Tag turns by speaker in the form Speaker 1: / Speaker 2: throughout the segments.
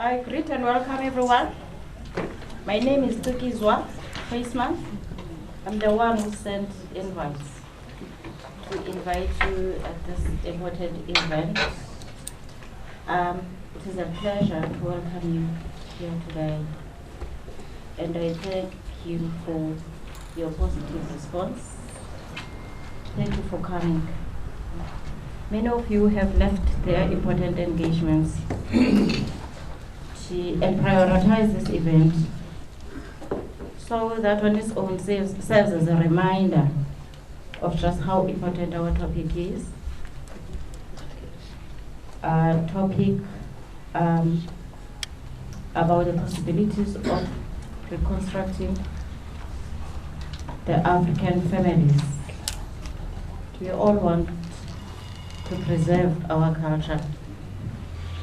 Speaker 1: I greet and welcome everyone. My name is Tukizwa Faceman. I'm the one who sent invites to invite you at this important event. It is a pleasure to welcome you here today, and I thank you for your positive response. Thank you for coming. Many of you have left their important engagements and prioritize this event so that on its own serves as a reminder of just how important our topic is. A topic about the possibilities of reconstructing the African families. We all want to preserve our culture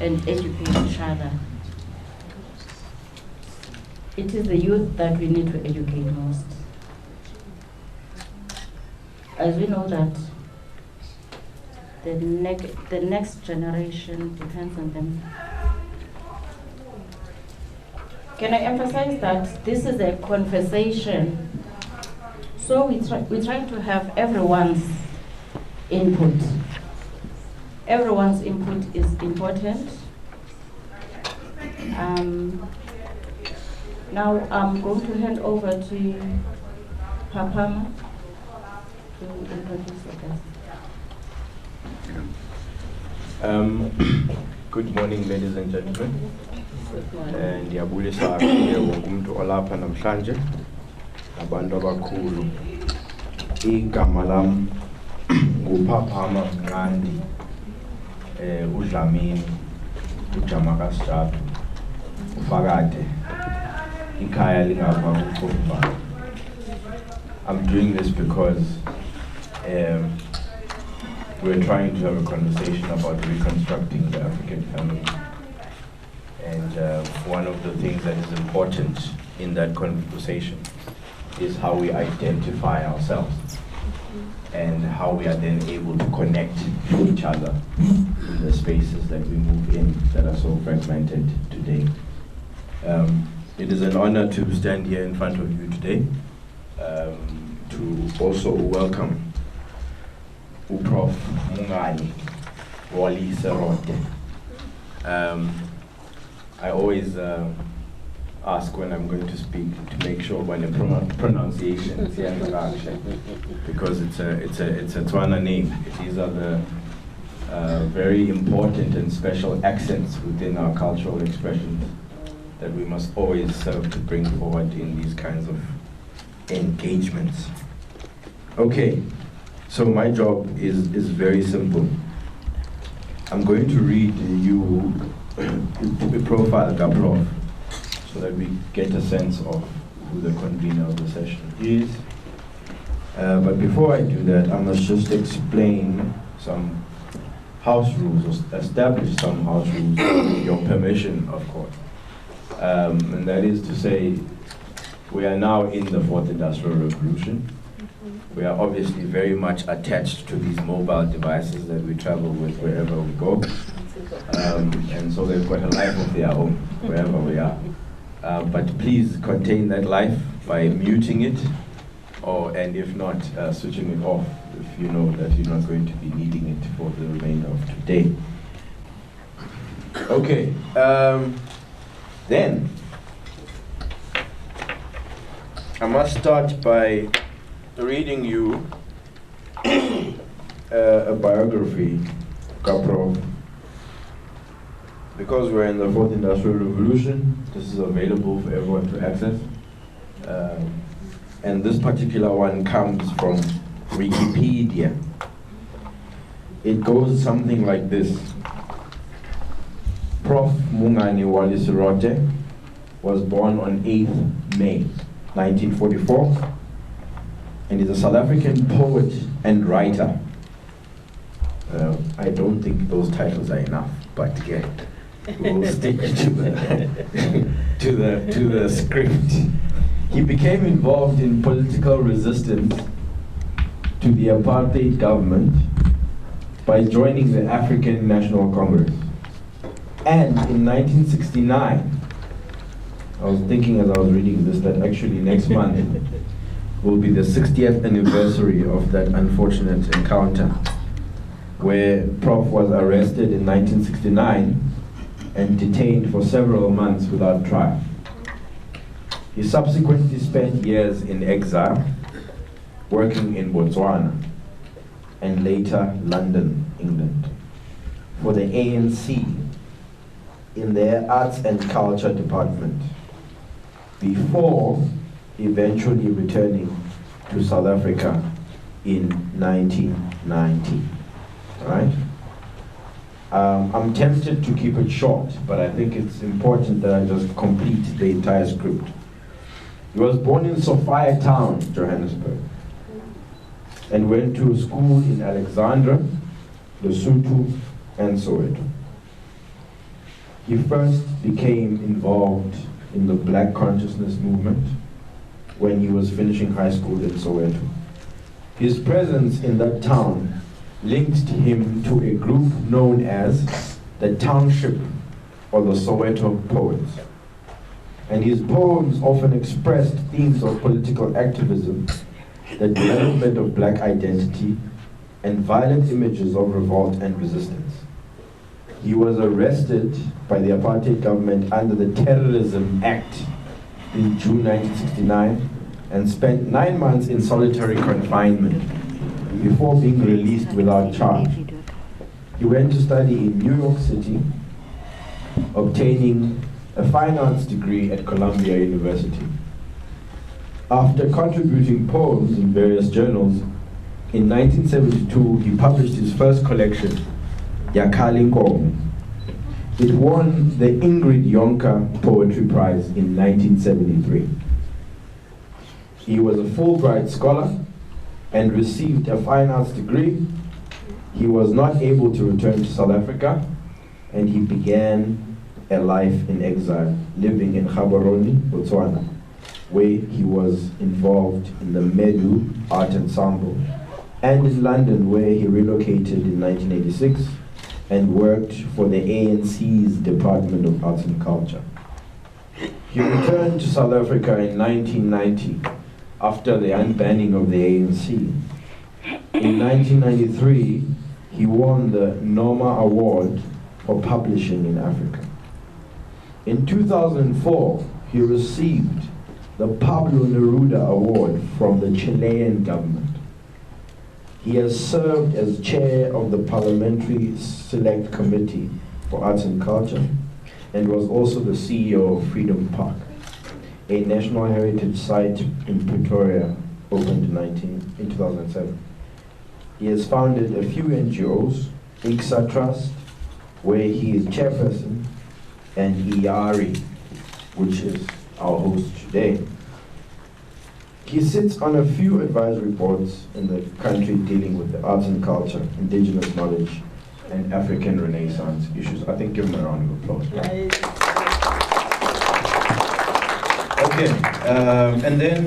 Speaker 1: and educate each other. It is the youth that we need to educate most. As we know that the next generation depends on them. Can I emphasize that this is a conversation? So we try to have everyone's input. Everyone's input is important. Now I'm going to hand over to Papama to introduce the guest.
Speaker 2: Good morning, ladies and gentlemen.
Speaker 1: Good morning.
Speaker 2: Ndiyabulisa ke wonke umuntu olapha namhlanje nabantu abakhulu. Igama lam nguPhaphama Mnqandi uDlamini uJamaka Sijatu uFakade ikhaya lingapha uCofimvaba. I'm doing this because we're trying to have a conversation about reconstructing the African family. And one of the things that is important in that conversation is how we identify ourselves and how we are then able to connect to each other in the spaces that we move in that are so fragmented today. It is an honor to stand here in front of you today, to also welcome Prof. Mungani Wally Serote. I always ask when I'm going to speak to make sure when the pronunciation is because it's a Tswana name. These are the very important and special accents within our cultural expressions that we must always serve to bring forward in these kinds of engagements. Okay, so my job is very simple. I'm going to read you a profile, Gabrov, so that we get a sense of who the convener of the session is. But before I do that, I must just explain some house rules, or establish some house rules, with your permission, of course. And that is to say, we are now in the Fourth Industrial Revolution. We are obviously very much attached to these mobile devices that we travel with wherever we go. And so they've got a life of their own, wherever we are. But please contain that life by muting it, and if not, switching it off if you know that you're not going to be needing it for the remainder of today. Okay, then I must start by reading you a biography, Gabrov. Because we're in the Fourth Industrial Revolution, this is available for everyone to access. And this particular one comes from Wikipedia. It goes something like this. Prof. Mungani Walisirothe was born on 8th May 1944 and is a South African poet and writer. I don't think those titles are enough, but again, we'll stick to the script. He became involved in political resistance to the apartheid government by joining the African National Congress. And in 1969, I was thinking as I was reading this that actually next month will be the 60th anniversary of that unfortunate encounter where Prof was arrested in 1969 and detained for several months without trial. He subsequently spent years in exile, working in Botswana and later London, England, for the ANC in their Arts and Culture Department, before eventually returning to South Africa in 1990. All right? I'm tempted to keep it short, but I think it's important that I just complete the entire script. He was born in Sophia Town, Johannesburg, and went to school in Alexandra, Lesotho, and Soweto. He first became involved in the Black Consciousness movement when he was finishing high school in Soweto. His presence in that town linked him to a group known as the Township or the Soweto Poets. And his poems often expressed themes of political activism, the development of black identity, and violent images of revolt and resistance. He was arrested by the apartheid government under the Terrorism Act in June 1969 and spent 9 months in solitary confinement before being released without charge. He went to study in New York City, obtaining a fine arts degree at Columbia University. After contributing poems in various journals, in 1972 he published his first collection, Yakhali Nkomo. It won the Ingrid Jonker Poetry Prize in 1973. He was a Fulbright scholar and received a fine arts degree. He was not able to return to South Africa, and he began a life in exile, living in Gaborone, Botswana, where he was involved in the Medu Art Ensemble, and in London, where he relocated in 1986 and worked for the ANC's Department of Arts and Culture. He returned to South Africa in 1990 after the unbanning of the ANC. In 1993, he won the Noma Award for publishing in Africa. In 2004, he received the Pablo Neruda Award from the Chilean government. He has served as chair of the Parliamentary Select Committee for Arts and Culture and was also the CEO of Freedom Park, a national heritage site in Pretoria, opened in 2007. He has founded a few NGOs, ICSA Trust, where he is chairperson, and IARI, which is our host today. He sits on a few advisory boards in the country dealing with the arts and culture, indigenous knowledge, and African Renaissance issues. I think give him a round of applause. Okay, and then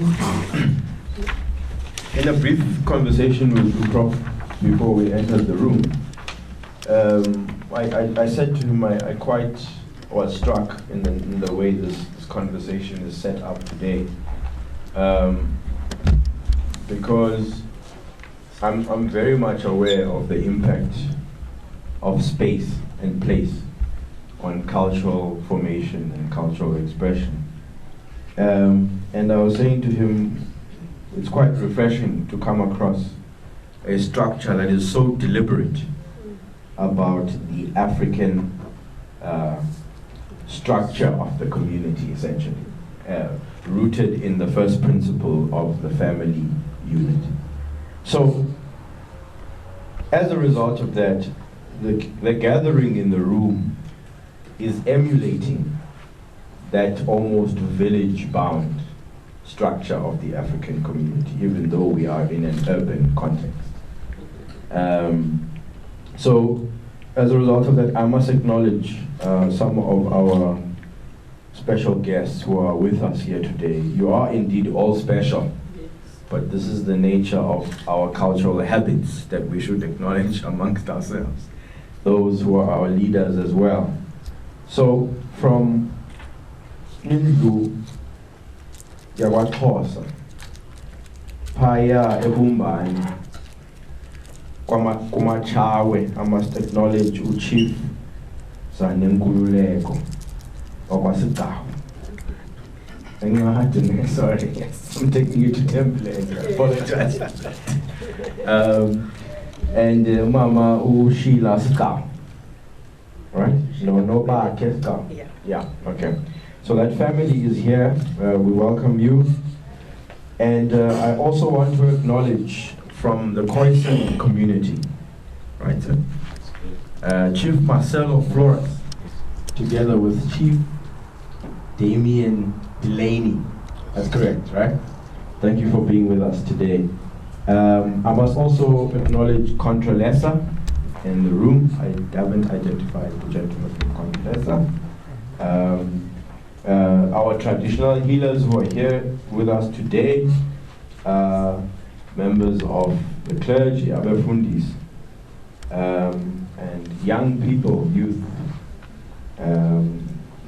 Speaker 2: in a brief conversation with Prof before we entered the room, I said to him I quite was struck in the way this conversation is set up today, because I'm very much aware of the impact of space and place on cultural formation and cultural expression. And I was saying to him, it's quite refreshing to come across a structure that is so deliberate about the African structure of the community, essentially, rooted in the first principle of the family unit. So, as a result of that, the gathering in the room is emulating that almost village-bound structure of the African community, even though we are in an urban context. So, as a result of that, I must acknowledge some of our special guests who are with us here today. You are indeed all special, but this is the nature of our cultural habits that we should acknowledge amongst ourselves, those who are our leaders as well. So, from Indlu yakwaXhosa phaya ebumbani kumachawe, I must acknowledge uChief Zanenkululeko wakwaSigcawu. Sorry, yes, I'm taking you to template, I apologize. And Mama uSheila Sigcawu, right? No Bakhe Sigcawu. Yeah, okay. So that family is here, we welcome you. And I also want to acknowledge from the Khoisan community, right? Chief Marcelo Flores, together with Chief Damien Delaney. That's correct, right? Thank you for being with us today. I must also acknowledge Contralesa in the room. I haven't identified the gentleman from Contralesa. Our traditional healers who are here with us today, members of the clergy, abefundis, and young people, youth,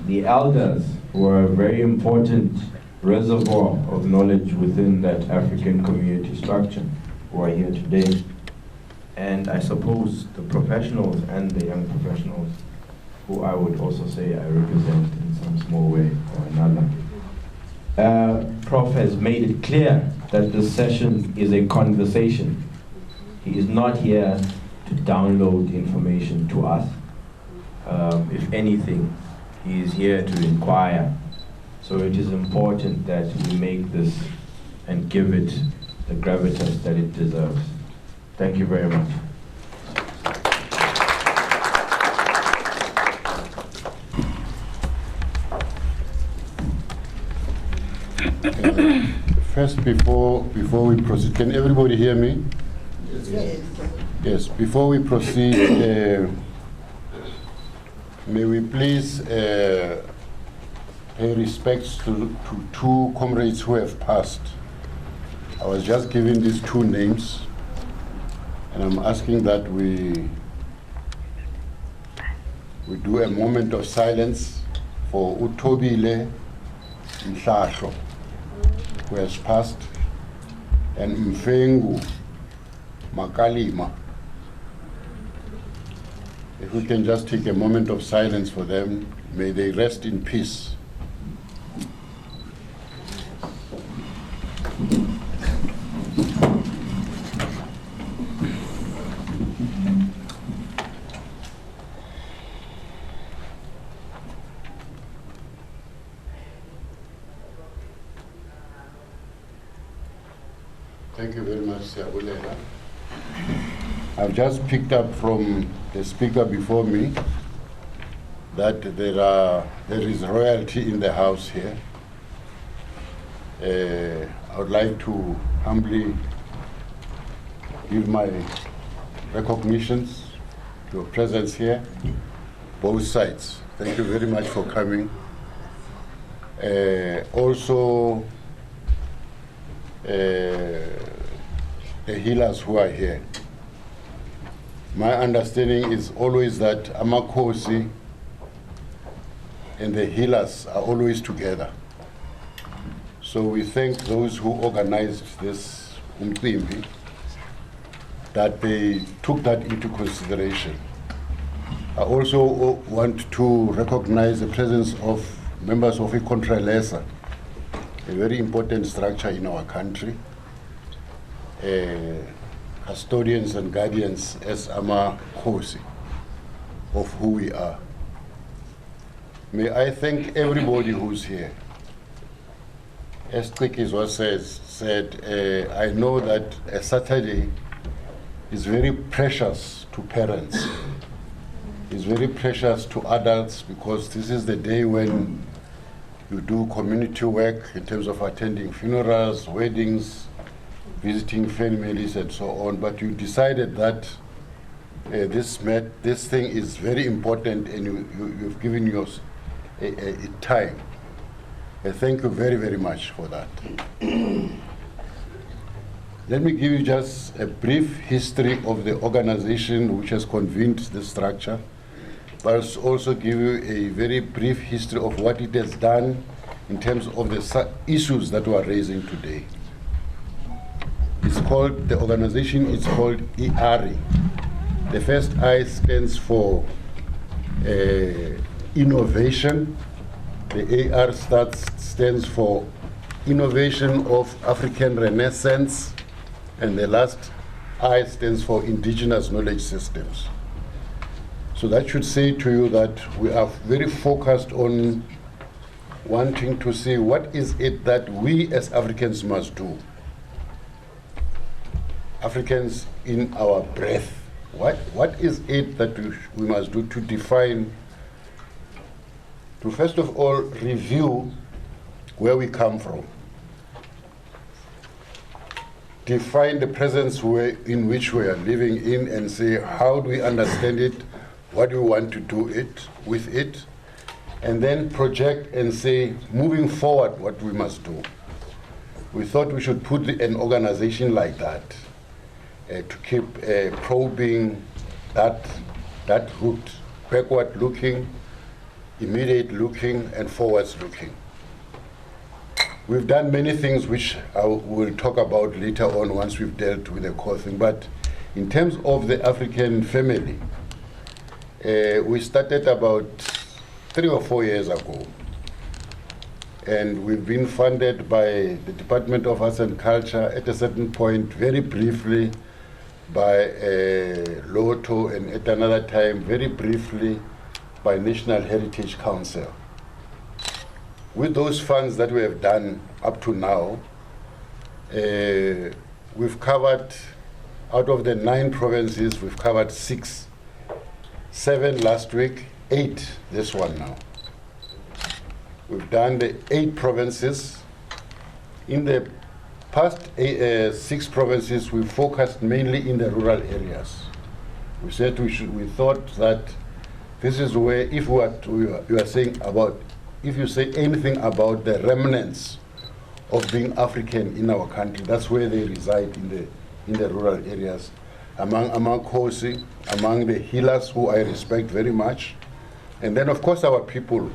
Speaker 2: the elders who are a very important reservoir of knowledge within that African community structure who are here today, and I suppose the professionals and the young professionals who I would also say I represent in some small way or another. Prof has made it clear that this session is a conversation. He is not here to download information to us. If anything, he is here to inquire. So it is important that we make this and give it the gravitas that it deserves. Thank you very much.
Speaker 3: First, before we proceed, can everybody hear me?
Speaker 4: Yes.
Speaker 3: Yes, before we proceed, may we please pay respects to two comrades who have passed. I was just given these two names, and I'm asking that we do a moment of silence for Uthobile Mhlahlo, who has passed, and Mfengu Makalima. If we can just take a moment of silence for them, may they rest in peace. Thank you very much, Siyabulela. I've just picked up from the speaker before me that there is royalty in the house here. I would like to humbly give my recognitions to your presence here, both sides. Thank you very much for coming. Also, the healers who are here. My understanding is always that Amakhosi and the healers are always together. So we thank those who organized this umcimbi, that they took that into consideration. I also want to recognize the presence of members of iContralesa, a very important structure in our country, custodians and guardians as Amakhosi of who we are. May I thank everybody who's here. As Kwikis was said, I know that a Saturday is very precious to parents. It's very precious to adults because this is the day when you do community work in terms of attending funerals, weddings, visiting families and so on. But you decided that this thing is very important and you've given yours a time. Thank you very, very much for that. Let me give you just a brief history of the organization which has convened the structure, but also give you a very brief history of what it has done in terms of the issues that we are raising today. The organization is called IARI. The first I stands for innovation. The AR stands for Innovation of African Renaissance, and the last I stands for Indigenous Knowledge Systems. So that should say to you that we are very focused on wanting to see what is it that we as Africans must do. Africans in our breath. What is it that we must do to define, to first of all review where we come from, define the present way in which we are living in, and say how do we understand it, what do we want to do with it, and then project and say moving forward what we must do. We thought we should put an organization like that to keep probing that route, backward looking, immediate looking, and forwards looking. We've done many things which I will talk about later on once we've dealt with the core thing, but in terms of the African family, we started about 3 or 4 years ago, and we've been funded by the Department of Arts and Culture at a certain point, very briefly, by Lotto, and at another time, very briefly, by National Heritage Council. With those funds that we have done up to now, we've covered, out of the 9 provinces, we've covered 6, 7 last week, 8 this one now. We've done the 8 provinces. In the past 6 provinces, we focused mainly in the rural areas. We said we thought that this is where, if what you are saying about, if you say anything about the remnants of being African in our country, that's where they reside in the rural areas, among Amakhosi, among the healers, who I respect very much, and then of course our people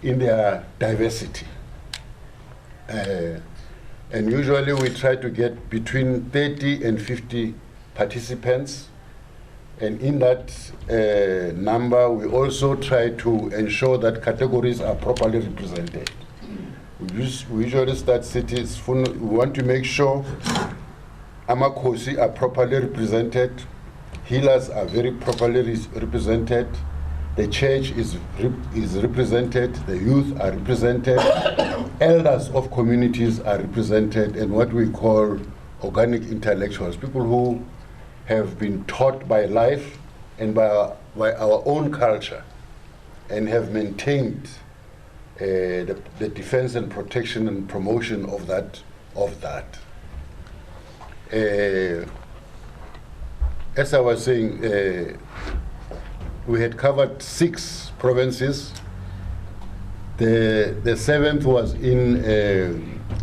Speaker 3: in their diversity. And usually we try to get between 30 and 50 participants. And in that number, we also try to ensure that categories are properly represented. We usually start cities, we want to make sure Amakhosi are properly represented, healers are very properly represented, the church is represented, the youth are represented, elders of communities are represented, and what we call organic intellectuals, people who have been taught by life and by our own culture and have maintained the defense and protection and promotion of that. As I was saying, we had covered 6 provinces. The 7th was in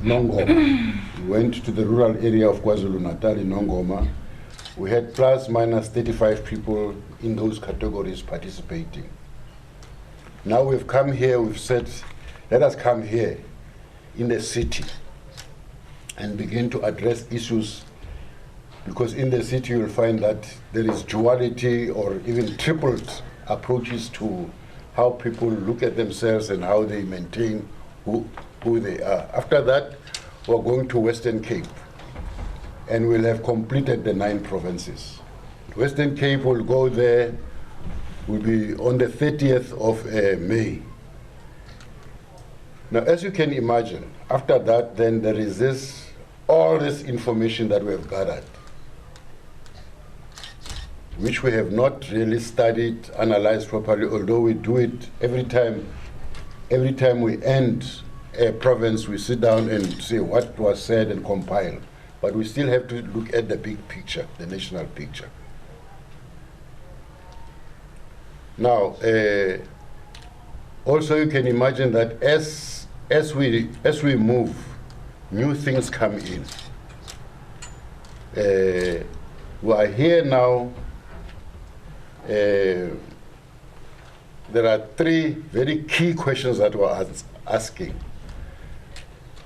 Speaker 3: Nongoma. We went to the rural area of KwaZulu-Natal in Nongoma. We had plus minus 35 people in those categories participating. Now we've come here, we've said, let us come here in the city and begin to address issues, because in the city you'll find that there is duality or even tripled approaches to how people look at themselves and how they maintain who they are. After that, we're going to Western Cape, and we'll have completed the 9 provinces. Western Cape will go there, will be on the 30th of May. Now, as you can imagine, after that, then there is all this information that we have gathered, which we have not really studied, analyzed properly, although we do it every time we end a province, we sit down and say what was said and compile. But we still have to look at the big picture, the national picture. Now, also you can imagine that as we move, new things come in. We are here now. There are 3 very key questions that we're asking.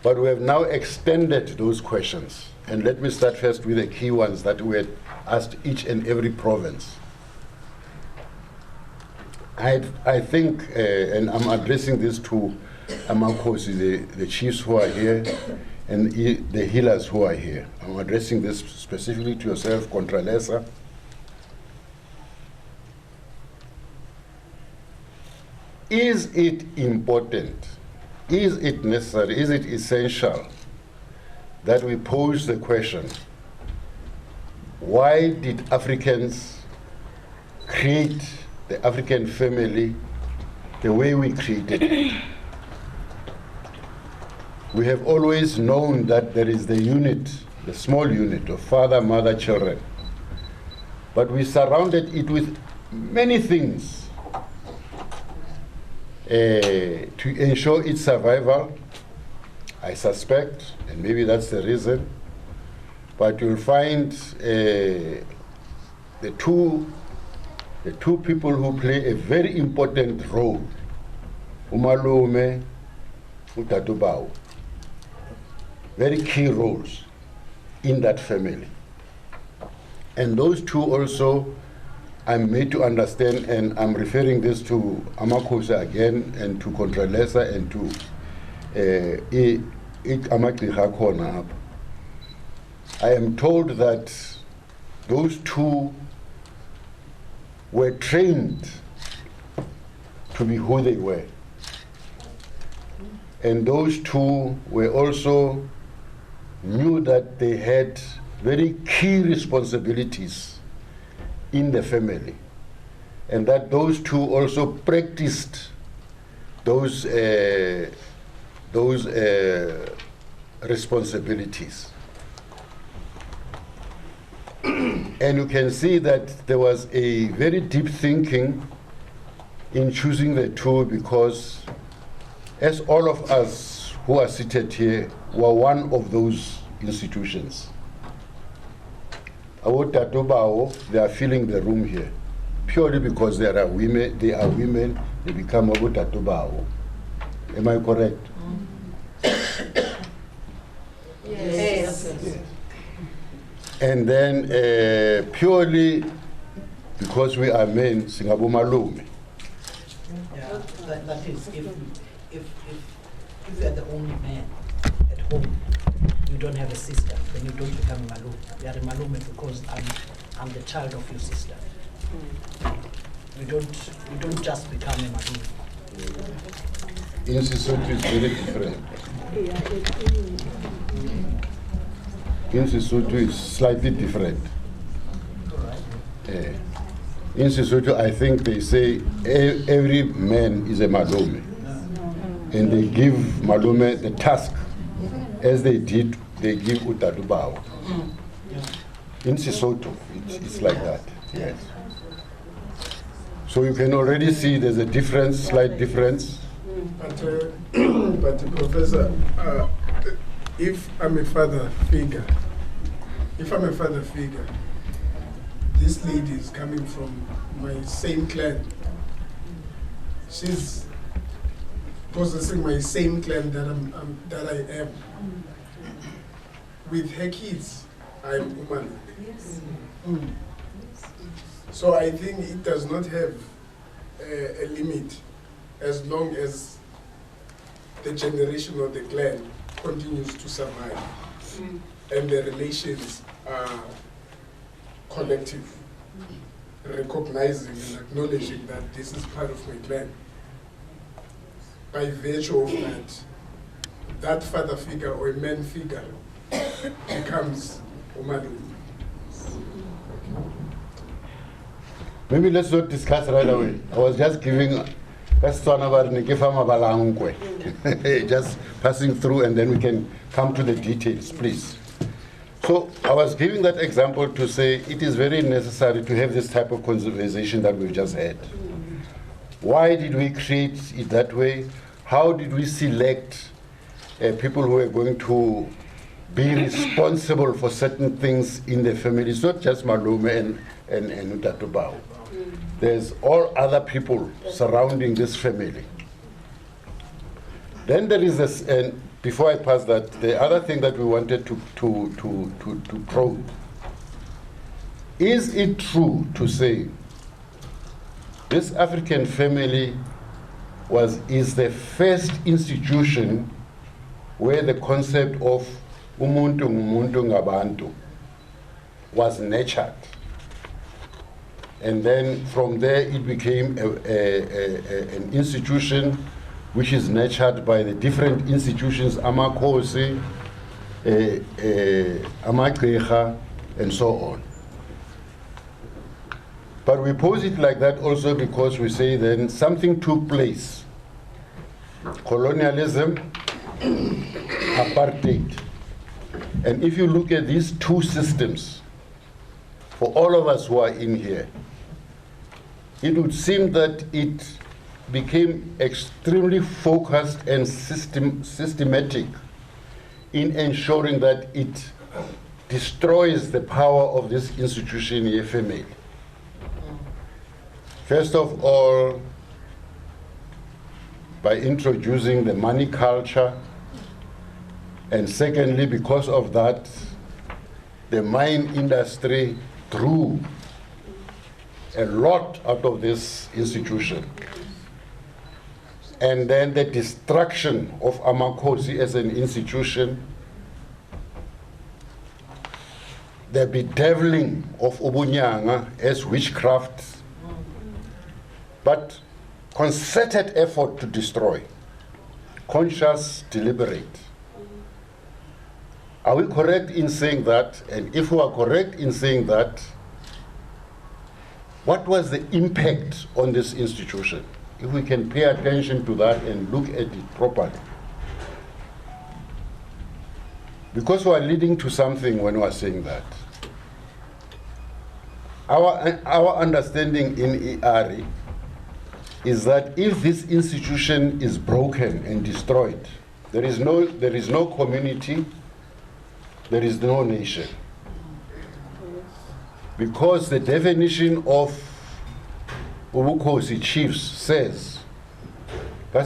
Speaker 3: But we have now extended those questions. And let me start first with the key ones that we had asked each and every province. I think, and I'm addressing this to Amakhosi, the chiefs who are here, and the healers who are here. I'm addressing this specifically to yourself, Contralesa. Is it important? Is it necessary? Is it essential that we pose the question, why did Africans create the African family the way we created it? We have always known that there is the unit, the small unit of father, mother, children. But we surrounded it with many things to ensure its survival, I suspect, and maybe that's the reason. But you'll find the two people who play a very important role, Umalume, Utatubao, very key roles in that family. And those 2 also I'm made to understand, and I'm referring this to Amakhosi again, and to Contralesa, and to Amakliha Khona. I am told that those 2 were trained to be who they were. And those 2 were also knew that they had very key responsibilities in the family, and that those 2 also practiced those responsibilities. And you can see that there was a very deep thinking in choosing the 2, because as all of us who are seated here were one of those institutions. Our Tatobao, they are filling the room here purely because they are women, they become Abu Tatobao. Am I correct?
Speaker 1: Yes.
Speaker 3: Yes. And then purely because we are men, Singabu Malume.
Speaker 4: Yeah, that is, if you are the only man at home, you don't have a sister, then you don't become a malume. You are a malume because I'm the child of your sister. You don't just become a malume.
Speaker 3: In Sesotho it's very different. In Sesotho it's slightly different. In Sesotho, I think they say every man is a malume. And they give malume the task, as they did, they give Utatubao. In Sesotho, it's like that, yes. So you can already see there's a difference, slight difference.
Speaker 5: But Professor, if I'm a father figure, this lady is coming from my same clan. She's possessing my same clan that I am. With her kids, I'm Umalu. So I think it does not have a limit as long as the generation of the clan continues to survive and the relations are collective, recognizing and acknowledging that this is part of my clan. By virtue of that father figure or a man figure becomes Umalu.
Speaker 3: Maybe let's not discuss right away. I was just giving just passing through, and then we can come to the details, please. So I was giving that example to say it is very necessary to have this type of conversation that we've just had. Why did we create it that way? How did we select people who are going to be responsible for certain things in the family? It's not just Malume and Utatubao. There's all other people surrounding this family. Then there is this, and before I pass that, the other thing that we wanted to probe. Is it true to say this African family is the first institution where the concept of umuntu ngumuntu ngabantu was nurtured? And then from there it became an institution which is nurtured by the different institutions, Amakhosi, Amakheha, and so on. But we pose it like that also because we say then something took place. Colonialism, apartheid. And if you look at these two systems, for all of us who are in here, it would seem that it became extremely focused and systematic in ensuring that it destroys the power of this institution, FMA. First of all, by introducing the money culture, and secondly, because of that, the mine industry drew a lot out of this institution. And then the destruction of Amakhosi as an institution, the bedeviling of Ubunyanga as witchcraft, but concerted effort to destroy, conscious, deliberate. Are we correct in saying that? And if we are correct in saying that, what was the impact on this institution? If we can pay attention to that and look at it properly. Because we are leading to something when we are saying that. Our understanding in ERI is that if this institution is broken and destroyed, there is no community, there is no nation. Because the definition of Ubukhosi chiefs says, now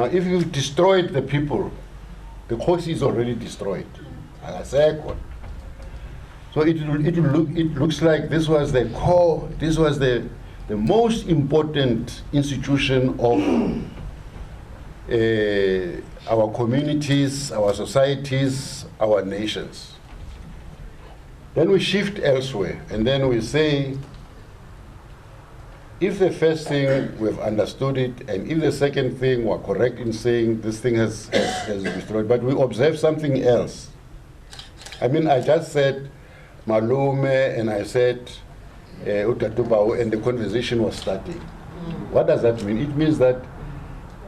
Speaker 3: if you've destroyed the people, the Khosi is already destroyed. So it looks like this was the core, this was the most important institution of our communities, our societies, our nations. Then we shift elsewhere, and then we say, if the first thing we've understood it, and if the second thing we're correct in saying this thing has destroyed, but we observe something else. I mean, I just said Malume, and I said Utatubao, and the conversation was starting. What does that mean? It means that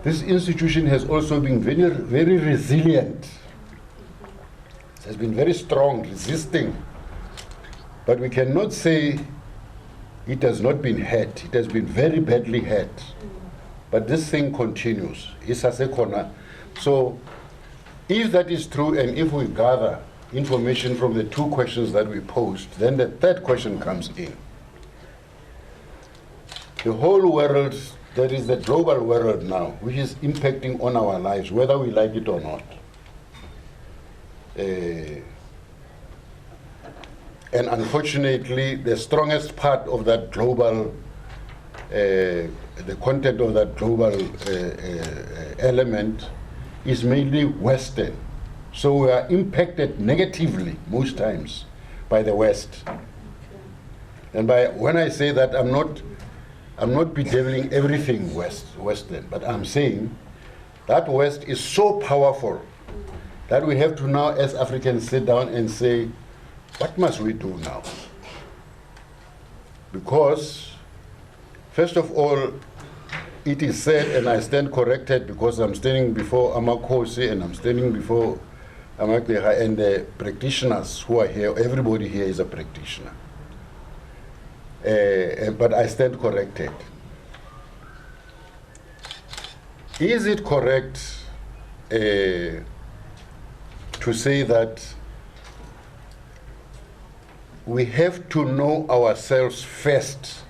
Speaker 3: this institution has also been very, very resilient. It has been very strong, resisting. But we cannot say it has not been hurt. It has been very badly hurt. But this thing continues. It's a second. So if that is true, and if we gather information from the two questions that we posed, then the third question comes in. The whole world, that is the global world now, which is impacting on our lives, whether we like it or not. And unfortunately, the strongest part of that global, the content of that global element is mainly Western. So we are impacted negatively most times by the West. And when I say that, I'm not bedeviling everything Western, but I'm saying that West is so powerful that we have to now, as Africans, sit down and say, what must we do now? Because, first of all, it is said, and I stand corrected because I'm standing before Amakosi and I'm standing before Amakleha and the practitioners who are here. Everybody here is a practitioner. But I stand corrected. Is it correct to say that we have to know ourselves first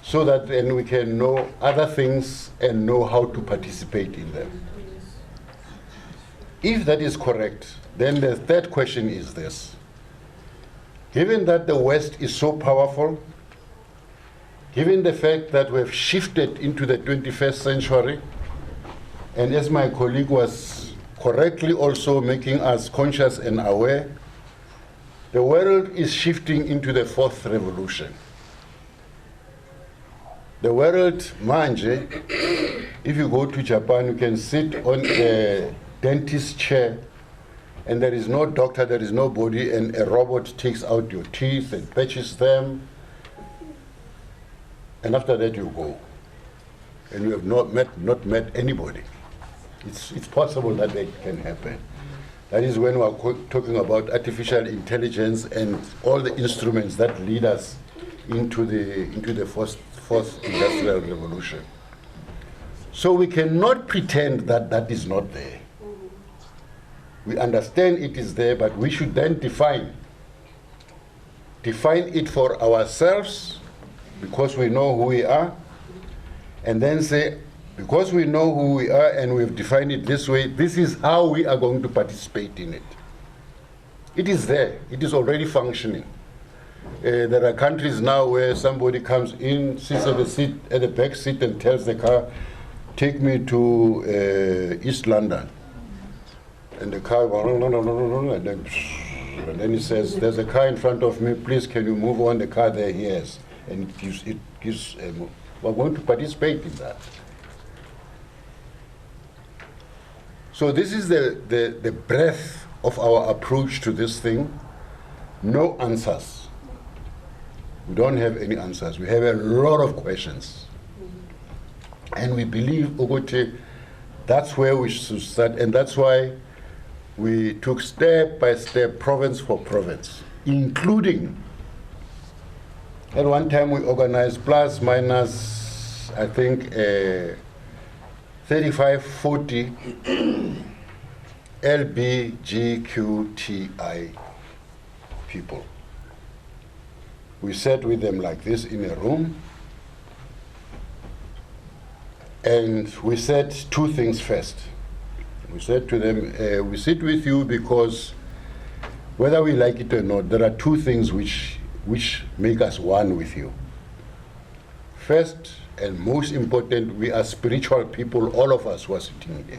Speaker 3: so that then we can know other things and know how to participate in them? If that is correct, then the third question is this. Given that the West is so powerful, given the fact that we've shifted into the 21st century, and as my colleague was correctly also making us conscious and aware, the world is shifting into the fourth revolution. The world, manje, if you go to Japan, you can sit on a dentist chair and there is no doctor, there is nobody, and a robot takes out your teeth and patches them, and after that you go. And you have not met anybody. It's possible that can happen. That is when we are talking about artificial intelligence and all the instruments that lead us into the fourth industrial revolution. So we cannot pretend that that is not there. We understand it is there, but we should then define it for ourselves because we know who we are, and then say, because we know who we are and we've defined it this way, this is how we are going to participate in it. It is there. It is already functioning. There are countries now where somebody comes in, sits at the back seat and tells the car, take me to East London. And the car, and then he says, there's a car in front of me, please can you move on? The car there, yes. And it gives we're going to participate in that. So this is the breadth of our approach to this thing. No answers. We don't have any answers. We have a lot of questions. And we believe, Ogote, that's where we should start. And that's why we took step by step, province for province, including, at one time we organized plus minus, I think, 35, 40 LGBTQI people. We sat with them like this in a room, and we said two things first. We said to them, we sit with you because whether we like it or not, there are two things which make us one with you. First and most important, we are spiritual people, all of us who are sitting here.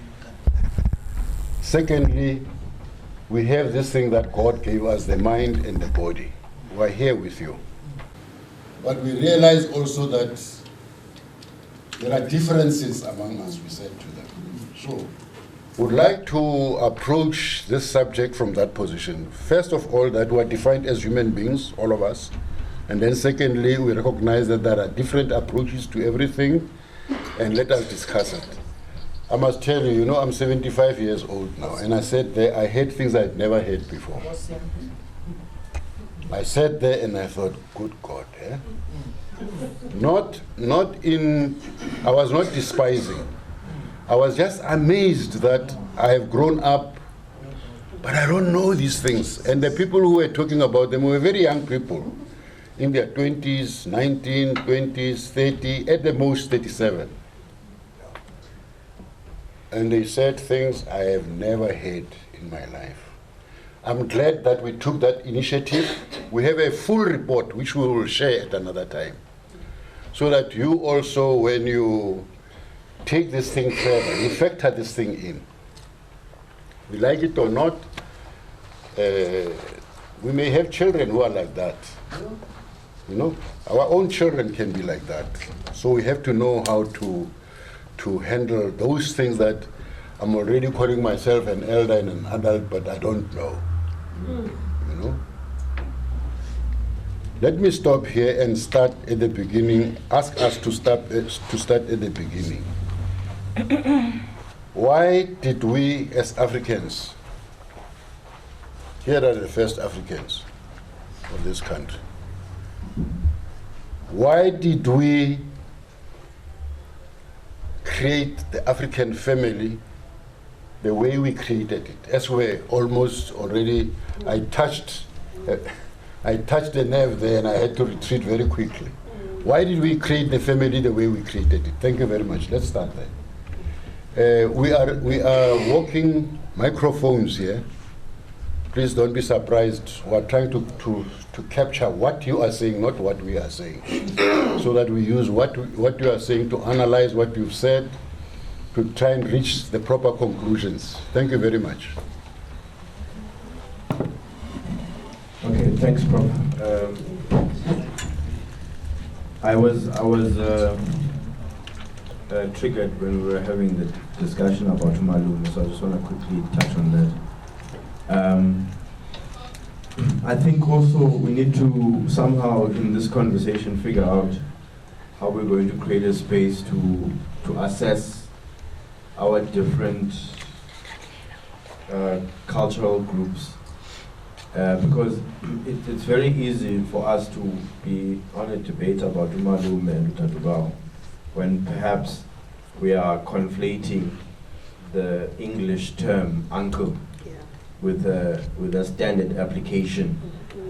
Speaker 3: Secondly, we have this thing that God gave us, the mind and the body. We are here with you. But we realize also that there are differences among us, we said to them. So would like to approach this subject from that position. First of all, that we are defined as human beings, all of us. And then secondly, we recognize that there are different approaches to everything, and let us discuss it. I must tell you, you know, I'm 75 years old now, and I said there, I heard things I'd never heard before. I sat there and I thought, good God, eh? I was not despising. I was just amazed that I have grown up, but I don't know these things. And the people who were talking about them were very young people, in their 20s, 19, 20s, 30, at the most 37. And they said things I have never heard in my life. I'm glad that we took that initiative. We have a full report which we will share at another time, so that you also, when you take this thing further, you factor this thing in. We like it or not, we may have children who are like that. You know, our own children can be like that. So we have to know how to handle those things that I'm already calling myself an elder and an adult, but I don't know. You know? Let me stop here and start at the beginning. Ask us to start at the beginning. Why did we as Africans, here are the first Africans of this country, why did we create the African family the way we created it? As we're almost already, I touched the nerve there and I had to retreat very quickly. Why did we create the family the way we created it? Thank you very much. Let's start there. We are working microphones here. Please don't be surprised. We are trying to capture what you are saying, not what we are saying, so that we use what you are saying to analyze what you've said, to try and reach the proper conclusions. Thank you very much.
Speaker 2: Okay, thanks, Prof. I was triggered when we were having the discussion about Umalume, so I just want to quickly touch on that. I think also we need to somehow in this conversation figure out how we're going to create a space to assess our different cultural groups. Because it's very easy for us to be on a debate about Umalume and Utadubao when perhaps we are conflating the English term uncle with a standard application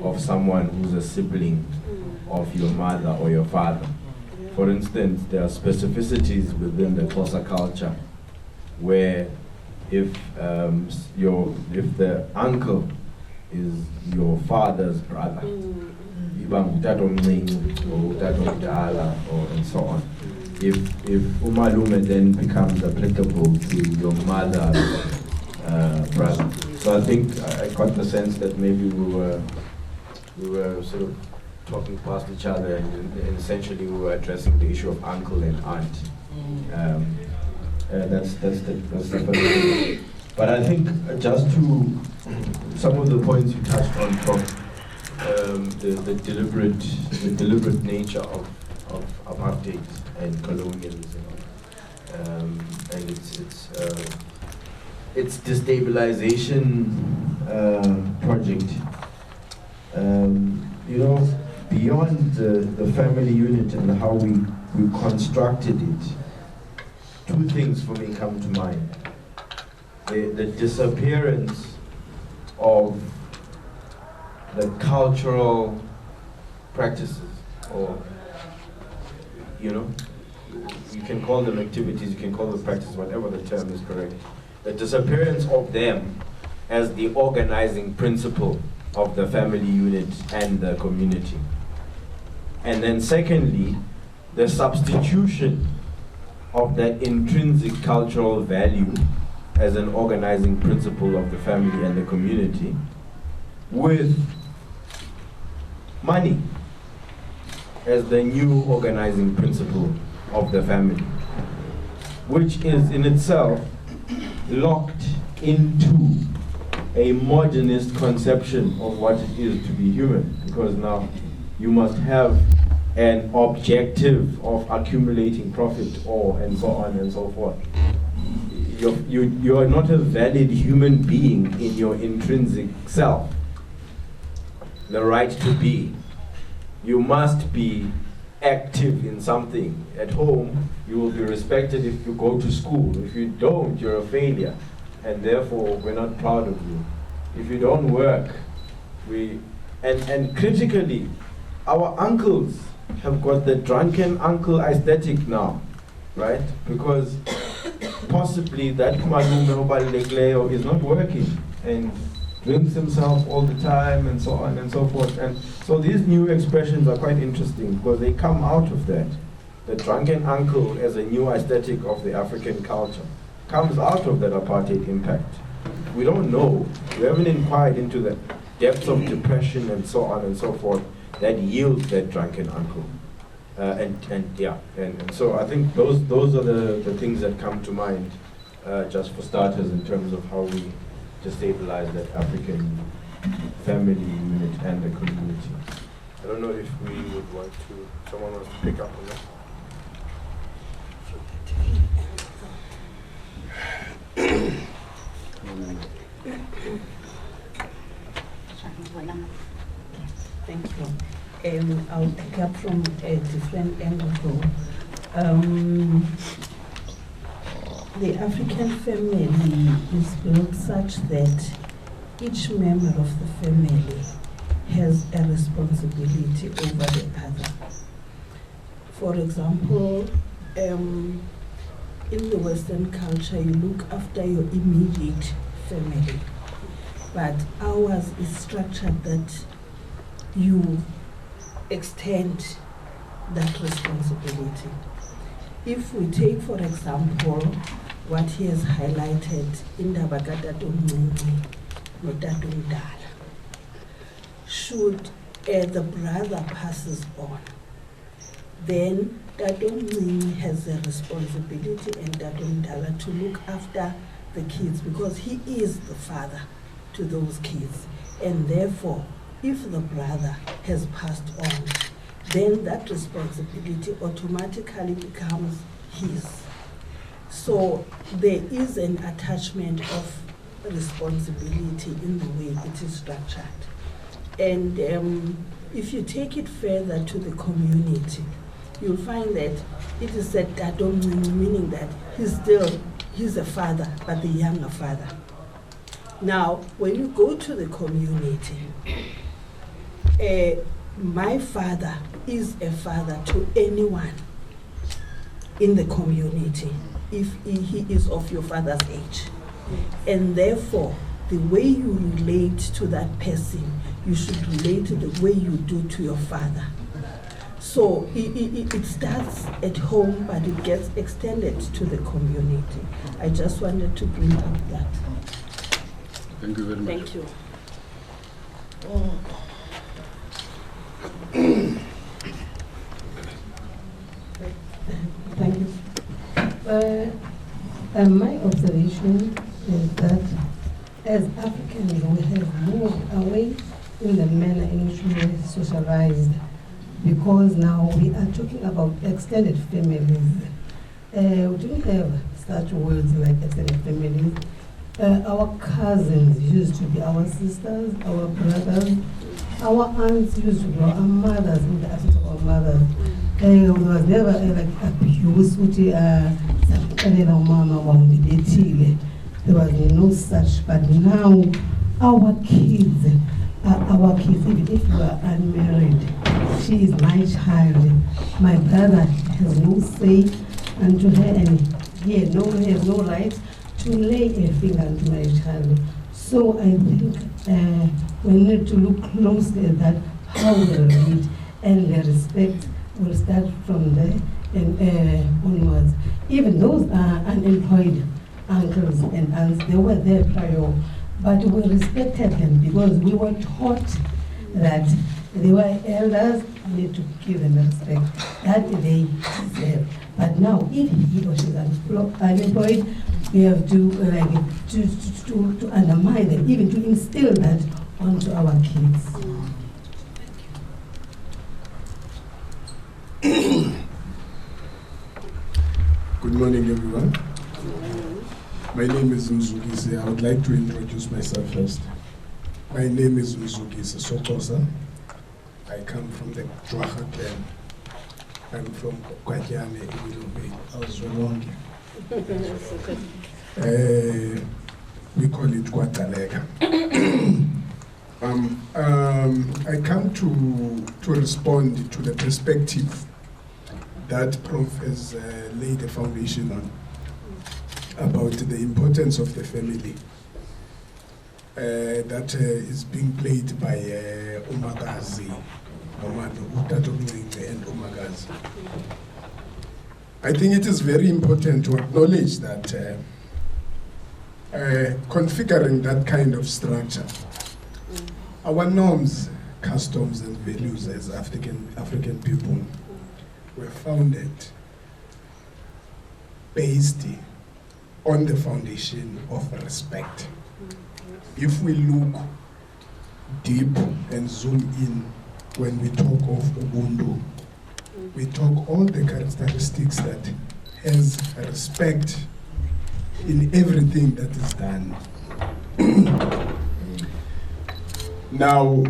Speaker 2: of someone who's a sibling of your mother or your father. For instance, there are specificities within the Xhosa culture where if the uncle is your father's brother, and so on. If Umalume then becomes applicable to your mother's brother. So I think I got the sense that maybe we were sort of talking past each other, and essentially we were addressing the issue of uncle and aunt. That's the first thing. But I think just to some of the points you touched on, the deliberate nature of apartheid and colonialism, and its destabilization project. Beyond the family unit and how we constructed it, two things for me come to mind. The disappearance of the cultural practices, or you can call them activities, you can call them practices, whatever the term is correct. The disappearance of them as the organizing principle of the family unit and the community. And then secondly, the substitution of that intrinsic cultural value as an organizing principle of the family and the community with money as the new organizing principle of the family, which is in itself locked into a modernist conception of what it is to be human, because now you must have an objective of accumulating profit and so on and so forth. You are not a valid human being in your intrinsic self. The right to be. You must be active in something. At home, you will be respected if you go to school. If you don't, you're a failure, and therefore we're not proud of you. If you don't work, and critically, our uncles have got the drunken uncle aesthetic now, right? Because possibly that malume obalulekileyo is not working and drinks himself all the time and so on and so forth. And so these new expressions are quite interesting because they come out of that. The drunken uncle as a new aesthetic of the African culture comes out of that apartheid impact. We don't know, we haven't inquired into the depths of depression and so on and so forth that yields that drunken uncle. And so I think those are the things that come to mind, just for starters, in terms of how we destabilize that African family unit and the community. I don't know if we would want to, someone wants to pick up on that.
Speaker 4: Thank you. I'll pick up from a different angle. The African family is built such that each member of the family has a responsibility over the other. For example, in the Western culture, you look after your immediate family, but ours is structured that you extend that responsibility. If we take, for example, what he has highlighted in the Bagadadomuni, Notadumdala, should the brother passes on, then Tadomuni has a responsibility and Tadomdala to look after the kids because he is the father to those kids. And therefore, if the brother has passed on, then that responsibility automatically becomes his. So there is an attachment of responsibility in the way it is structured. And if you take it further to the community, you'll find that it is said Tadomuni, meaning that he's a father, but the younger father. Now, when you go to the community, my father is a father to anyone in the community if he is of your father's age. And therefore, the way you relate to that person, you should relate to the way you do to your father. So it starts at home, but it gets extended to the community. I just wanted to bring up that.
Speaker 3: Thank you very much.
Speaker 4: Thank you.
Speaker 6: Thank you. My observation is that as Africans, we have moved away in the manner in which we were socialized, because now we are talking about extended families. We don't have such words like extended families. Our cousins used to be our sisters, our brothers, our aunts used to be our mothers in the absence of our mothers. There was never like abuse, there was no such, but now our kids, even if you are unmarried, she is my child. My brother has no say unto her, and he has no right to lay a finger onto my child. So I think we need to look closely at that, how we relate, and the respect will start from there and onwards. Even those unemployed uncles and aunts, they were there prior, but we respected them because we were taught that they were elders, we need to give them respect that they deserve. But now, if he or she is unemployed, We have to to undermine them, even to instill that onto our kids.
Speaker 5: Good morning, everyone. My name is Mzukisi. I would like to introduce myself first. My name is Mzukisi Sokosa. I come from the Jwaha clan. I'm from Kwakyane, Middle Bay. I was wrong. We call it Kwataleka. I come to respond to the perspective that Prof has laid a foundation on about the importance of the family that is being played by Umagazi, and Umagazi. I think it is very important to acknowledge that configuring that kind of structure, our norms, customs, and values as African people were founded based on the foundation of respect. If we look deep and zoom in when we talk of Ubuntu, we talk all the characteristics that has respect in everything that is done. Now,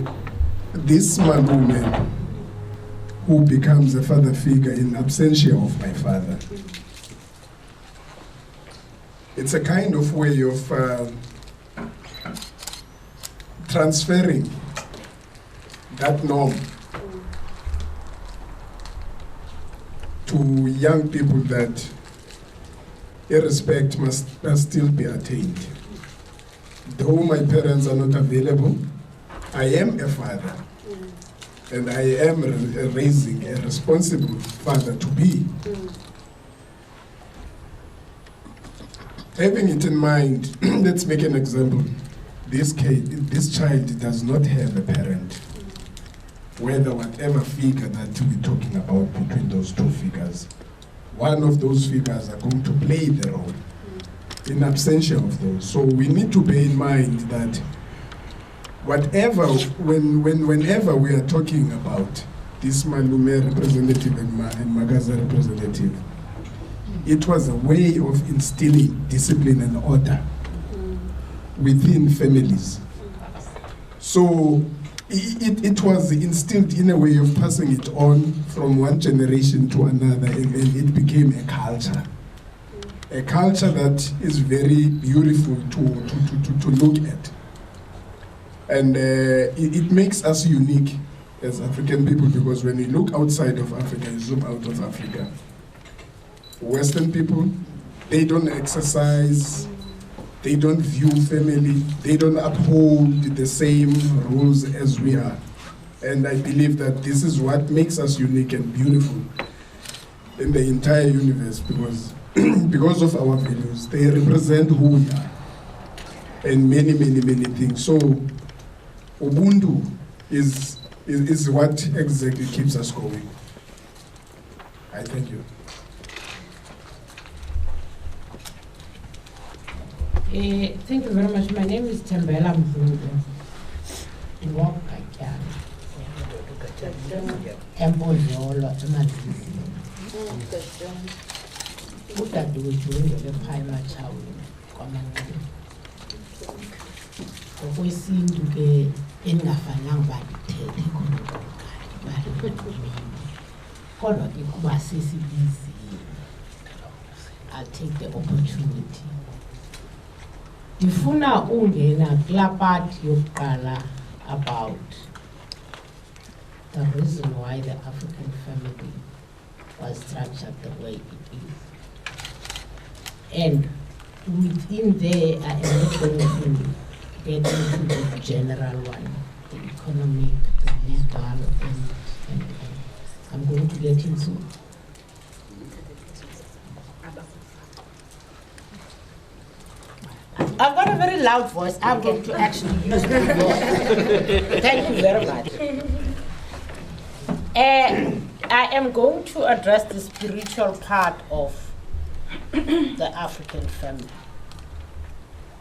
Speaker 5: this Malume, who becomes a father figure in absentia of my father, it's a kind of way of transferring that norm to young people that respect must still be attained. Though my parents are not available, I am a father, and I am raising a responsible father to be. Having it in mind, let's make an example. This child does not have a parent. Whether whatever figure that we're talking about between those two figures, one of those figures are going to play the role in absentia of those. So we need to bear in mind that whenever we are talking about this Malume representative and Magaza representative, it was a way of instilling discipline and order within families. So it was instilled in a way of passing it on from one generation to another, and it became a culture. A culture that is very beautiful to look at. And it makes us unique as African people, because when you look outside of Africa, you zoom out of Africa, Western people, they don't exercise, they don't view family, they don't uphold the same rules as we are. And I believe that this is what makes us unique and beautiful in the entire universe, because of our values. They represent who we are and many things. So Ubuntu is what exactly keeps us going. I thank you.
Speaker 7: Thank you very much. My name is Tembela Mzungu. Embodolo emadlizini. Udadewethu wendele primary child kwaManqindi. Ngokwesintu ke engafananga balithethe khona kodwa ke kuba sesibizi, I'll take the opportunity. Ndifuna ungena kulaa part yokuqala about the reason why the African family was structured the way it is. And within there, I am not going to get into the general one, the economic, the legal, and I'm going to get into I've got a very loud voice. I'm going to actually use my voice. Thank you very much. I am going to address the spiritual part of the African family.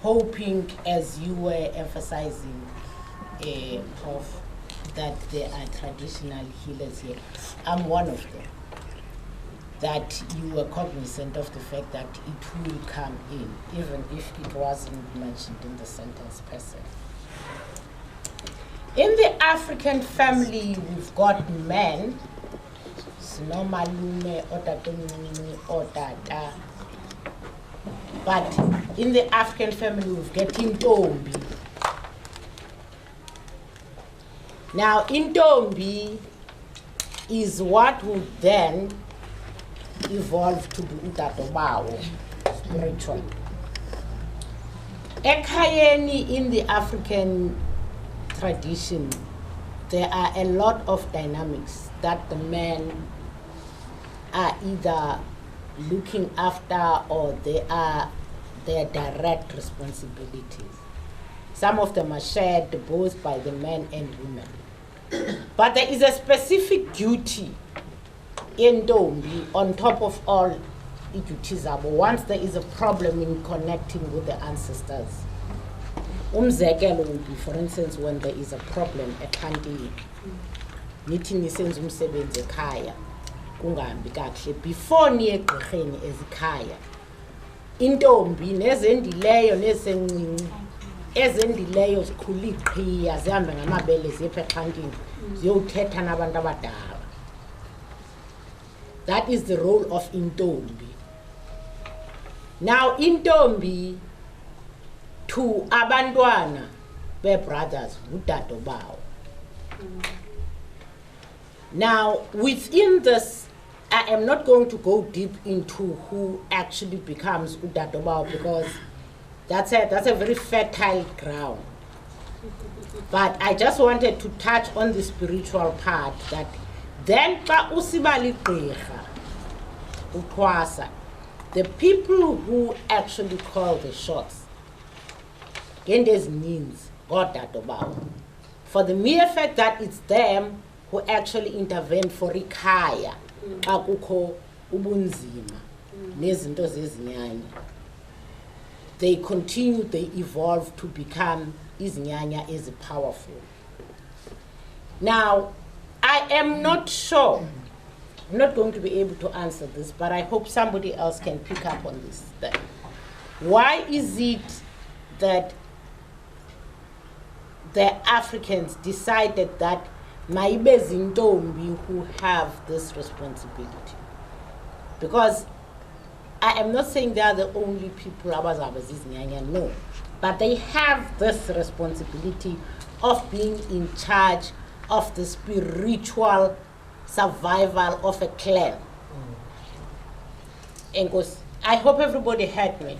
Speaker 7: hoping, as you were emphasizing, of that there are traditional healers here. I'm one of them. That you were cognizant of the fact that it will come in, even if it wasn't mentioned in the sentence per se. In the African family, we've got men, sinomalume, otatomncinci, otata. But in the African family, we've got intombi. Now, intombi is what would then evolve to be utatobawo, spiritual. Ekhayeni, in the African tradition, there are a lot of dynamics that the men are either looking after or they are their direct responsibilities. Some of them are shared both by the men and women. But there is a specific duty in Ntombi on top of all duties. Once there is a problem in connecting with the ancestors. Umzekelo would be, for instance, when there is a problem ekhantini, nithi nisenza umsebenzi ekhaya kungahambi kakuhle, before niye egqirheni ezikhaya, intombi nezendileyo nesencinci ezendileyo zikhula iqhiya zihambe ngamabele zipha ekhantini ziyothetha nabantu abadala. That is the role of intombi. Now intombi to abantwana be brothers udadobao. Now within this, I am not going to go deep into who actually becomes udadobao because that's a very fertile ground. But I just wanted to touch on the spiritual part that then xa usibali gqirha uthwasa, the people who actually call the shots ngento ezininzi ngoodadobabo, for the mere fact that it's them who actually intervene for ikhaya xa kukho ubunzima nezinto zezinyanya. They continue, they evolve to become izinyanya as powerful. Now, I am not sure, I'm not going to be able to answer this, but I hope somebody else can pick up on this. That why is it that the Africans decided that maibe zintombi who have this responsibility? Because I am not saying they are the only people, no, but they have this responsibility of being in charge of the spiritual survival of a clan. And I hope everybody heard me.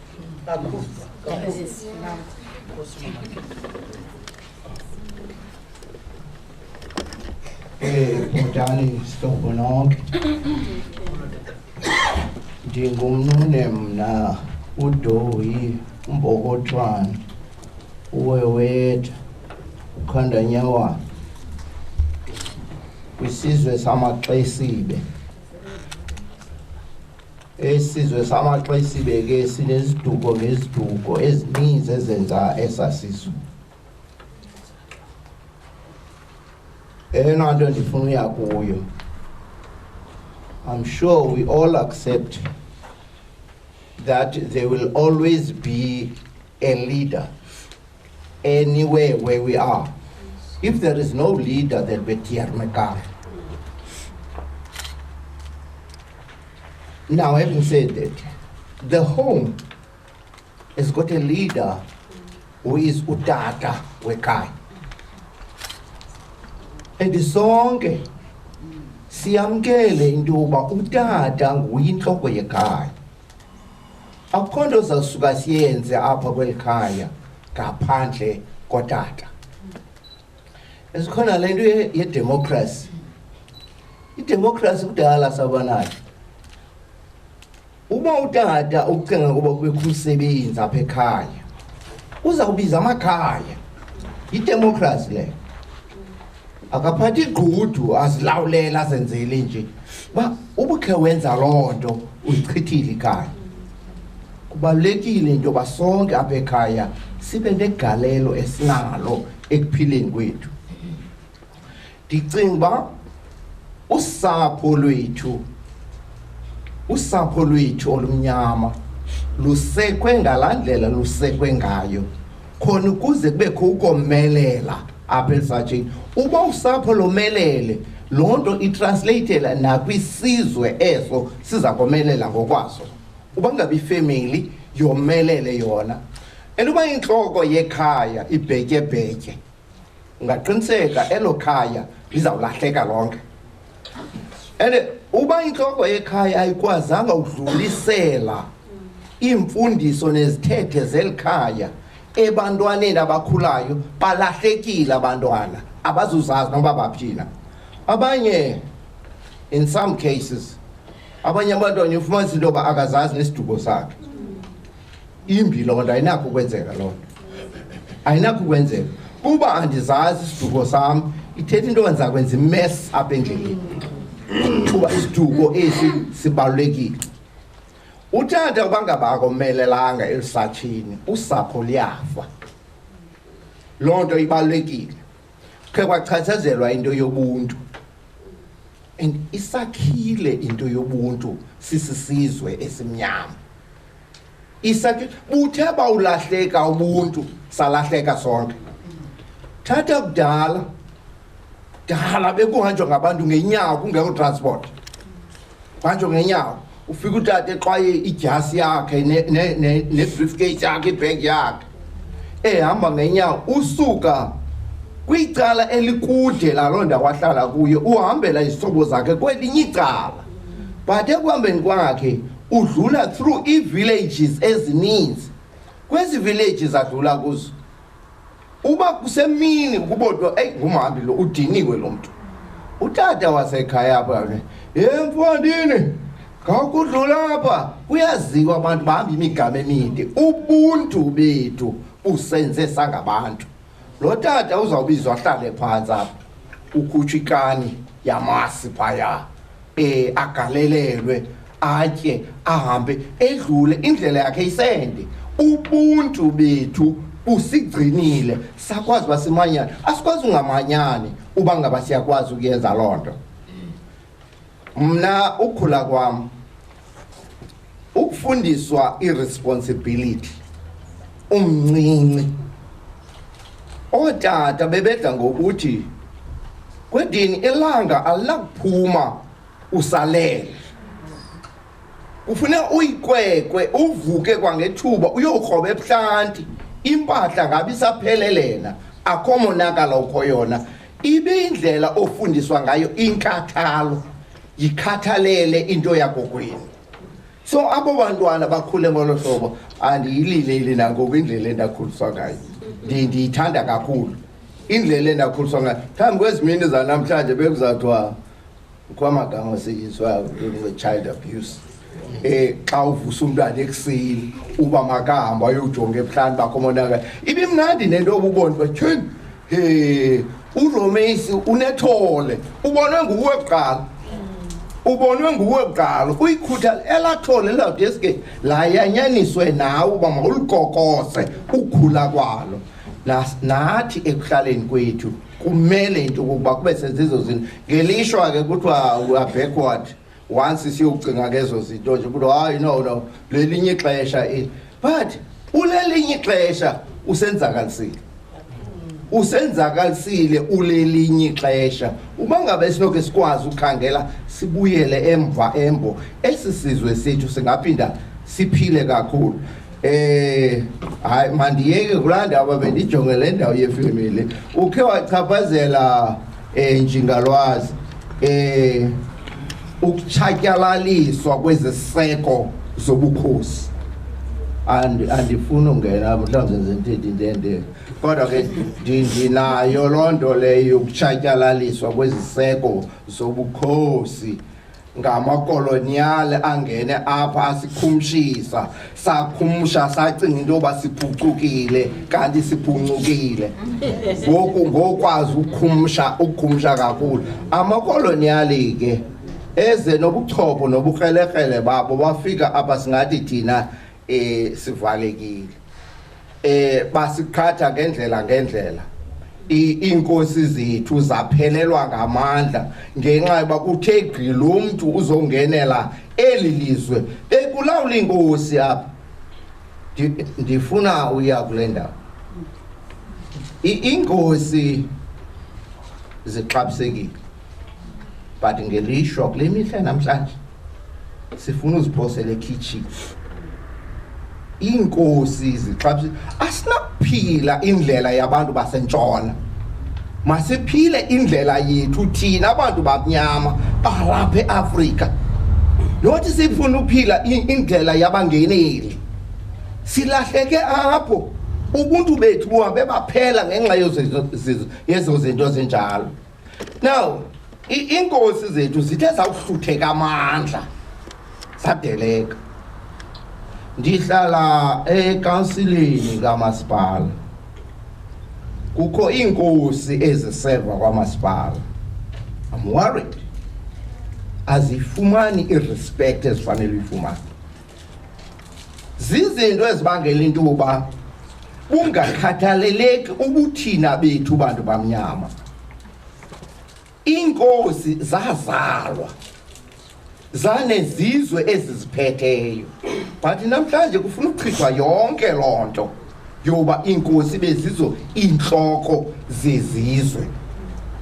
Speaker 8: Mutani Stoponok Dingumnune mna udoyi umbokotwana uwewet ukhanda nyawa kwisizwe samaXesibe. Esizwe samaXesibe ke sineziduko ngeziduko ezininzi ezenza esasizwe. Nto ndifuna uya kuyo, I'm sure we all accept that there will always be a leader anywhere where we are. If there is no leader, there'll be Tiermekar. Now, having said that, the home has got a leader who is Utata Wekai. And sonke siyamkele into yoba utata nguyintloko yekhaya. Akukho nto zasuka siyenze apha kweli khaya ngaphandle kotata. Esikhona le nto yedemokhrasi. Idemokhrasi kudala sabanayo. Uba utata ucinga ukuba kubekho umsebenzi apha ekhaya, uzawubiza amakhaya. Idemokhrasi le. Akaphathi igqudu azilawulela azenzele nje. Ba ubukhe wenza loo nto uyichithile ikhaya. kubalulekile into yoba sonke apha ekhaya sibe negalelo esinalo ekuphileni kwethu. Ndicinga uba usapho lwethu olumnyama lusekwe ngalaa ndlela lusekwe ngayo khona ukuze kubekho ukomelela apha elisatsheni. Uba usapho lomelele, loo nto itransleyithela nakwisizwe eso siza komelela ngokwaso. Uba ngabe ifemeli yomelele yona, and uba intloko yekhaya ibhetyebhetye, ungaqiniseka elo khaya lizawulahleka lonke. And uba intloko yekhaya ayikwazanga udlulisela iimfundiso nezithethe zeli khaya ebantwaneni abakhulayo, balahlekile abantwana, abazuzazi noba baphina. Abanye, in some cases, abanye abantwana ufumanisa into yoba akazazi nesiduko sakhe. Imbi loo nto, ayinakho ukwenzeka loo nto, ayinakho ukwenzeka. Kuba andizazi isiduko sam, ithetha into yoba ndiza kwenza imess apha endleleni, kuba isiduko esi sibalulekile. Utata uba ngaba akomelelanga elisatshini, usapho liyafa. Loo nto ibalulekile. Khe kwachatshazelwa into yobuntu, and isakhile into yobuntu sisisizwe esimnyama. Buthe bawulahleka ubuntu, salahleka sonke. Thatha kudala bekuhanjwa ngabantu ngenyawo, kungekho transport, kuhanjwa ngenyawo. Ufika utata exwaye idyasi yakhe ne-briefcase yakhe, ibhegi yakhe, ehamba ngenyawo usuka kwicala elikude laloo ndawo ahlala kuyo, uhambela izihlobo zakhe kwelinye icala. But ekuhambeni kwakhe udlula through ii-villages ezininzi. Kwezi villages adlula kuzo, uba kusemini kubodwa, ngumhambi lo, udiniwe lo mntu. Utata wasekhaya apha, mfondini, ngakudlula apha. Kuyaziwa abantu bahamba imigama emide. Ubuntu bethu busenze sangabantu. Lo tata uzawubizwa ahlale phantsi apha, ukhutshwa ikani yamasi phaya, agalelelwe, atye, ahambe, edlule, indlela yakhe isende. Ubuntu bethu busigcinile, sakwazi uba simanyane. Asikwazi ungamanyani uba ngaba siyakwazi ukuyenza loo nto. Mna ukhula kwam, ukufundiswa irresponsibility umncinci, ootata bebedla ngokuthi kwedini ilanga alinakuphuma usalele. Kufuneka uyikwekwe, uvuke kwangethuba, uyokroba ebuhlanti, impahla ngabe isaphelelela, akho monakalo ukhoyona. Ibe indlela ofundiswa ngayo inkathalo, yikhathalele into yakokwenu. So abo bantwana bakhule ngolo hlobo, andiyilileli nangoku indlela endakhuliswa ngayo. Ndiyithanda kakhulu indlela endakhuliswa ngayo. Phambi kwezimini zanamhlanje bekuzathiwa kwamagama asetyenziswayo child abuse. Xa uvusa umntwana ekuseni uba makahamba ayojonga ebuhlanti bakho monakalo. Ibimnandi nento obubona uba tyheni, uRomesi unethole, ubonwe nguwe kuqala. Ubonwe nguwe kuqala, uyikhuthala elathole lawudeske layanyaniswe nawe uba mawulikokose ukhula kwalo. Nathi ekuhlaleni kwethu kumele into yokokuba kube senza ezo zinto. Ngelishwa ke kuthiwa we are backward once siyokucinga kezo zinto nje, kuthiwa hayi no lelinye ixesha but ulelinye ixesha usenzakalisile ulelinye ixesha. Uba ngabe sinoke sikwazi ukhangela sibuyele emva embo, esi sizwe sethu singaphinda siphile kakhulu. Hayi mandiyeke kulaa ndawo bendijonge le ndawo yefemeli. Ukhe wachaphazela Njigalwazi ukutshatyalaliswa kweziseko zobukhosi. Andifuna ungena mhlawumbe nzenzethe intende, kodwa ke ndinayo loo nto leyo yokutshatyalaliswa kweziseko zobukhosi ngamakoloniyali angene apha asikhumshisa, sakhumsha sacinga into yoba siphucukile kanti siphuncukile. Ngokwazi ukukhumsha kakhulu. Amakoloniyali ke eze nobuchopho nobukrelekrele babo bafika apha singathi thina sivalekile basiqhatha ngendlela iinkosi zethu zaphelelwa ngamandla ngenxa yoba kuthe gqi lo mntu uzongenela eli lizwe bekulawula inkosi apha. Ndifuna uya kule ndawo. Iinkosi zixabisekile, but ngelishwa kule mihla namhlanje sifuna uziphosela ekhitshini. Iinkosi zixabisekile, asinakuphila indlela yabantu basentshona, masiphile indlela yethu thina abantu bamnyama balapha eAfrika. Nothi sifuna ukuphila indlela yabangeneli, silahleke apho. Ubuntu bethu buhambe baphela ngenxa yezo zinto zinjalo. Now iinkosi zethu zithe zawuhlutheka amandla sadeleka. Ndihlala ekansileni kamasipala, kukho iinkosi eziseva kwamasipala. I'm worried azifumani irespect ezifanele uyifumana. Zizinto ezibangela into yoba bungakhathaleleki ubuthina bethu bantu bamnyama. Iinkosi zazalwa zanezizwe eziziphetheyo, but namhlanje kufuna ukuchithwa yonke loo nto yoba iinkosi bezizo intloko zezizwe.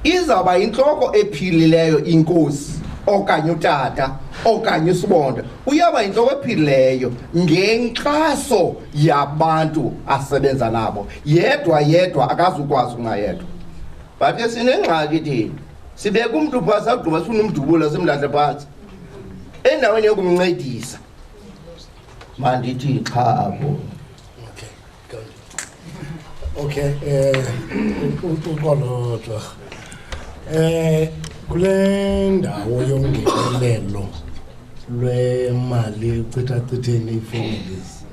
Speaker 8: Izawuba intloko ephilileyo inkosi okanye utata okanye usibonda, uyaba intloko ephilileyo ngenkxaso yabantu asebenza nabo. Yedwa akazukwazi ungayedwa. But ke sinengxaki thina, sibeka umntu phantsi agqiba sifuna umdubula simlahle phantsi endaweni yokumncedisa. Mandithi cha apho.
Speaker 9: Okay, uqolodwa. Kule ndawo yongenelelo lwemali echithachitheni ii-families,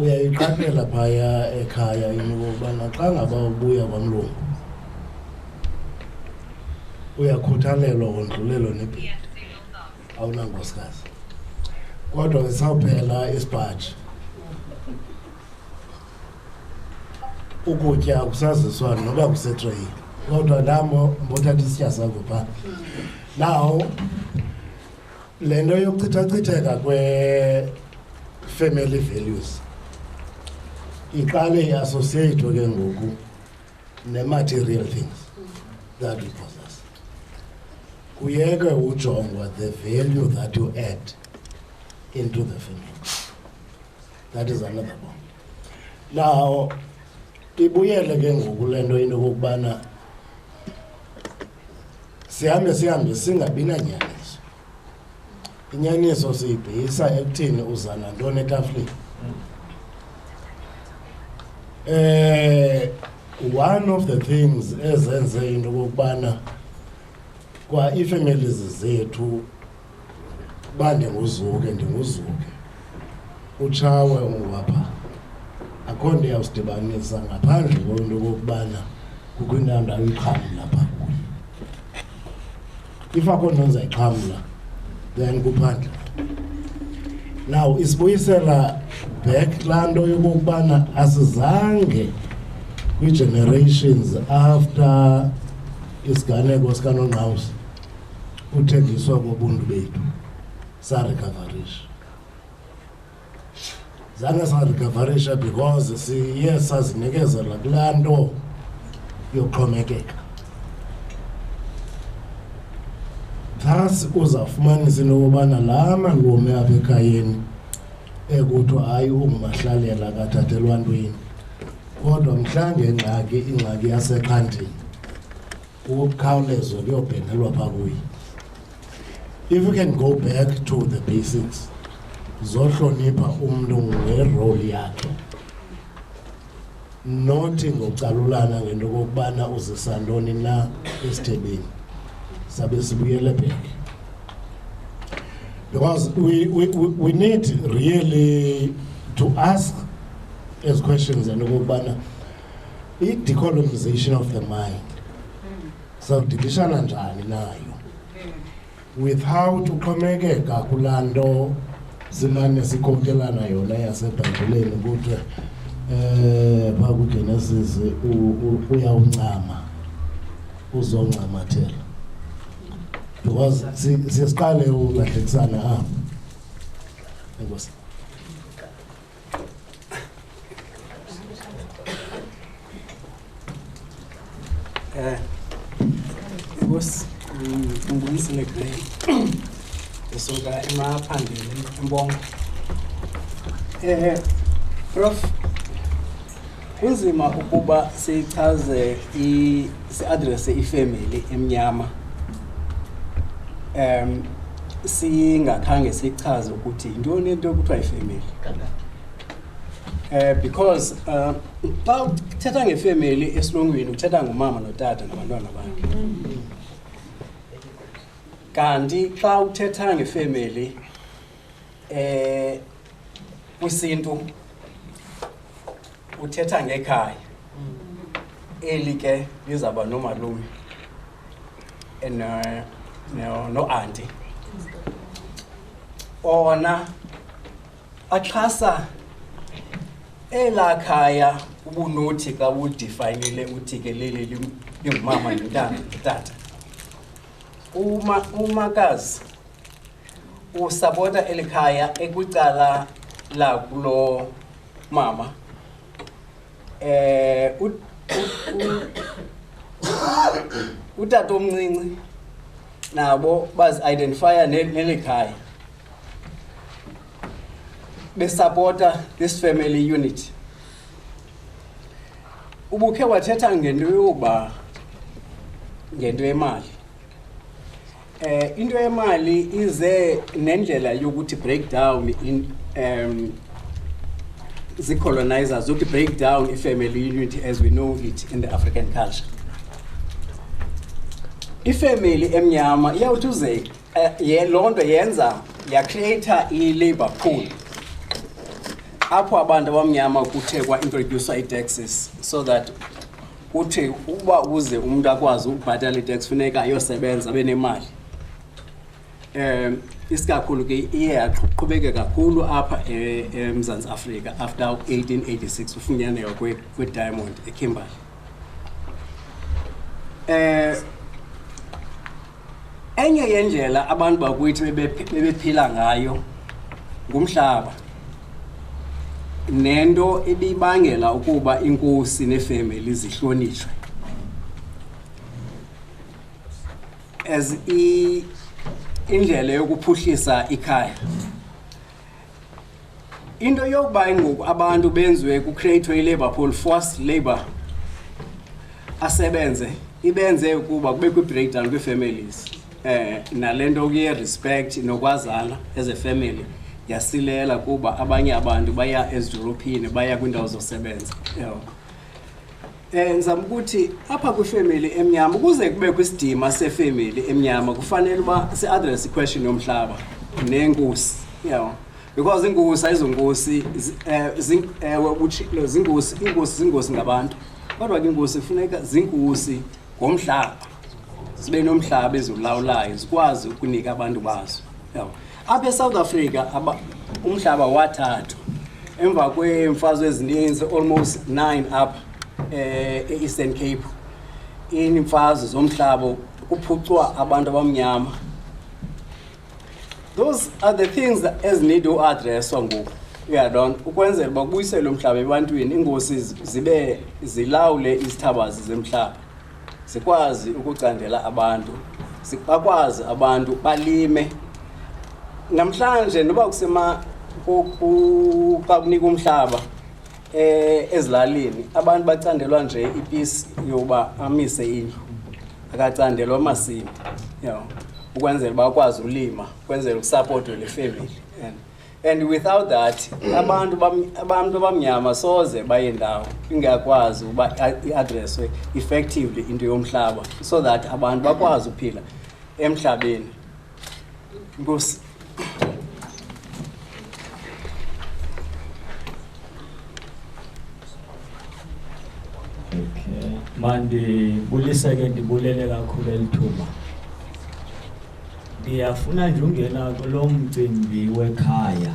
Speaker 9: uyayiqaphela phaya ekhaya into yokubana xa ngaba ubuya kwamlungu uyakhuthalelwa wondlulelo nebhedi, awunankosikazi, kodwa isawuphela isipaji ukutya kusaziswa noba kusetreyi, kodwa namo mbothatha isitya sakho phaa. Now le nto yokuchithachitheka kwe-family values iqale iassociatwe ke ngoku ne-material things that we possess. Kuyeke ujongwa the value that you add into the family. That is another point. Now ibuyele ke ngoku le nto into yokokubana sihambe singabi nanyaniso. Inyaniso siyibhisa ekuthini uza nantoni etafileni. One of the things ezenze into yokokubana kwa ii-families zethu ndinguzuke utshawe ungwapha, akho nto iyawusidibanisa ngaphandle kwento yokokubana kukho indawo ixhamla phaa kuyo. If akho nto ndizayixhamla then kuphandle. Now isibuyisela back laa nto yokokubana asizange kwii-generations after isiganeko sikanongqawusi uthengiswa kobuntu bethu sarecoverisha. Zange sarecoverisha because siye sazinikezela kulaa nto yoxhomekeka. Thus uzawufumanisa into yokubana laa malume apha ekhayeni ekuthiwa hayi ungumahlalela kathathelwa ntweni, kodwa mhlambe ingxaki yaseqandeni ukukhawulezwa kuyobhenelwa phaa kuye. If you can go back to the basics, zohlonipha umntu ngerole yakhe, nothi ngokucalulana ngento kokubana uzisa ntoni na esithebeni, sabe sibuyele back. Because we need really to ask as questions and okokubana i-decolonization of the mind sawudilishana njani nayo without uxhomekeka kulaa nto simane sikhokhelana yona yaseBhayibhelini ukuthi pha kuGenesis uyawuncama uzoncamathela because siyasiqale ulahlekisana apho. Enkosi.
Speaker 10: Enkosi, ngibuyisile Grey. Esuka emaphandleni eMbongo. Prof, kunzima ukuba sichaze si-addresse ifamily emnyama singakhange sichaze ukuthi yintoni into ekuthiwa ifamily. Because xa uthetha ngefamily esilungwini uthetha ngumama notata nabantwana bakhe. Kanti xa uthetha ngefamily kwisintu uthetha ngekhaya. Eli ke lizaba nomalume no-auntie. Ona axhasa elaa khaya ubunothi xa budifanile uthi ke leli lingumama notata. Umakazi usapota eli khaya ekwicala lakulo mama. Utata omncinci nabo bazi-identifya neli khaya, besupporta this family unit. Ubukhe wathetha ngento yemali. Into yemali ize nendlela yokuthi break down in the colonizers, to break down family unity as we know it in the African culture. Ifamily emnyama iyawuthi uze loo nto yenza yacreata i-labor pool apho abantu abamnyama kuthe kwa-introducwa i-taxes so that uthi uba uze umuntu akwazi ukubhatala i-tax funeka ayosebenza benemali. Isikakhulu ke iye yaqhubeka kakhulu apha eMzantsi Afrika after 1886 ufunyaneka kwe-diamond eKimberley. Enye yendlela abantu bakuthi bebephila ngayo ngumhlaba. Nento ebibangela ukuba inkosi nefamily zihlonishwe. As indlela yokuphuhlisa ikhaya. Into yokuba ngoku abantu benziwe ku-create i-labor pool, forced labor, asebenze, ibenze ukuba kube kwi-breakdown kwi-families. Nalento kuye-respect nokwazana as a family yasilela kuba abanye abantu baya ezidolophini baya kwindawo zosebenza. Ngizama ukuthi apha kwifamily emnyama ukuze kube kwisidima sefamily emnyama kufanele uba si-address i-question yomhlaba nenkosi. Because inkosi ayizonkosi zinkosi ngabantu, kodwa ke inkosi kufuneka zinkosi ngomhlaba, zibe nomhlaba ezulawulayo zikwazi ukunika abantu bazo. Apha eSouth Africa umhlaba wathathwa emva kweemfazwe ezininzi, almost 9 apha e-Eastern Cape. Imfazwe zomhlaba kuphucwa abantu abamnyama. Those are the things that as need to address ngoku. Ukwenzela uba kubuyisele umhlaba ebantwini, ingosi zibe zilawule izithabazi zemhlaba, zikwazi ukucandela abantu, bakwazi abantu balime. Namhlanje noba kusema xa kunika umhlaba ezilalini abantu bacandelwa nje ipisi yoba amise indlu, akacandelwa amasimi, ukwenzela bakwazi ulima, ukwenzela ukusapotwe le family. And without that abantu abamnyama soze baye ndawo ingakwazi uba i-addresswe effectively into yomhlaba so that abantu bakwazi uphila emhlabeni. Nkosi.
Speaker 11: Okay, mandi buliseke ndibulele kakhulu elithuba. ndiyafuna nje ungena kulo mcimbi wekhaya.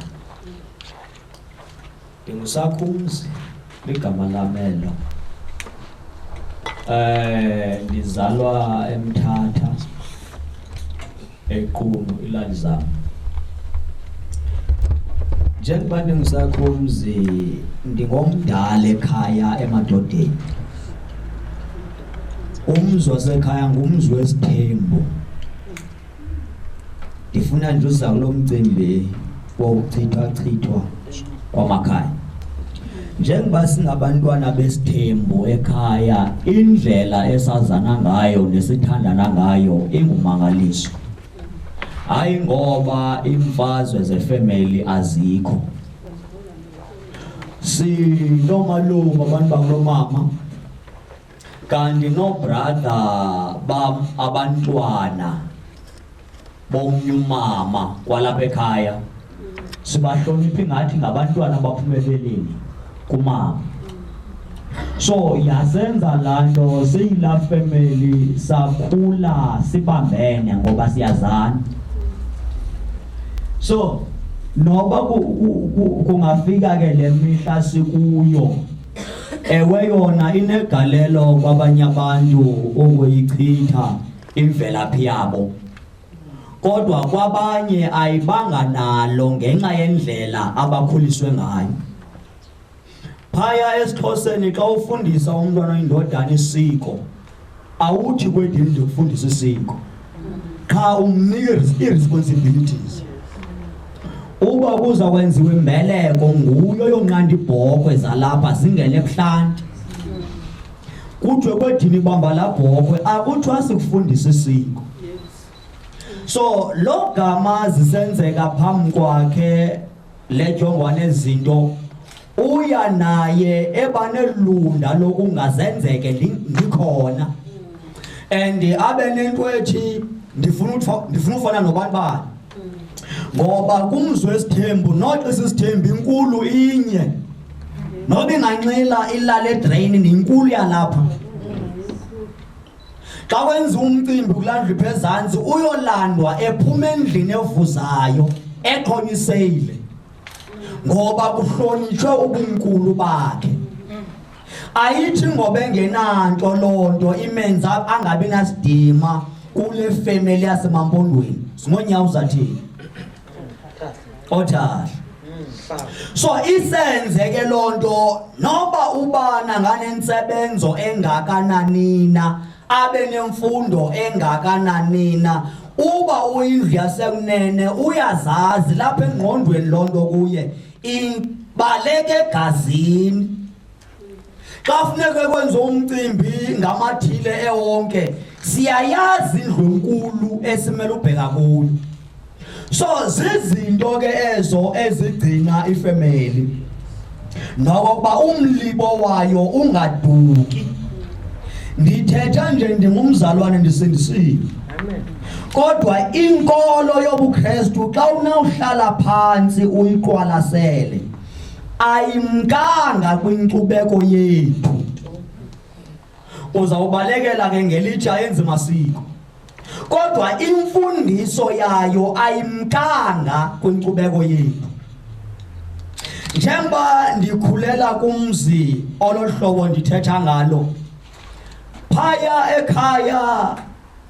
Speaker 11: NdinguSakhumzi ligama lamelo. Ndizalwa eMthatha eQunu ilali zam. Njengoba ndinguSakhumzi ndingomdala ekhaya emadodeni. Umzi wasekhaya ngumzi wesithembu. Ndifuna nje uza kulo mcimbi wokuchithwa kwamakhaya. Njengoba singabantwana besithembu ekhaya, indlela esazana ngayo nesithandana ngayo ingumangaliso. Hayi ngoba imfazwe zefamily azikho. Sinomalume abantu bakulomama kanti no-brother bam abantwana bomnye umama kwalapha ekhaya. Sibahlonipha ngathi ngabantwana abaphumelelile kumama. So yasenza lanto siyila family sakhula sibambene ngoba siyazana. So noba kungafika ke le mihla sikuyo, ewe yona inegalelo kwabanye abantu ukuyichitha imvelaphi yabo, kodwa kwabanye ayibanga nalo ngenxa yendlela abakhuliswe ngayo. Phaya esiXhoseni xa ufundisa umntwana oyindodana isiko, awuthi kwedini ndikufundisa isiko, qha umnika i-responsibilities. Uba kuza kwenziwa imbeleko nguyo yonqanda ibhokhwe zalapha zingene ebuhlanti. Kuthiwe kwedini bamba la bhokhwe, akuthiwa sikufundisa isiko. So lo gama zisenzeka phambi kwakhe le jongwane izinto, uya naye ebanelunda lokungazenzeke ndikhona. And abe nento ethi ndifuna ufana nobantu bani. Ngoba kumzi wesithembu noxa isithembu inkulu inye. Noba inganxila ilala edrain ninkulu yalapha. Xa wenza umcimbi kulandwa phezantsi uyolandwa ephuma endlini evuzayo exhonyiseyile. Ngoba kuhlonitshwe ubunkulu bakhe. Ayithi ngoba engenanto lonto imenza angabi nasidima kule family yasemampondweni. Singonyawo zathini? Othahla. So isenze ke lonto noba ubana nganentsebenzo engakananina, abe nemfundo engakananina, uba uyindlu yasekunene uyazazi lapha engqondweni lonto kuye ibaleke egazini. Xa funeke kwenza umcimbi ngamathile ewonke, siyayazi indlu enkulu esimele ubheka kuyo. So zizinto ke ezo ezigcina ifamily nokuba umlibo wayo ungaduki. Ndithetha nje ndingumzalwane ndisindisiwe. Amen. Kodwa inkolo yobuKristu xa unawuhlala phansi uyiqwalasele ayimkanga kwinkcubeko yethu. Uzawubalekela ke ngelitsha yenza masiko. Kodwa imfundiso yayo ayimkanga kwinkcubeko yethu. Njengoba ndikhulela kumzi olohlobo ndithetha ngalo, phaya ekhaya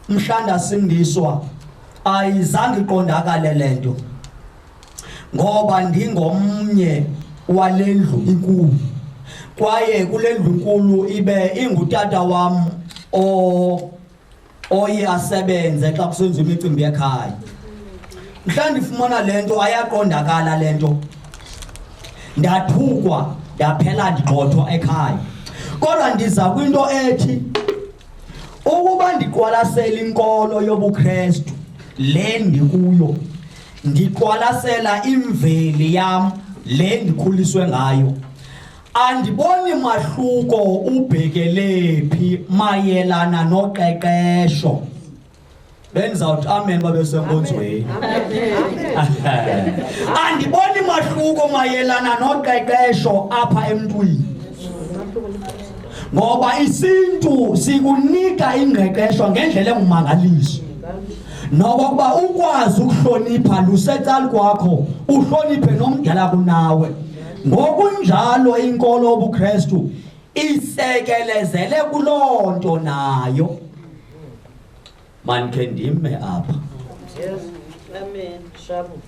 Speaker 11: mhlanda sindiswa ayizange iqondakale lento. Ngoba ndingomnye walendlu inkulu. Kwaye kule ndlu inkulu ibe ingutata wam oye asebenze xa kusenziwa imicimbi ekhaya. Mhla ndifumana lento ayaqondakala lento. Ndathukwa, ndaphela ndigxothwa ekhaya. Kodwa ndiza kwinto ethi ukuba ndiqwalasela inkolo yobuKristu le ndikuyo, ndiqwalasela imveli yam le ndikhuliswe ngayo, andiboni mahluko ubhekelephi mayelana noqeqesho. Benzawuthi amen babesenkonzweni. Andiboni mahluko mayelana noqeqesho apha emntwini. Ngoba isintu sikunika ingqeqesho ngendlela engumangaliso. nokokuba ukwazi ukuhlonipha lusecala kwakho uhloniphe nomdala kunawe ngokunjalo inkolo yobuKristu isekelezele kuloo nto nayo manikhe ndime apha.
Speaker 4: Yes, amen. Shabu.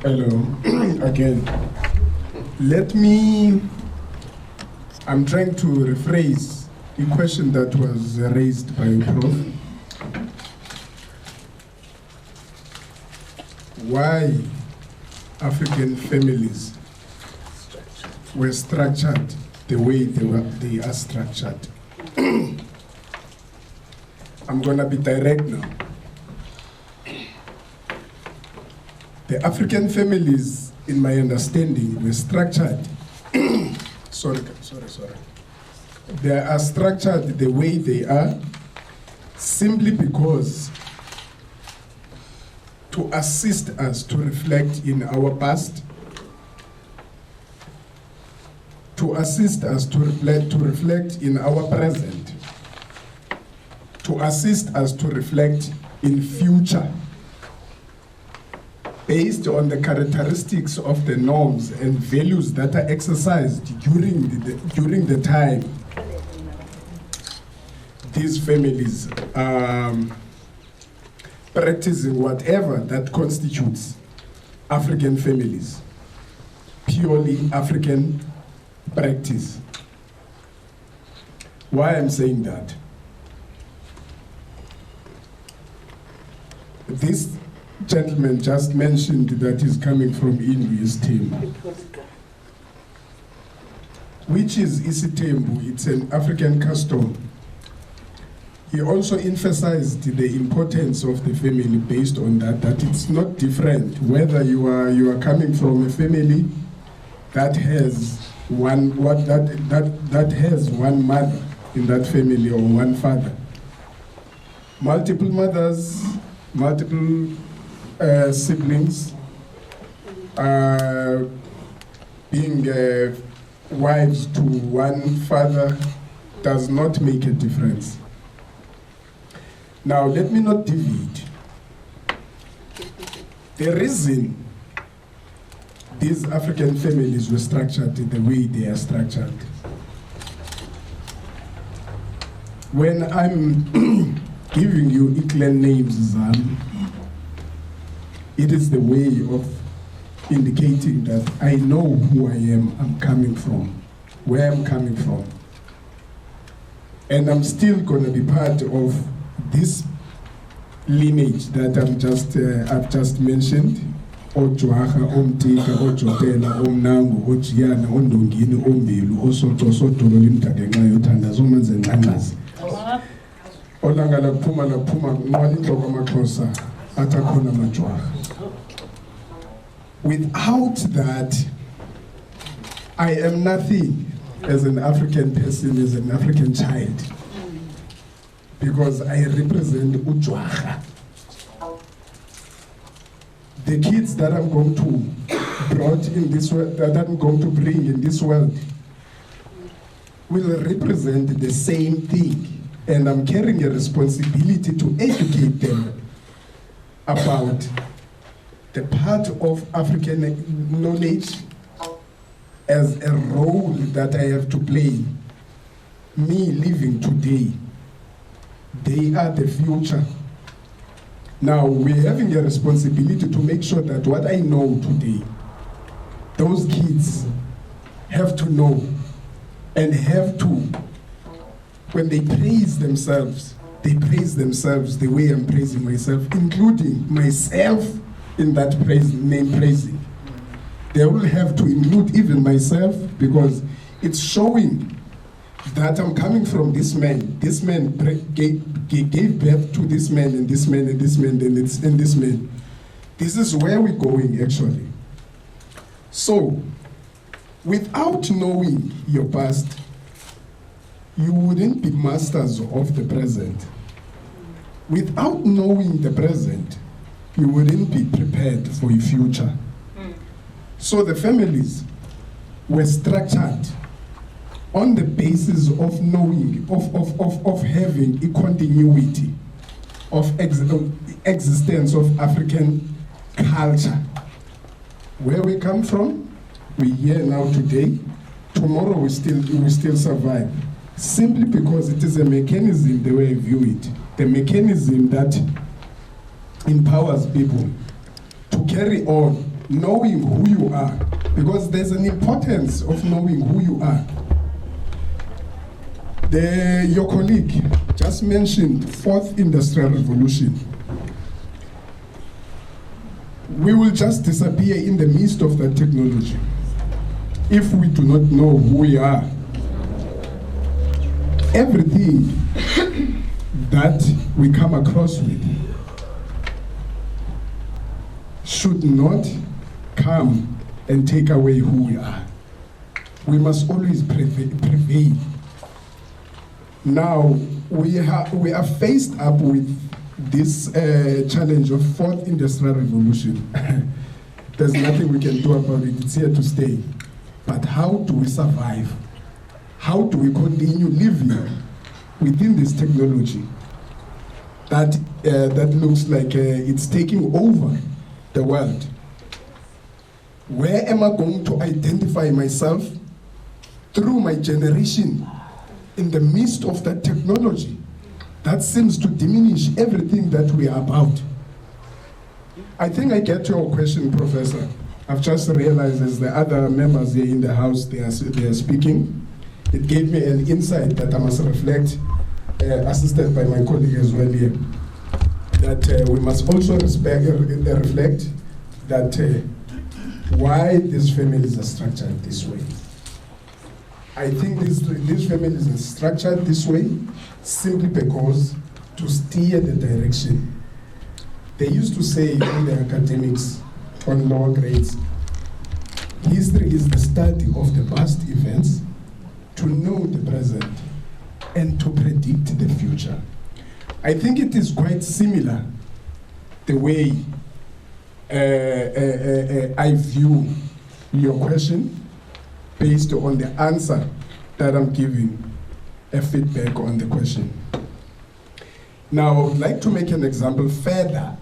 Speaker 5: Hello, again. I'm trying to rephrase the question that was raised by Prof. Why African families were structured the way they are structured. I'm gonna be direct now. The African families, in my understanding, were structured. sorry. They are structured the way they are simply because to assist us to reflect in our past, to assist us to reflect in our present, to assist us to reflect in future, based on the characteristics of the norms and values that are exercised during the time these families practicing whatever that constitutes African families, purely African practice. Why I'm saying that? This gentleman just mentioned that he's coming from Inwi's team. Which is isitembu, it's an African custom. He also emphasized the importance of the family based on that it's not different whether you are coming from a family that has that has one mother in that family or one father. Multiple mothers, multiple siblings, being wives to one father does not make a difference. Now, let me not deviate. The reason these African families were structured the way they are structured, when I'm giving you clan names, it is the way of indicating that I know who I am, I'm coming from, where I'm coming from. And I'm still going to be part of this lineage that I've just mentioned. Ojoaha, Omtika, Ojotela, Omnango, Ojiana, Ondongini, Ombilu, Osoto, Sotolo, Limtagenga, Yotanda, Zomans and Nangas. Olangala Puma, La Puma, Mwalito Makosa, Atakona Majoaha. Without that, I am nothing as an African person, as an African child, because I represent Ujwaha. The kids that I'm going to brought in this world, that I'm going to bring in this world, will represent the same thing, and I'm carrying a responsibility to educate them about the part of African knowledge as a role that I have to play. Me living today, they are the future. Now, we're having a responsibility to make sure that what I know today, those kids have to know and have to, when they praise themselves the way I'm praising myself, including myself in that praising. They will have to include even myself, because it's showing that I'm coming from this man. This man gave birth to this man and this man and this man and this man. This is where we're going, actually. So, without knowing your past, you wouldn't be masters of the present. Without knowing the present, you wouldn't be prepared for your future. So the families were structured on the basis of knowing, of having a continuity of existence of African culture. Where we come from, we're here now today, tomorrow we still survive. Simply because it is a mechanism, the way I view it, the mechanism that empowers people to carry on knowing who you are, because there's an importance of knowing who you are. Your colleague just mentioned 4th Industrial Revolution. We will just disappear in the midst of that technology if we do not know who we are. Everything that we come across with should not come and take away who we are. We must always prevail. Now, we are faced up with this challenge of 4th Industrial Revolution. There's nothing we can do about it. It's here to stay. But how do we survive? How do we continue living within this technology that looks like it's taking over the world? Where am I going to identify myself through my generation in the midst of that technology that seems to diminish everything that we are about? I think I get your question, Professor. I've just realized as the other members here in the House, they are speaking. It gave me an insight that I must reflect, assisted by my colleague as well here, that we must also reflect that why these families are structured this way. I think these families are structured this way simply because to steer the direction. They used to say in the academics on lower grades, history is the study of the past events to know the present and to predict the future. I think it is quite similar the way I view your question based on the answer that I'm giving, a feedback on the question. Now, I would like to make an example further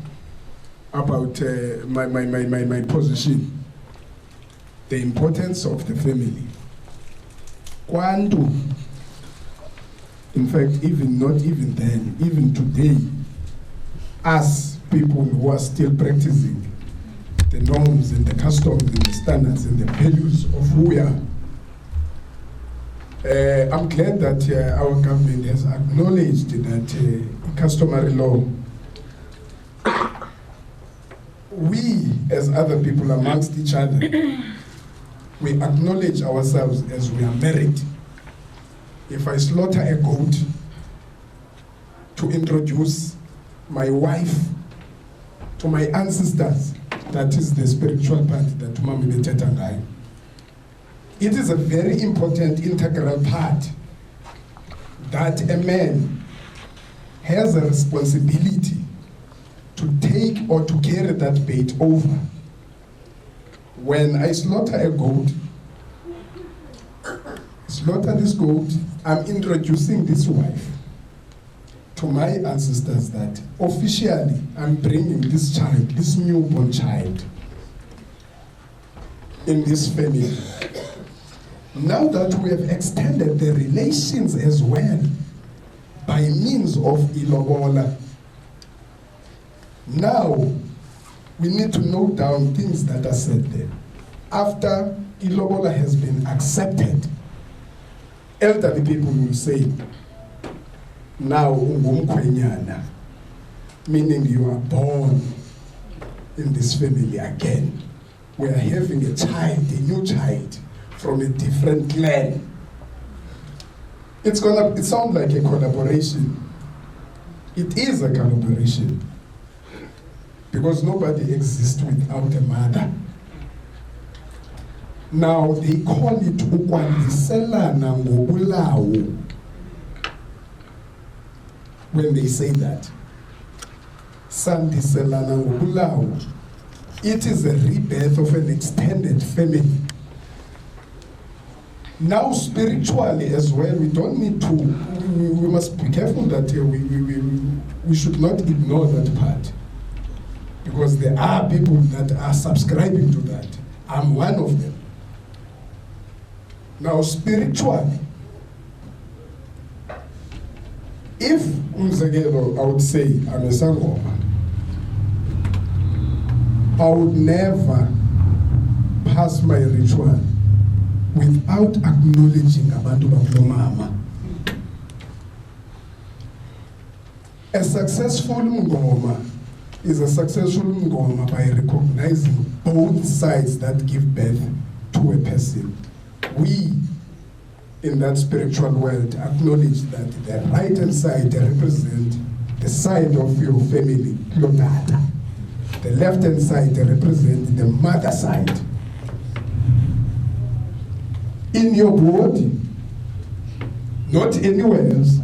Speaker 5: about my position, the importance of the family. Quando, in fact, not even then, even today, as people who are still practicing the norms and the customs and the standards and the values of who we are, I'm glad that our government has acknowledged that customary law, we as other people amongst each other, we acknowledge ourselves as we are married. If I slaughter a goat to introduce my wife to my ancestors, that is the spiritual part that Mama Tetangai. It is a very important integral part that a man has a responsibility to take or to carry that bait over. When I slaughter a goat, I'm introducing this wife to my ancestors that officially I'm bringing this child, this newborn child, in this family. Now that we have extended the relations as well by means of ilobola, now we need to note down things that are said there. After ilobola has been accepted, elderly people will say, now ungumkhwenyana, meaning you are born in this family again. We are having a child, a new child, from a different clan. It sounds like a collaboration. It is a collaboration. Because nobody exists without a mother. Now they call it ukwandiselana ngobulawo. When they say that, sandiselana ngobulawo, it is a rebirth of an extended family. Now, spiritually as well, we don't need to, we must be careful that we should not ignore that part. Because there are people that are subscribing to that. I'm one of them. Now, spiritually, if, I would say, I'm a Sangoma, I would never pass my ritual without acknowledging abantu bakulomama. A successful Ngoma is a successful Ngoma by recognizing both sides that give birth to a person. We, in that spiritual world, acknowledge that the right-hand side represent the side of your family, your dad. The left-hand side represent the mother side. In your body, not anywhere else,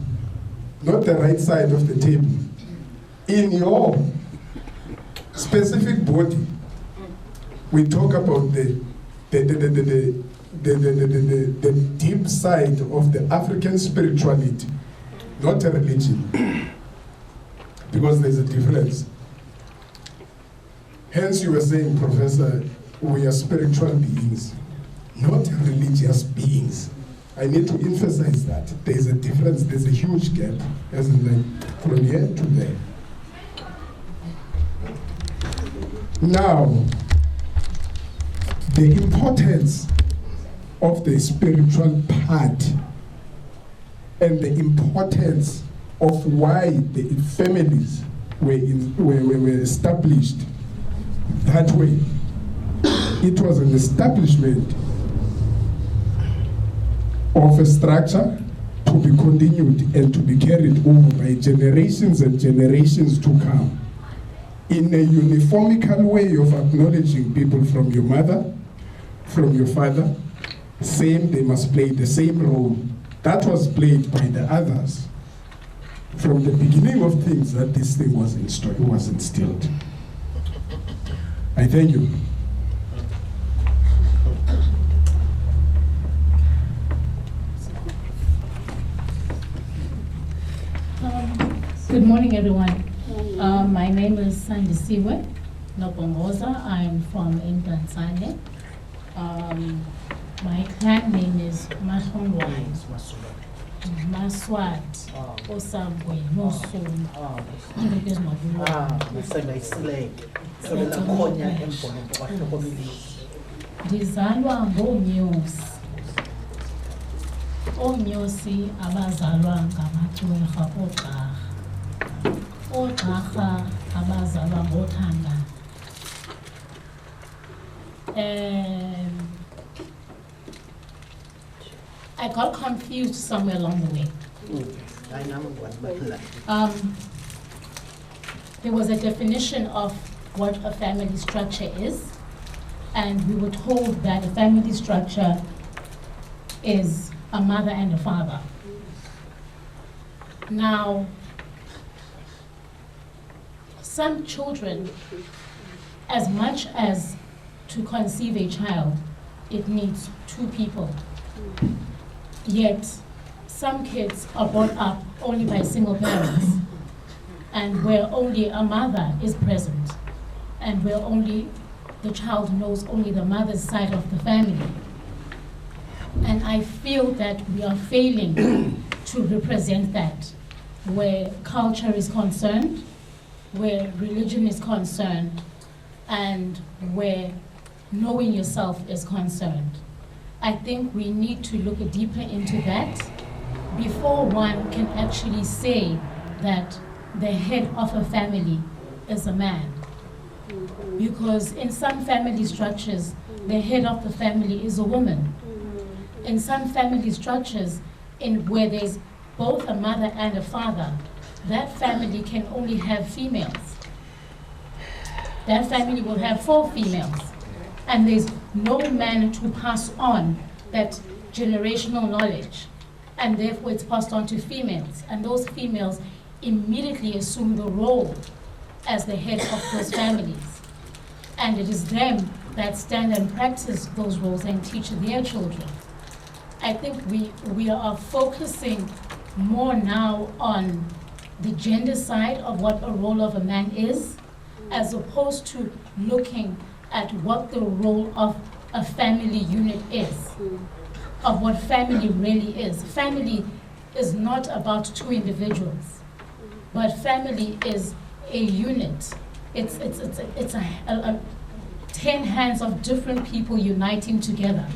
Speaker 5: not the right side of the table. In your specific body, we talk about the deep side of the African spirituality, not a religion, because there's a difference. Hence you were saying, Professor, we are spiritual beings, not religious beings. I need to emphasize that. There's a difference, there's a huge gap, as in like from here to there. Now, the importance of the spiritual part and the importance of why the families were established that way. It was an establishment of a structure to be continued and to be carried over by generations and generations to come, in a uniformical way of acknowledging people from your mother, from your father. Same, they must play the same role that was played by the others from the beginning of things, that this thing was instilled. I thank you.
Speaker 12: Good morning, everyone. My name is Sandisiwe Nobongoza. I'm from Tanzania. My clan name is Mahongwai, Maswat, Osabwe, Nosum. Ndizalwa ngoonyosi. Oonyosi abazalwa ngamaxhwerha oogqarha. Oogqarha abazalwa ngoothanga. I got confused somewhere along the way. There was a definition of what a family structure is, and we were told that a family structure is a mother and a father. Now, some children, as much as to conceive a child, it needs two people. Yet, some kids are brought up only by single parents, and where only a mother is present, and where only the child knows only the mother's side of the family. And I feel that we are failing to represent that, where culture is concerned, where religion is concerned, and where knowing yourself is concerned. I think we need to look deeper into that before one can actually say that the head of a family is a man. Because in some family structures, the head of the family is a woman. In some family structures, where there's both a mother and a father, that family can only have females. That family will have 4 females. And there's no man to pass on that generational knowledge. And therefore it's passed on to females. And those females immediately assume the role as the head of those families. And it is them that stand and practice those roles and teach their children. I think we are focusing more now on the gender side of what a role of a man is, as opposed to looking at what the role of a family unit is, of what family really is. Family is not about two individuals, but family is a unit. It's a 10 hands of different people uniting together.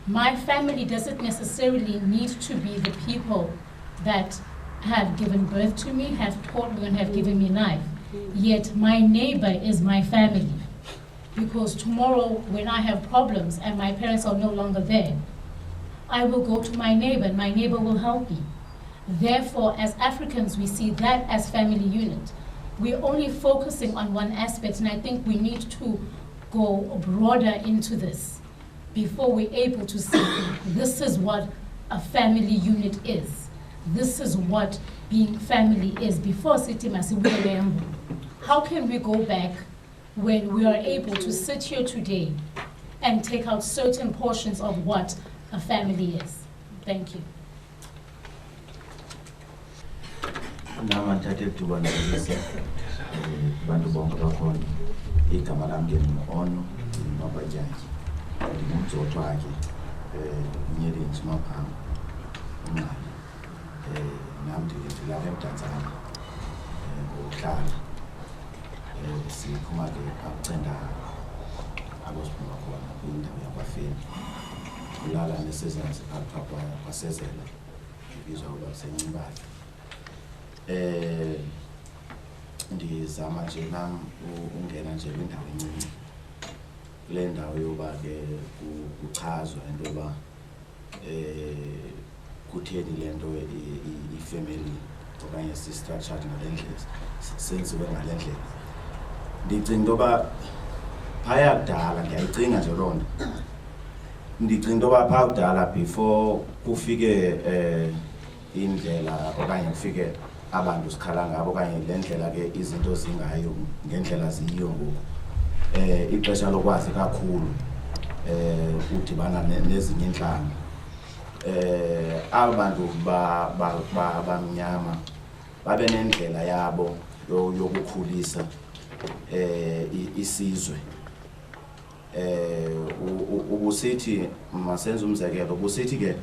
Speaker 12: My family doesn't necessarily need to be the people that have given birth to me, have taught me, and have given me life. Yet my neighbor is my family. Because tomorrow when I have problems and my parents are no longer there, I will go to my neighbor and my neighbor will help me. Therefore, as Africans, we see that as family unit. We're only focusing on one aspect, and I think we need to go broader into this before we're able to see this is what a family unit is. This is what being family is. Before how can we go back when we are able to sit here today and take out certain portions of what a family is? Thank you.
Speaker 13: Nama nithathe ithuba ndibulise abantu bonke bakhona igama lami ngeOno Mabajaki ngumzoto wakhe Nyelinzi Maphanga uMali nami ndilapha eMdantsane ngokuhlala siphuma ke akucenda abosiphuma khona kwindawo yakwafeni ulala nesezansi apha kwasezela ibizwa ukuba seNcimbali ndizama nje nami ungena nje kwindawo encinci kule ndawo yoba ke kuchazwa into yoba kutheni le nto ifamily okanye si-structured ngale ndlela senziwe ngale ndlela. Ndicinga into yoba phaya kudala ndiyayicinga nje loo nto ndicinga into yoba phaya kudala before kufike indlela okanye kufike abantu sikhala ngabo okanye le ndlela ke izinto zingayo ngendlela ziyiyo ngoku ixesha lokwazi kakhulu udibana nezinye inhlanga abantu bamnyama babe nendlela yabo yokukhulisa isizwe ubusithi masenze umzekelo ubusithi ke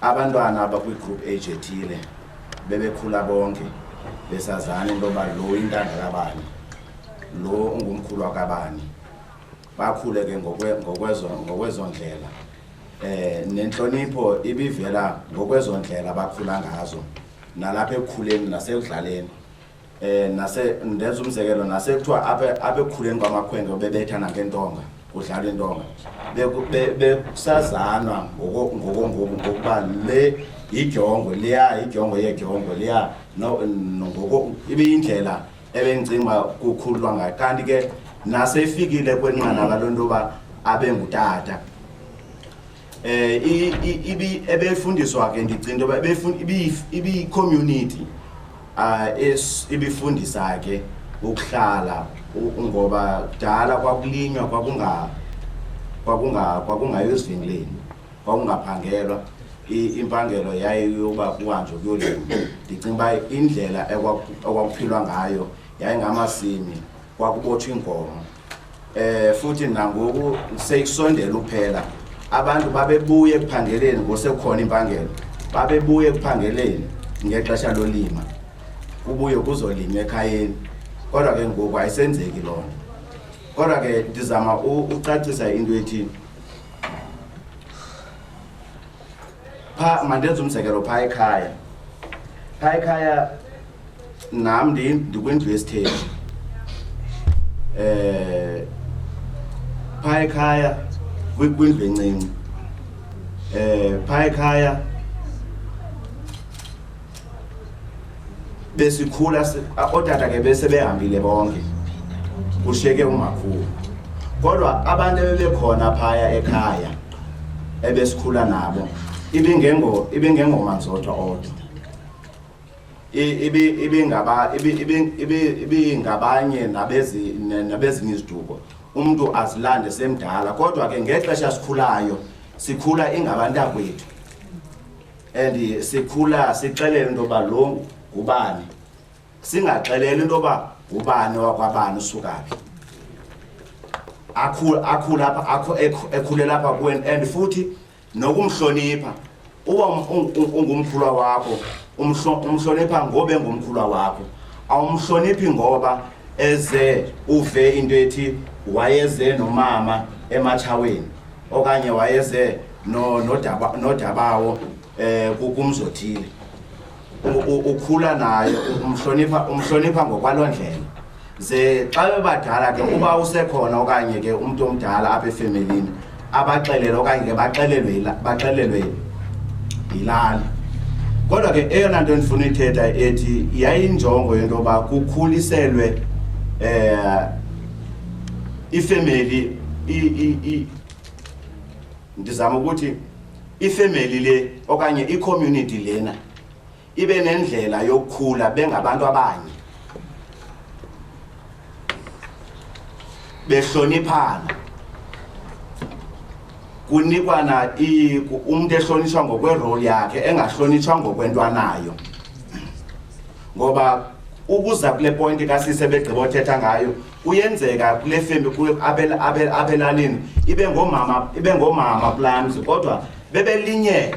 Speaker 13: abantwana abakwi-group age ethile bebekhula bonke besazana into yoba lo intanga kabani lo ungumkhulu wakabani bakhule ke ngokwezo ndlela nenhlonipho ibivela ngokwezo ndlela bakhula ngazo nalapha ekukhuleni nasekudlaleni ndenza umzekelo nasekuthiwa apha ekukhuleni kwamakhwenkwe bebethana ngentonga kudlalwa intonga bekusazanwa ngokuba le ijongo liya ijongo yejongo liya ngoko ibiyindlela ebengicinga kukhulwa ngayo kanti ke nasefikile kwenqanaba lonto yoba abe ngutata ebefundiswa ke ndicinga yoba ibi-community ibifundisa ke ukuhlala ngoba kudala kwakulinywa kwakungayo ezivingeleni kwakungaphangelwa impangelo yayiyoba kuhanjwe kuyolima. Ndicinga uba indlela ekwakuphilwa ngayo yayingamasimi kwakubotshwa inkomo futhi nangoku seyisondela uphela abantu babebuye ekuphangeleni ngosekukhona impangelo babebuye ekuphangeleni ngexesha lolima kubuye kuzolinywa ekhayeni kodwa ke ngoku ayisenzeki loo nto kodwa ke ndizama ucacisa into ethini mandenze umzekelo phaa ekhaya nam ndikwindlu yesithethe phaa ekhaya kwindlu encinci phaa ekhaya besikhula ootata ke besebehambile bonke kushiyeke umakhulu kodwa abantu ebebekhona phaya ekhaya ebesikhula nabo ibingengomanzotho odwa ibingabanye nabezinye iziduko umuntu azilande semdala kodwa ke ngexesha sikhulayo sikhula ingabantakwethu and sikhula sixelele into yoba lo ngubani, singaxeleli into yoba ubani wakwabani usukaphi. Ekhulela apha kuwena and futhi nokumhlonipha. Uba ungumkhulwa wakho, umhlonipha ngoba engumkhulwa wakho. Awumhloniphi ngoba eze uve into ethi wayeze nomama ematshaweni okanye wayeze nodabawo kumzothile. Ukhula naye, umhlonipha ngokwalondlela. Ze xa bebadala ke uba usekhona okanye ke umuntu omdala apha efemelini abaxelele okanye ke baxelelwe yilali. Kodwa ke eyona nto ndifuna ithetha ethi yayinjongo yento yoba kukhuliselwe ifamily ndizama ukuthi ifamily le okanye i-community lena ibe nendlela yokukhula bengabantu abanye, behloniphana, kunikwana umuntu ehlonishwa ngokwe-role yakhe engahlonishwa ngokwentwanayo. Ngoba ukuza kule point kasise begqiba othetha ngayo kuyenzeka kule family abelalini ibe ngomama plans kodwa bebelinye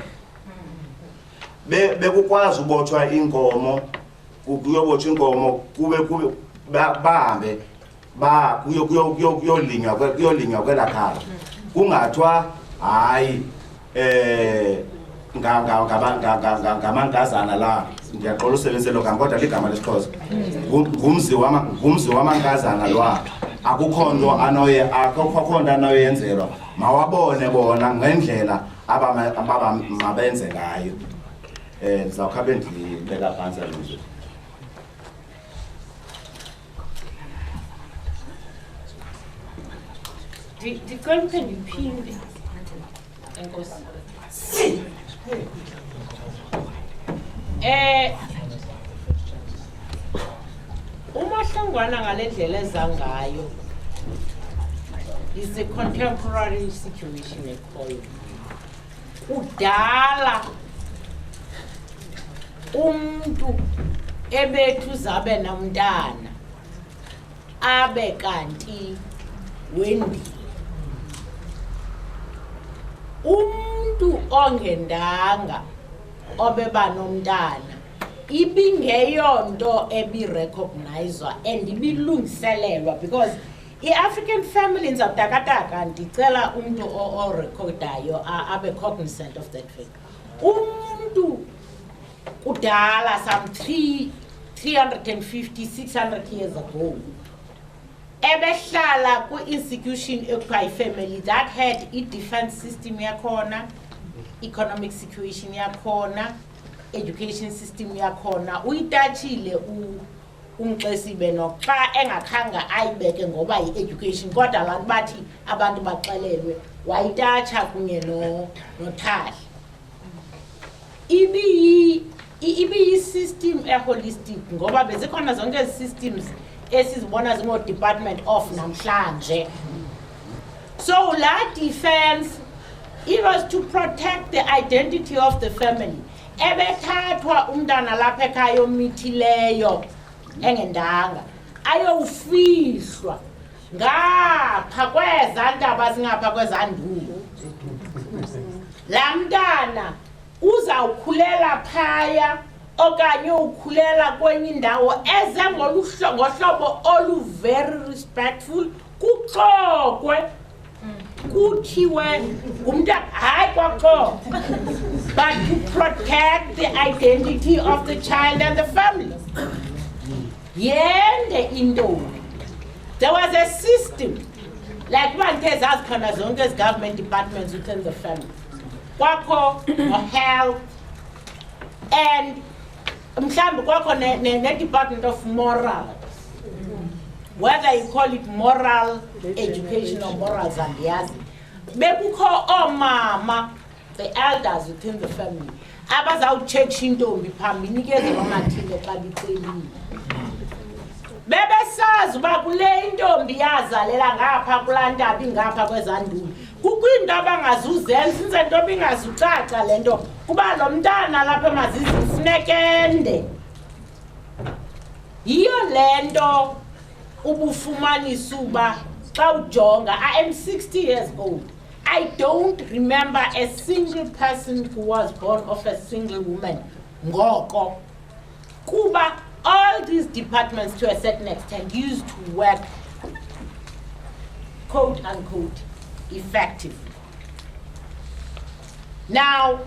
Speaker 13: bekukwazi ubotshwa inkomo, kuyobotshwa inkomo kube bahambe kuyolinywa kwela khaya, kungathwa hayi ngamankazana la, ndiyaqola usebenzise lo gama kodwa ligama lesiXhosa, ngumzi wamankazana lwa. Akukho nto anoyenzelwa, mawabone bona ngendlela mabenze ngayo. Ndizawukhabe ndibeka phantsi aluzwe.
Speaker 1: Ndicela uphe ndiphinde enkosi. UMahlangwana ngale ndlela eza ngayo is a contemporary situation ekhoyo. Kudala umuntu ebethu zabe nomntana abe kanti wendile. Umuntu ongendanga obeba nomntana ibingeyonto ebirecognizwa and ibilungiselelwa, because i-African family nzawutakataka ndicela umuntu orecordayo abe cognizant of that fact. Umuntu kudala some 350 600 years ago ebehlala ku-institution ekuthiwa family that had i-defense system yakhona, economic situation yakhona, education system yakhona. Uyitatshile uMxesibe noxa engakhanga ayibeke ngoba yi-education, kodwa abantu bathi abantu baxelelwe wayitatsha kunye noThahla. Ibi-system holistic ngoba bezikhona zonke ezi systems esizibona zingo-Department of namhlanje. So la defense, it was to protect the identity of the family. Ebethathwa umntana lapha ekhaya omithileyo engendanga ayowufihlwa ngapha kweza ndaba zingapha kwezandulo. La mntana uzawukhulela phaya okanye ukhulela kwenye indawo eze ngohlobo olu very respectful, kuxokwe kuthiwe ngumntana hayi kwaxokwe, but to protect the identity of the child and the family. Yende intombi, there was a system like banthe zazikhona zonke ezi government departments within the family. Kwakho health and mhlambi kwakho ne-Department of Morals, whether you call it moral education or morals andiyazi. Bekukho oomama, the elders within the family, abazawutsheksha intombi phambi inikeze amathile xa bicelile. Bebesazi uba kule intombi yazalela ngapha kulaa ntaba ingapha kwezandulo
Speaker 7: kukwinto abangazuzenza since nto bingazucaca le nto kuba lo mntana lapha emazizi ufunekende yiyo le nto ubufumanisa uba xa ujonga I am 60 years old. I don't remember a single person who was born of a single woman ngoko kuba all these departments to a certain extent used to work quote unquote effectively. Now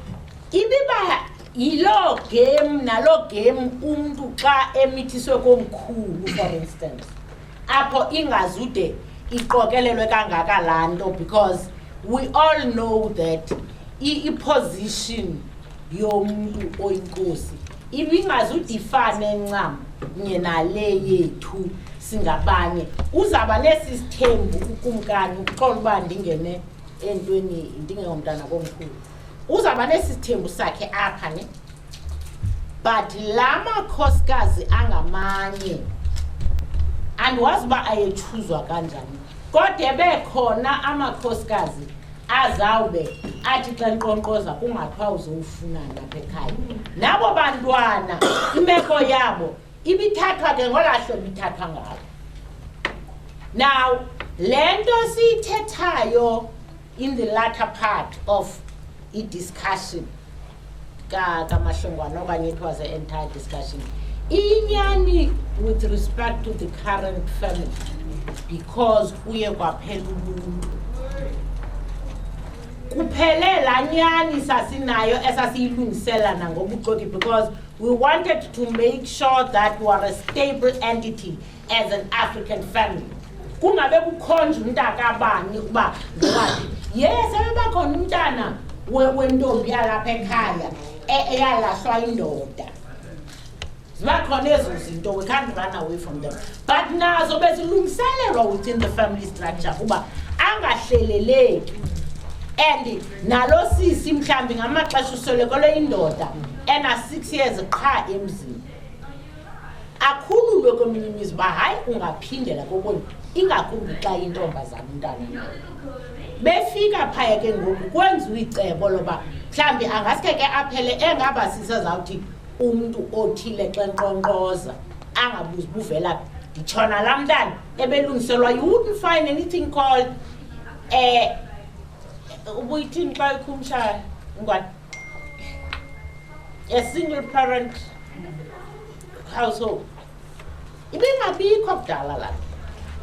Speaker 7: ibiba yilo game nalo game umntu xa emithiswe komkhulu for instance apho ingazude iqokelelwe kangaka laa nto because we all know that i-position yomuntu oyinkosi ibingazudifane ncam nye nale yethu singabanye uzaba nesisithembu ukumkani uxola uba ndingene entweni ndingengomntana komkhulu uzaba nesisithembu sakhe apha ne but la makhosikazi angamanye andiwazi uba ayethuzwa kanjani kodwa bekhona amakhosikazi azawube athi xa nkqonkqoza kungathiwa uzowufunana apha ekhaya nabo bantwana imeko yabo ibithathwa ke ngolahlo bithathwa ngalo. Now le nto siyithethayo in the latter part of i-discussion kamahlongwane okanye it was an entire discussion inyani with respect to the current family because kuye kwaphela ubuntu kuphele laa nyani sasinayo esasiyilungiselana ngobuxoki because we wanted to make sure that we are a stable entity as an African family kungabe kukhonje umntakabani ukuba ngowaphi yes abebakhona umntana wentombi yalapha ekhaya eyalahlwa indoda zibakhona ezo zinto we can't run away from them but nazo bezilungiselelwa within the family structure kuba angahleleleki and nalo sisi mhlambi ngamaxesha uswelekelwe indoda ena 6 years qha emzini akhululwe kweminye imizi uba hayi ungaphindela kokoni ingakumbi xa intombazana umntana befika phaya ke ngoku kwenziwa icebo loba mhlambi angaske ke aphele engaba sisezawuthi umntu othile xa nkqonkqoza angabuzi buvela nditshona laa mntana ebelungiselwa you wouldn't find anything called ubuyithini xa ikhumsha ngwani a single parent household ibingabikho kudala la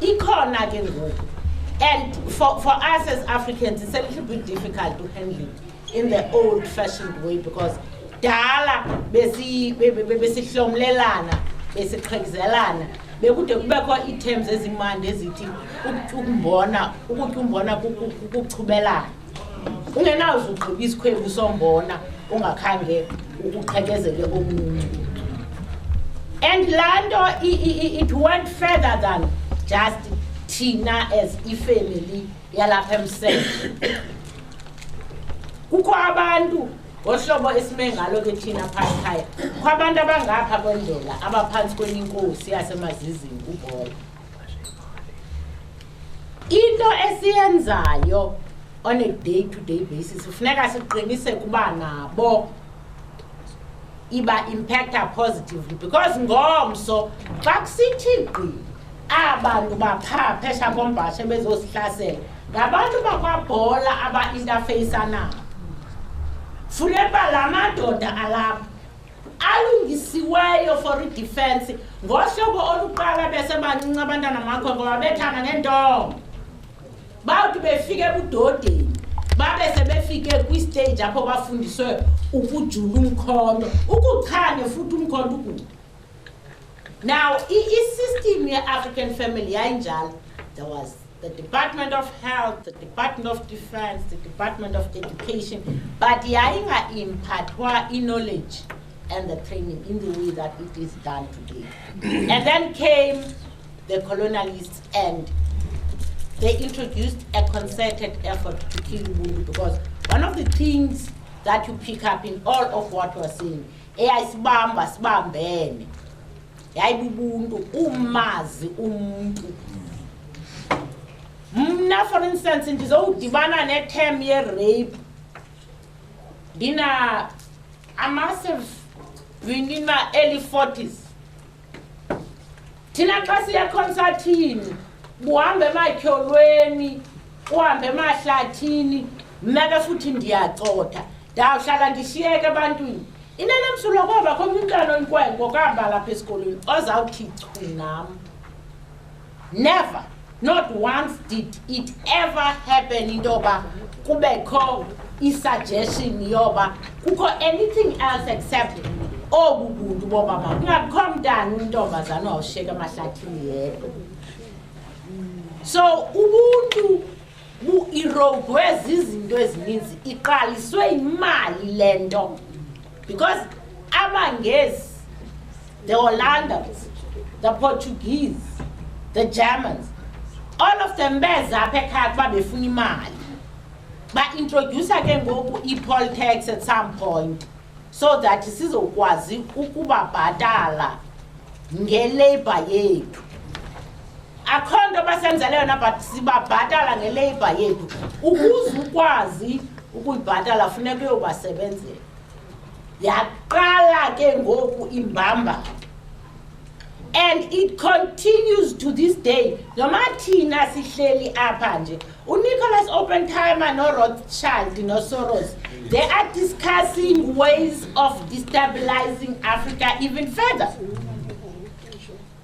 Speaker 7: ikhona ke ngoku and for us as Africans it's a little bit difficult to handle it in the old fashioned way because dala besihlomlelana besiqhekezelana bekude kubekho items ezimandi ezithi ukumbona ukutya umbona kukuchubelana ungenazi ugqiba isikhwebu sombona ungakhange uqhekezele omunye and laa nto it went further than just thina as ifamily yalapha emsele kukho abantu ngohlobo esime ngalo ke thina phaa ekhaya kukho abantu abangapha kwendlela abaphantsi kwenye inkosi yasemazizini ubhola into esiyenzayo on a day-to-day basis ufuneka siqinise kuba nabo iba impacta positively because ngomso xa kusithi gqi abantu baphaa phesha kombhashe bezosihlasela ngabantu bakwabhola aba-interface nabo funeka la madoda alapha alungisiweyo for i-defense ngohlobo oluqala besebancinci abantwana makhwenkwe babethana ngentonga bawuthi befike ebudodeni babe sebefike kwistage apho bafundiswe ukujula umkhondo ukuchane futhi umkhondo ukude. Now i-system ye-African family yayinjalo. There was the Department of Health, the Department of Defense, the Department of Education, but yayinga imphathwa knowledge and the training in the way that it is done today. And then came the colonialists and they introduced a concerted effort to kill Ubuntu because one of the things that you pick up in all of what we're saying, sibamba sibambene, yayibubuntu umazi umuntu. Mna, for instance, ndizowudibana ne-term ye-rape, ndina a massive, in my early 40s. Thina xa siya concertini, buhambe ematyholweni, uhambe emahlathini, mna ke futhi ndiyacotha. Ndawuhlala ndishiyeke ebantwini. Inene msulwa kwaba khona umntwana oyinkwenkwe okahamba lapha esikolweni ozawuthi chu nam. Never, not once did it ever happen into yoba kubekho i-suggestion yoba kukho anything else except obu buntu boba kungabikho mntana untombazana wawushiyeka emahlathini yedwa. So ubuntu bu-erodwe zizinto ezininzi, iqaliswe imali le nto. Because abangezi, the Hollanders, the Portuguese, the Germans, all of them beza apha ekhaya kuba befuna imali. Ba-introduce ke ngoku i-poll tax at some point so that sizokwazi ukubabhatala nge-labor yethu. Akho nto basenzele yona but sibabhatala nge-labor yethu. Ukuze ukwazi ukuyibhatala funeka uyobasebenzela. Yaqala ke ngoku imbamba. And it continues to this day. Noma thina sihleli apha nje. UNicholas Oppenheimer no Rothschild no Soros, they are discussing ways of destabilizing Africa even further.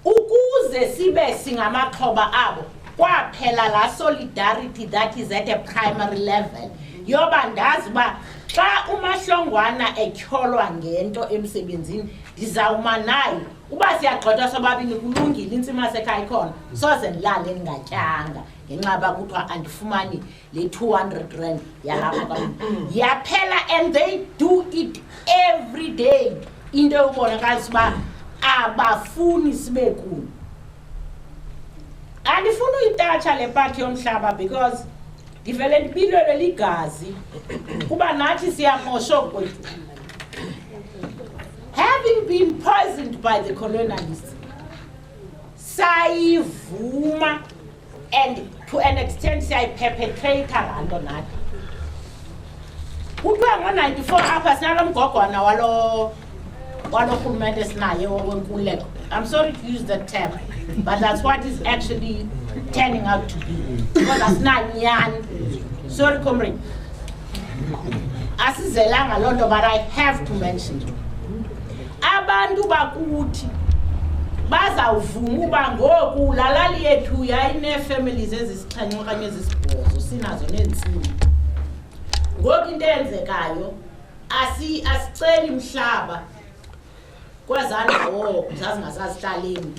Speaker 7: Ukuze sibe singamaxhoba abo, kwaphela la solidarity that is at a primary level. Yoba ndazi ba xa uMahlongwana etyholwa ngento emsebenzini ndizawuma naye uba siyagxothwa sobabini kulungile intsima sekhaya ikhona soze ndilale ndingatyanga ngenxa yoba kuthiwa andifumani le 200 rand yalapha kwam yaphela. And they do it every day. Into yobonakalisa uba abafuni sibe kuni. Andifuna uyitatsha le part yomhlaba because ndivele ndipilelwe ligazi kuba nathi siyamosha kwethu. Having been poisoned by the colonialists, sayivuma and to an extent siyayiperpetrate laa nto nathi. Kuthiwa ngo-94 apha sinalo mgogwana walo rhulumente sinaye wenkululeko. I'm sorry to use that term, but that's what is actually turning out to be. Because asinanyani. Sorry, comrade. Asizelanga loo nto, but I have to mention it. Abantu bakuthi bazawuvuma uba ngoku lalali yethu yayinee-families ezisixhenxe okanye ezisibhozo sinazo neentsimbi. Ngoku into eyenzekayo asiceli mhlaba kwezaa ndawo zazingasazihlaleni.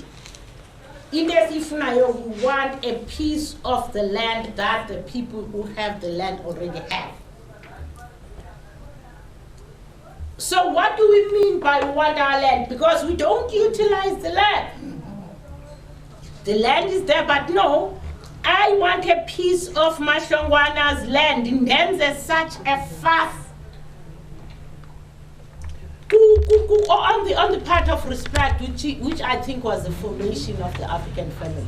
Speaker 7: Into esiyifunayo, we want a piece of the land that the people who have the land already have. So what do we mean by we want our land? Because we don't utilize the land. The land is there, but no, I want a piece of Mahlongwana's land. And then there's such a fuss on the part of respect, which I think was the formation of the African family.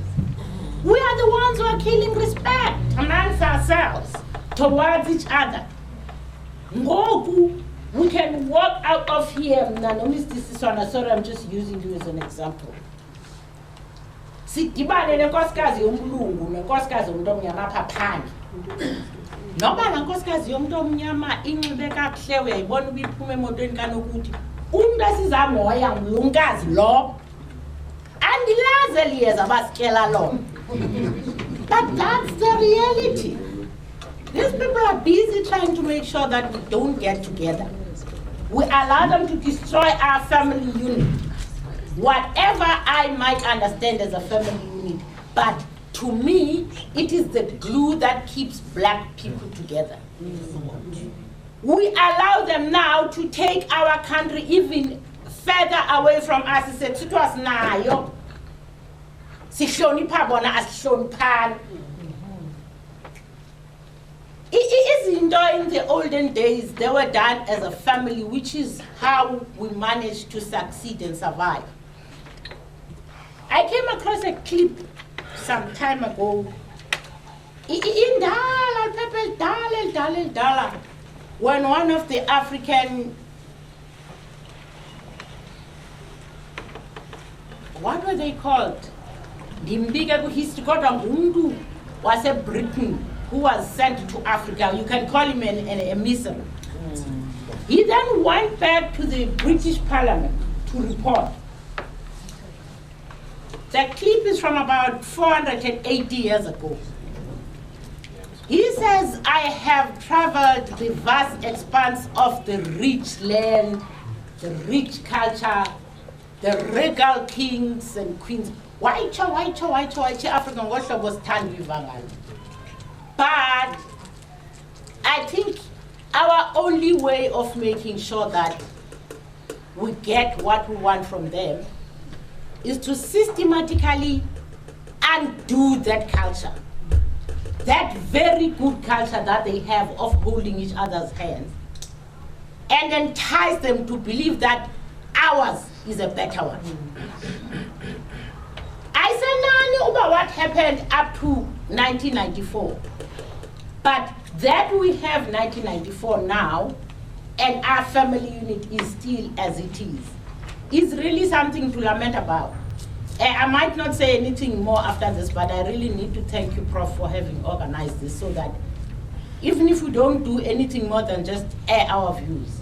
Speaker 7: We are the ones who are killing respect amongst ourselves towards each other. Ngoku, we can walk out of here, sorry, I'm just using you as an example. Sidibane nenkosikazi yomlungu nenkosikazi yomntu omnyama apha phandle. Noba laa nkosikazi yomntu omnyama inxibe kakuhle uyayibona uba iphuma emotweni kanokuthi umntu esizamhoya ngulunkazi lo. Andilaze liyeza basityela lona. But that's the reality. These people are busy trying to make sure that we don't get together. We allow them to destroy our family unit. Whatever I might understand as a family unit, but to me, it is the glue that keeps black people together. We allow them now to take our country even further away from us. He said, it was nayo. Sihlonipha bona asihloniphani. In the olden days, they were done as a family, which is how we managed to succeed and survive. I came across a clip some time ago Indala, Pepe, Dala. When one of the African, what were they called? Dimbiga history was a Briton who was sent to Africa. You can call him a Misr. He then went back to the British Parliament to report. The clip is from about 480 years ago. He says, I have traveled the vast expanse of the rich land, the rich culture, the regal kings and queens. Waicha, African worship was Tanvi. But I think our only way of making sure that we get what we want from them is to systematically undo that culture. That very good culture that they have of holding each other's hands, and entice them to believe that ours is a better one. I said, no, about what happened up to 1994. But that we have 1994 now, and our family unit is still as it is really something to lament about. I might not say anything more after this, but I really need to thank you, Prof, for having organized this so that even if we don't do anything more than just air our views,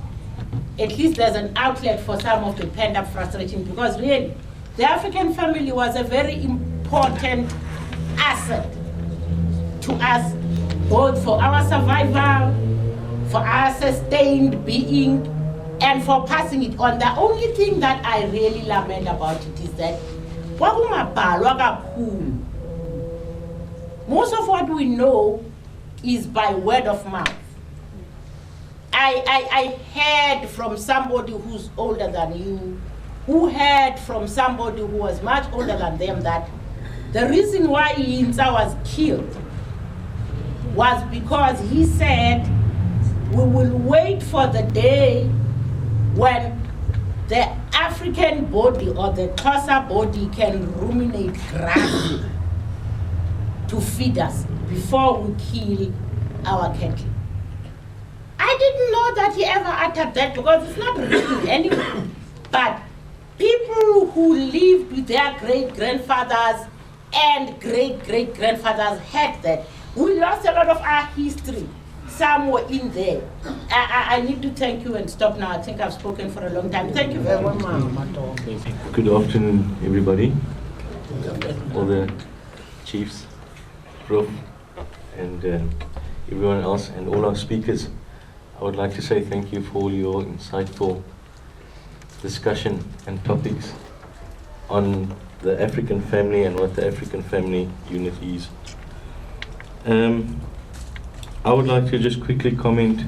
Speaker 7: at least there's an outlet for some of the pent-up frustration, because really, the African family was a very important asset to us, both for our survival, for our sustained being, and for passing it on. The only thing that I really lament about it is that most of what we know is by word of mouth. I heard from somebody who's older than you, who heard from somebody who was much older than them, that the reason why Inza was killed was because he said, we will wait for the day when the African body or the Xhosa body can ruminate grass to feed us before we kill our cattle. I didn't know that he ever uttered that because it's not written anywhere. But people who lived with their great-grandfathers and great-great-grandfathers had that. We lost a lot of our history somewhere in there. I need to thank you and stop now. I think I've spoken for a long time. Thank you very much.
Speaker 14: Good afternoon, everybody. All the chiefs, Prof, and everyone else, and all our speakers. I would like to say thank you for all your insightful discussion and topics on the African family and what the African family unit is. I would like to just quickly comment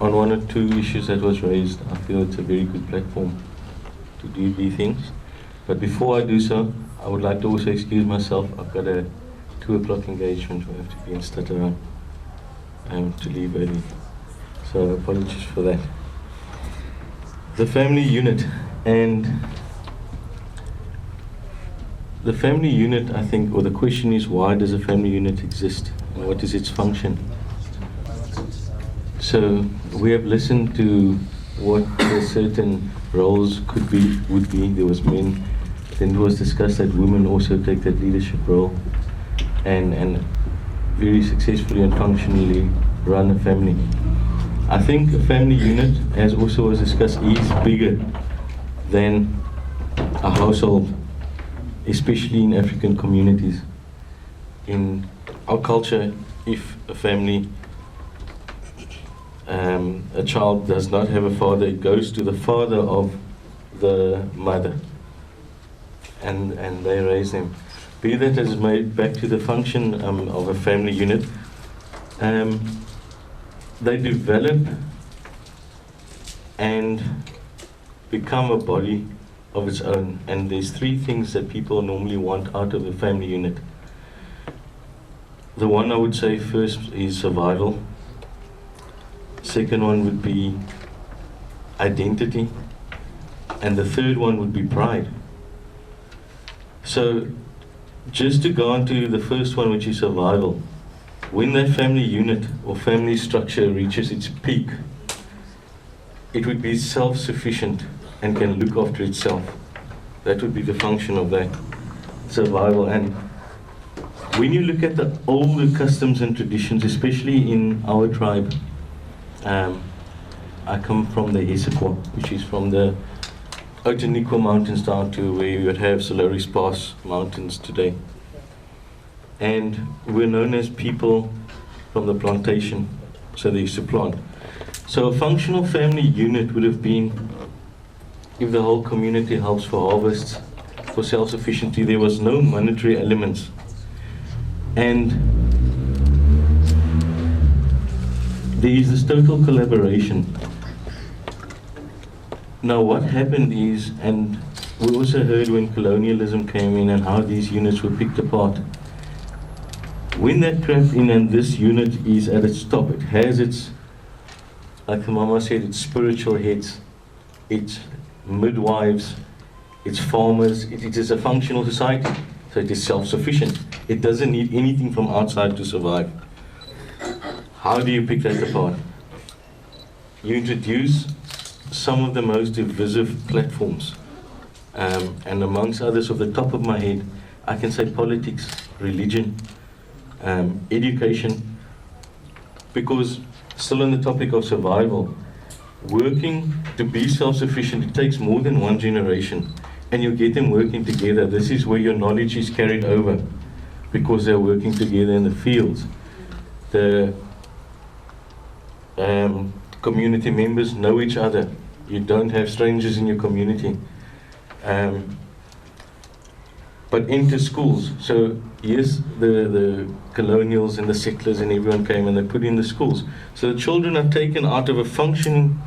Speaker 14: on one or two issues that was raised. I feel it's a very good platform to do these things. But before I do so, I would like to also excuse myself. I've got a 2 o'clock engagement. I have to be in Stutterang to leave early. So apologies for that. The family unit, and the family unit, I think, or the question is, why does a family unit exist and what is its function? So we have listened to what the certain roles could be, would be. There was men, then it was discussed that women also take that leadership role and very successfully and functionally run a family. I think a family unit, as also was discussed, is bigger than a household, especially in African communities. In our culture, if a family, a child does not have a father, it goes to the father of the mother, and they raise them. Be that as made, back to the function of a family unit, they develop and become a body of its own. And there's 3 things that people normally want out of a family unit. The one I would say first is survival. Second one would be identity. And the third one would be pride. So just to go on to the first one, which is survival. when that family unit or family structure reaches its peak, it would be self-sufficient and can look after itself. That would be the function of that survival. And when you look at the older customs and traditions, especially in our tribe, I come from the Issaquah, which is from the Outeniqua Mountains down to where you would have Solaris Pass Mountains today. And we're known as people from the plantation, so they used to plant. So a functional family unit would have been if the whole community helps for harvests, for self-sufficiency. There was no monetary elements. And there is this total collaboration. Now what happened is, and we also heard when colonialism came in and how these units were picked apart. When that crept in and this unit is at its top, it has its, like the mama said, its spiritual heads, its midwives, its farmers. It is a functional society, so it is self-sufficient. It doesn't need anything from outside to survive. How do you pick that apart? You introduce some of the most divisive platforms, and amongst others, off the top of my head, I can say politics, religion, education, because still on the topic of survival, working to be self-sufficient, it takes more than one generation, and you get them working together. This is where your knowledge is carried over, because they're working together in the fields. The community members know each other. You don't have strangers in your community. But into schools. So yes, the colonials and the settlers and everyone came and they put in the schools. So the children are taken out of a functioning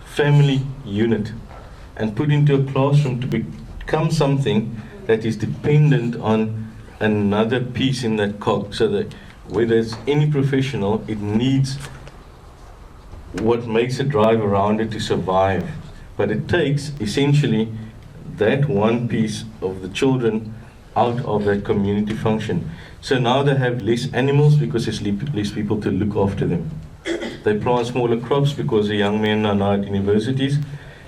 Speaker 14: family unit and put into a classroom to become something that is dependent on another piece in that cog. So that whether it's any professional, it needs what makes it drive around it to survive. But it takes essentially that one piece of the children out of that community function. So now they have less animals because there's less people to look after them. They plant smaller crops because the young men are now at universities,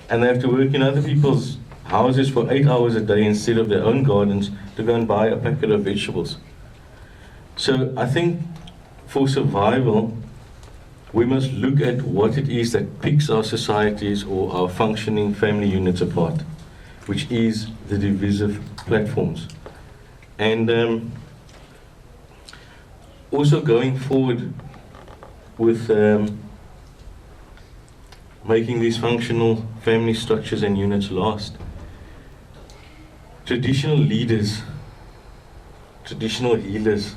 Speaker 14: and they have to work in other people's houses for 8 hours a day instead of their own gardens to go and buy a packet of vegetables. So I think for survival, we must look at what it is that picks our societies or our functioning family units apart, which is the divisive platforms. And also going forward with making these functional family structures and units last. Traditional leaders, traditional healers,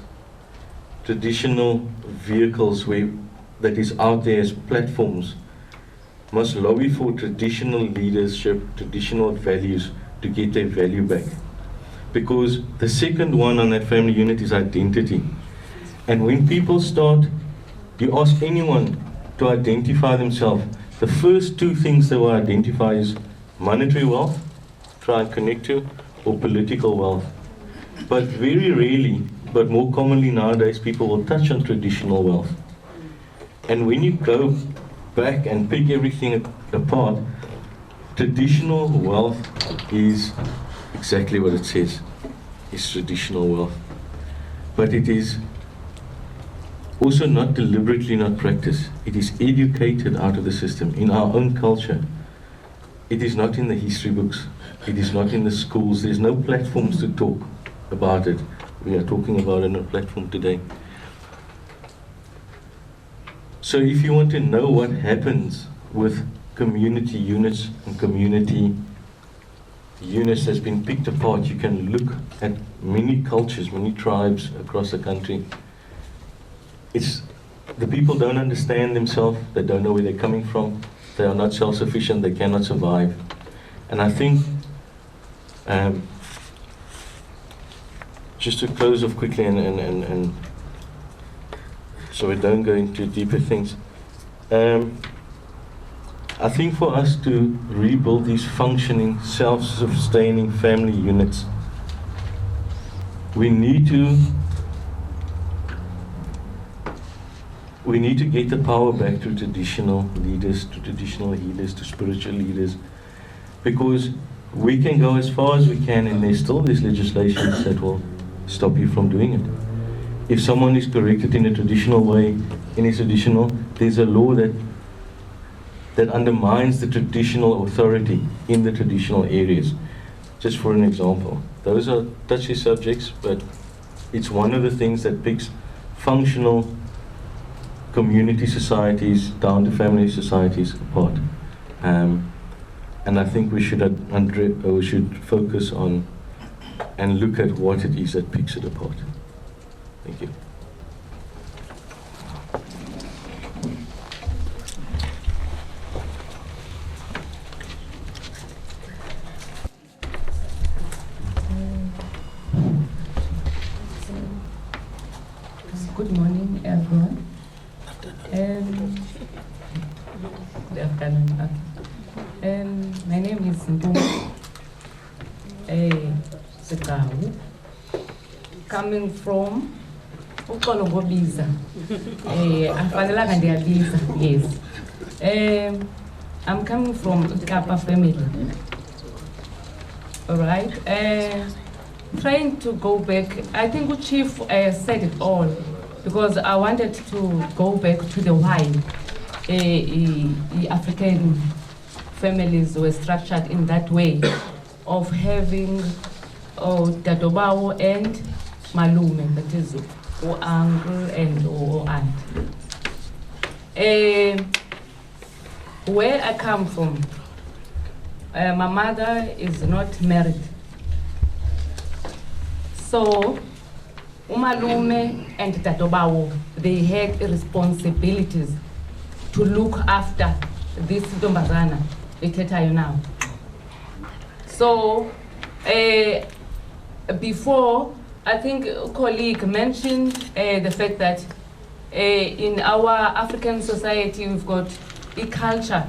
Speaker 14: traditional vehicles that is out there as platforms must lobby for traditional leadership, traditional values to get their value back. Because the second one on that family unit is identity. And when people start, you ask anyone to identify themselves, the first two things they will identify is monetary wealth, try and connect to, or political wealth. But very rarely, but more commonly nowadays, people will touch on traditional wealth. And when you go back and pick everything apart, traditional wealth is exactly what it says. It's traditional wealth. But it is also not deliberately not practiced. It is educated out of the system. In our own culture, it is not in the history books. It is not in the schools. There's no platforms to talk about it. We are talking about it on a platform today. So if you want to know what happens with community units and community units that's been picked apart, you can look at many cultures, many tribes across the country. The people don't understand themselves, they don't know where they're coming from, they are not self-sufficient, they cannot survive. And I think, just to close off quickly and so we don't go into deeper things, I think for us to rebuild these functioning, self-sustaining family units, we need to we need to get the power back to traditional leaders, to traditional healers, to spiritual leaders, because we can go as far as we can, and there's still these legislations that will stop you from doing it. If someone is corrected in a traditional way, there's a law that undermines the traditional authority in the traditional areas. Just for an example, those are touchy subjects, but it's one of the things that picks functional community societies down to family societies apart. And I think we should focus on and look at what it is that picks it apart. Thank you.
Speaker 15: Good morning, everyone. Good afternoon. My name is Ntumu Sekawu, coming from Ukologobiza. Afanelanga ndiyabiza, yes. I'm coming from Kapa family. All right. Trying to go back, I think Chief said it all, because I wanted to go back to the why African families were structured in that way of having Dadobawo and Malume, that is or uncle and or aunt. Where I come from, my mother is not married. So, Umalume and Dadobawo, they had responsibilities to look after this Dombazana, now. So, before, I think a colleague mentioned the fact that in our African society we've got a culture.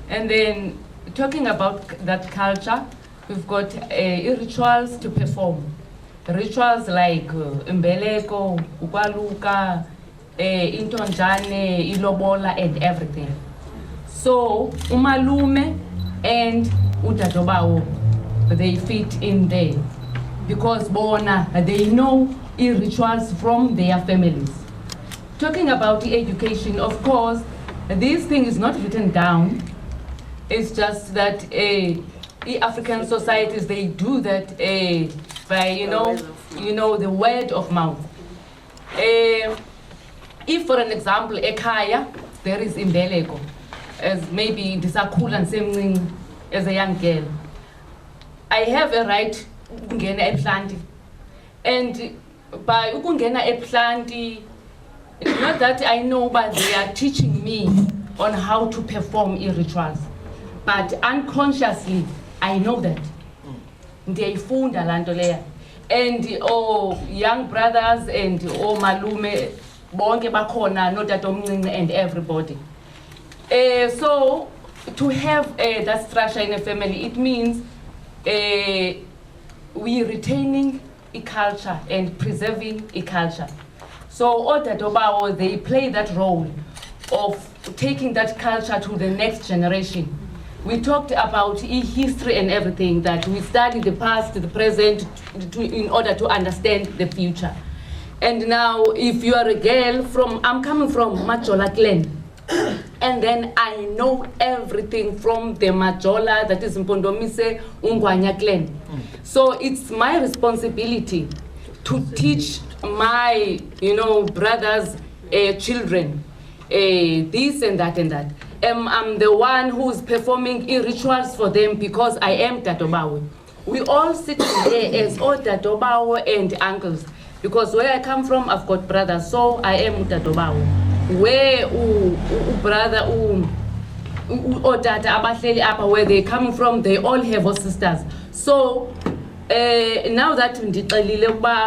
Speaker 15: And then talking about that culture, we've got rituals to perform. Rituals like Mbeleko, Ukwaluka, Intonjane, Ilobola, and everything. So, Umalume and Udadobawo, they fit in there. Because Bona, they know rituals from their families. Talking about the education, of course, this thing is not written down. It's just that African societies, they do that by, the word of mouth. If, for an example, Ekaya, there is Imbeleko, as maybe Disakula and Semling as a young girl, I have a right to get a plant. And by ukungena a plant, it's not that I know, but they are teaching me on how to perform rituals. But unconsciously, I know that. They found a landoleya. And young brothers and malume, bonke bakona, not that and everybody. So to have that structure in a family, it means we retaining a culture and preserving a culture. So Odadobawo, they play that role of taking that culture to the next generation. We talked about history and everything, that we study the past, the present, in order to understand the future. And now, if you are a girl I'm coming from Majola clan, and then I know everything from the Majola, that is Mpondomise, Ungwanya clan. So it's my responsibility to teach my, brothers, children, this and that and that. I'm the one who's performing rituals for them because I am Dadobawo. We all sit there as all Dadobawo and uncles, because where I come from, I've got brothers, so I am Dadobawo. Where brother or Dada Abahleli Apa, where they come from, they all have sisters. So now that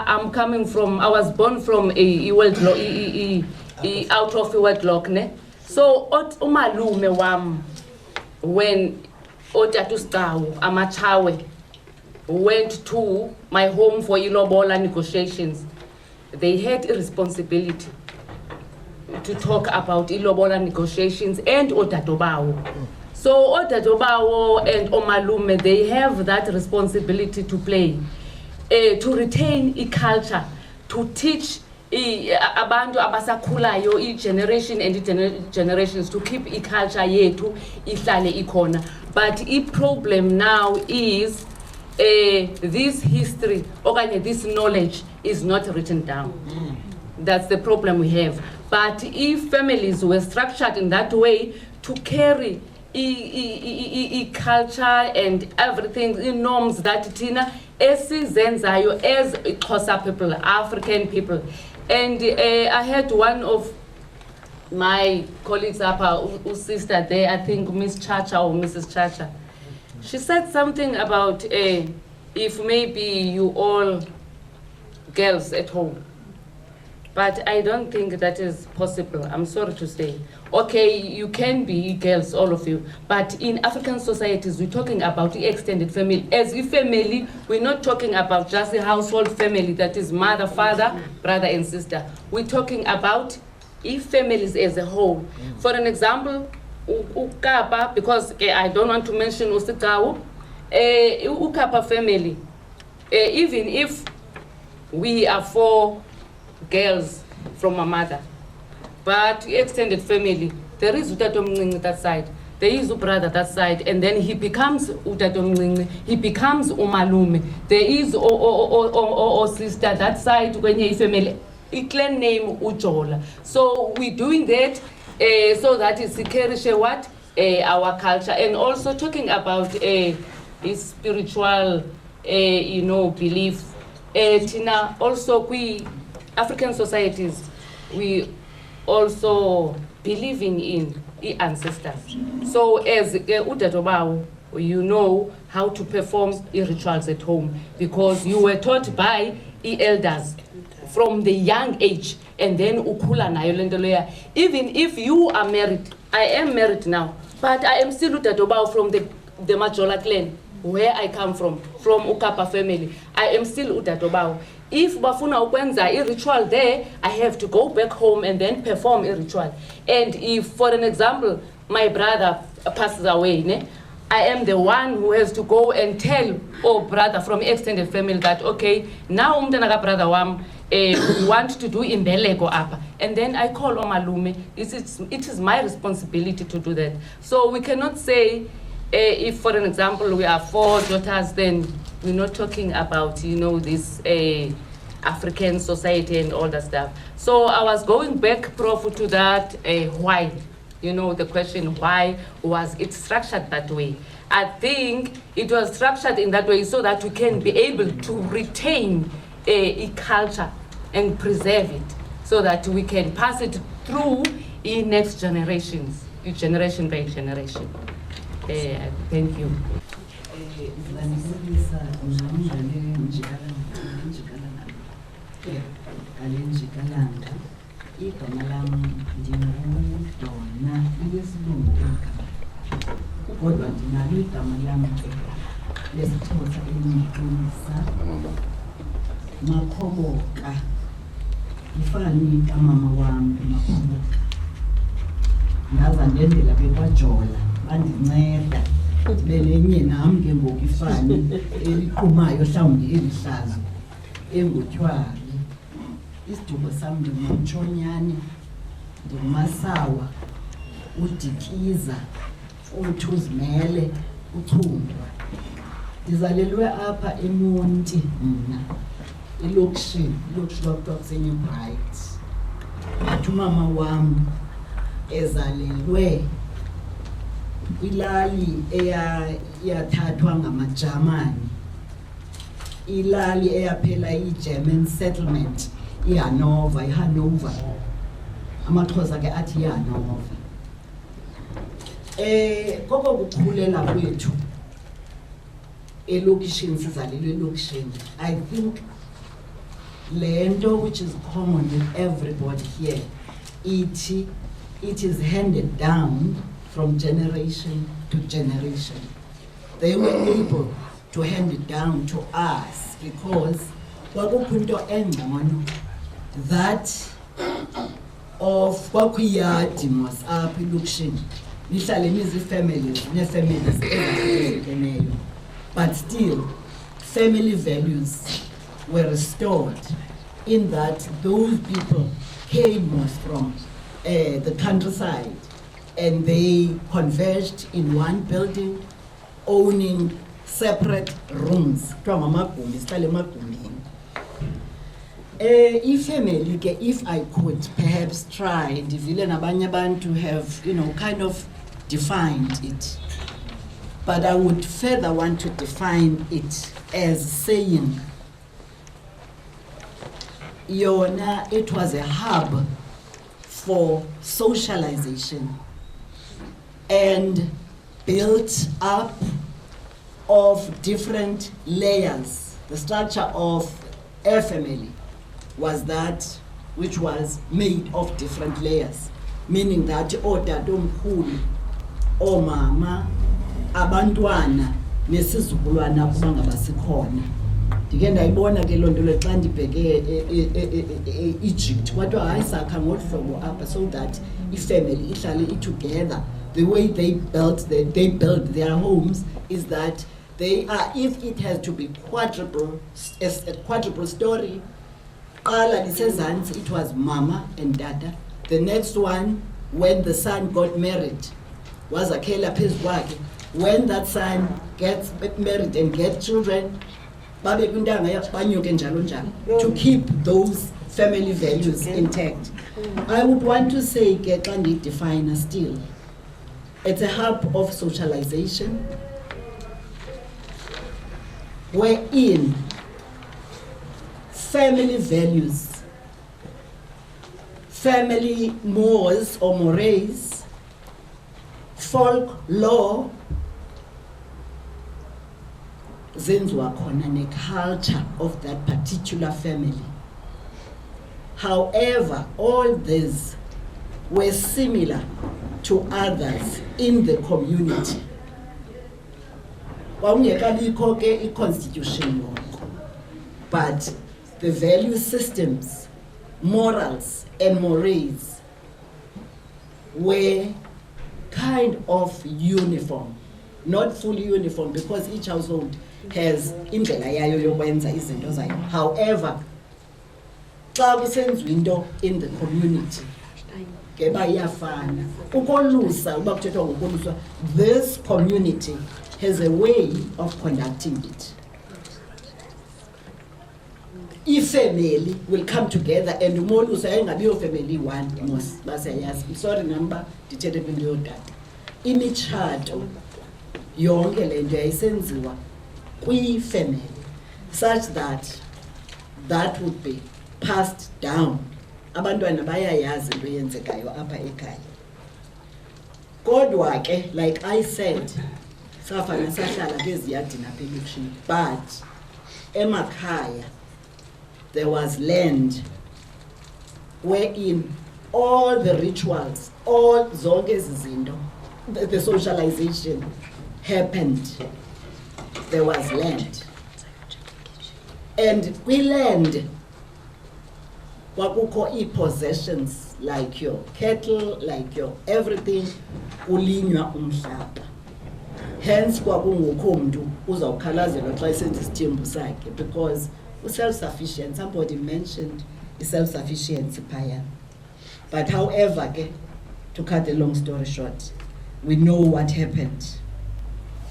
Speaker 15: I'm coming from, I was born from out of a wedlock, ne? So umalume wam, when Otatustawu Amachawe went to my home for Ilobola negotiations, they had a responsibility to talk about ilobola negotiations and odadobawo. So odadobawo and omalume, they have that responsibility to play, to retain culture, to teach abantu abasakhulayo i-generation and generations to keep culture yethu ihlale ikhona. But the problem now is this history, this knowledge is not written down. That's the problem we have. But if families were structured in that way to carry culture and everything, norms that Tina esizenzayo as Xhosa people, African people. And I had one of my colleagues up, sister there, I think Miss Chacha or Mrs. Chacha. She said something about if maybe you all girls at home. But I don't think that is possible, I'm sorry to say. Okay, you can be girls, all of you, but in African societies, we're talking about the extended family. As a family, we're not talking about just a household family that is mother, father, brother, and sister. We're talking about families as a whole. For an example, Ukapa, because I don't want to mention Usikawu, Ukapa family, even if we are 4 girls from a mother, but extended family, there is Utatomngcinci that side, there is Ubrother that side, and then he becomes Utatomngcinci, he becomes Umalume, there is or sister that side when he family, a clan name Ujola. So we're doing that so that it's carries what our culture, and also talking about this spiritual belief. Tina also we African societies, we also believing in the ancestors. So as Udatobawo, you know how to perform rituals at home because you were taught by the elders from the young age, and then ukula na yolendoleya. Even if you are married, I am married now, but I am still Udatobawo from the Majola clan, where I come from Ukapa family. I am still Udatobawo. If bafuna ukwenza a ritual there, I have to go back home and then perform a ritual. And if, for an example, my brother passes away, I am the one who has to go and tell brother from extended family that, okay, now umntana brother wam, we want to do imbeleko apa. And then I call Omalume. It is my responsibility to do that. So we cannot say, if, for an example, we are 4 daughters, then we're not talking about, this African society and all that stuff. So I was going back, Prof, to that why. The question, why was it structured that way? I think it was structured in that way so that we can be able to retain a culture and preserve it so that we can pass it through in next generations, generation by generation. Thank you.
Speaker 16: Njikalanga igama lam ndingudona lesilungu igama kodwa ndinalo igama lam lesixhosa elindiqinisa Makhoboka ifani kamama wam Makhoboka ndaza ndendela bekwaJola bandinceda belenye nam ke ngoku ifani eliqumayo mhlawumbi elihlaza engutywala isiduko sam ndingumtshonyane ndingumasawa udikiza uthuzimele uchungwa ndizalelwe apha eMonti mna elokishini kwakuthiwa kuseNewbright but umama wam ezalelwe ilali eyathathwa ngamajamani ilali eyaphela i-German settlement iHanover amaXhosa ke athi iHanover koko kukhulela kwethu elokishini sizalelwe elokishini I think lento which is common with everybody here it is handed down from generation to generation. They were able to hand it down to us because kwakukho into engcono that of kwakuyadi mos apha elokishini nihlale nizi-families nee-families ezahlukeneyo, but still family values were restored in that those people came from the countryside and they converged in one building, owning separate rooms. Ifamily ke, if I could perhaps try ndivile nabanye abantu to have, kind of defined it, but I would further want to define it as saying yona, it was a hub for socialization and built up of different layers. The structure of a family was that which was made of different layers, meaning that otatomkhulu, omama, abantwana nesizukulwana kuba ngabasikhona. Ndike ndayibona ke loo nto le xa ndibheke Egypt kwathiwa hayi sakha ngolu hlobo apha so that ifamily ihlale together. The way they built their homes is that they are, if it has to be quadruple story, qala lisezantsi, it was mama and dada. The next one, when the son got married, was akhela phezu kwakhe. When that son gets married and gets children, babe kwintanga banyuke njalo njalo, to keep those family values intact. I would want to say ke xa ndiyidefine still, it's a hub of socialization wherein family values, family mores or mores, folklore, zenziwa khona ne-culture of that particular family. However, all these were similar to others in the community. Kwakungekabikho ke i-constitution yonke, but the value systems, morals and mores were kind of uniform, not fully uniform because each household has indlela yayo yokwenza izinto zayo. However, xa kusenziwa into in the community ke bayafana. Ukolusa uba kuthethwa ngokuluswa, this community has a way of conducting it. Ifamily will come together and umolusa ayingabiyo family one mos basayazi. Sorry number ndithethe kwinto yodada. Imitshato yonke le nto yayisenziwa kwi-family such that that would be passed down. Abantwana bayayazi into eyenzekayo apha ekhaya. Kodwa ke, like I said, safana sahlala kweziyadini apha elokishini, but emakhaya there was land wherein all the rituals, all zonke ezi zinto, the socialization happened. There was land. And kwi-land kwakukho i-possessions like your cattle, like your everything, kulinywa umhlaba. Hence kwakungukho mntu uzawukhalazelwa xa esenza isithembu sakhe because self-sufficient. Somebody mentioned self-sufficiency phaya. But however, to cut a long story short, we know what happened.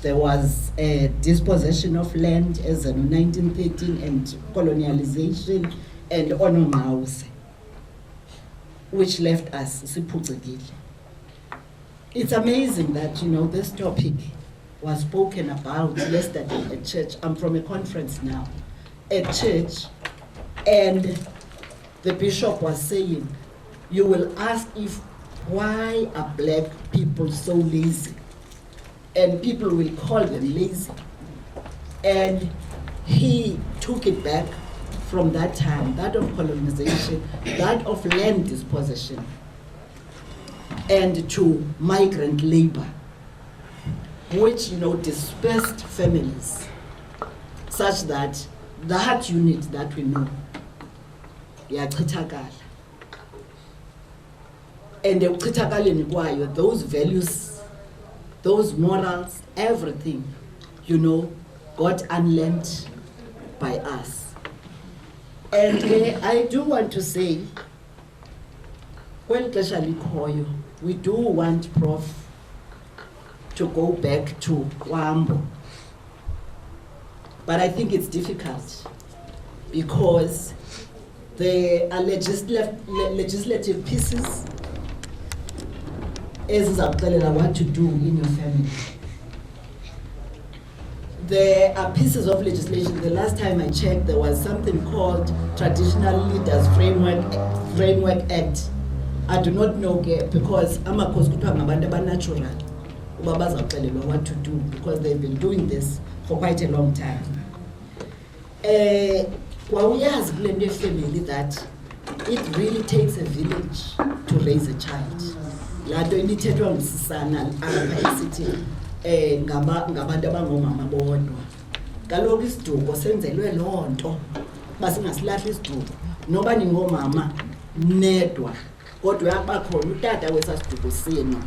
Speaker 16: There was a dispossession of land as in 1913 and colonialization and onomause, which left us siphucekile. It's amazing that, this topic was spoken about yesterday at church. I'm from a conference now at church, and the bishop was saying, you will ask why are black people so lazy? And people will call them lazy. And he took it back from that time, that of colonization, that of land dispossession, and to migrant labor, which, dispersed families, such that that unit that we know, yachithakala. and ekuchithakaleni kwayo, those values, those morals, everything, you know, got unlearned by us. And I do want to say, well, we do want Prof to go back to Wambo. But I think it's difficult because there are legislative pieces as what to do in your family. There are pieces of legislation. The last time I checked, there was something called Traditional Leaders Framework Act. I do not know because I'm a natural what to do because they've been doing this for quite a long time. We as blended family that it really takes a village to raise a child. Lado inithethwa ngusisana apha esithi ngabantu abangomama bodwa. Kaloku isiduko senzelwe loo nto basingasilahli isiduko noba ningomama nedwa kodwa yabakhona utata wesasiduko senu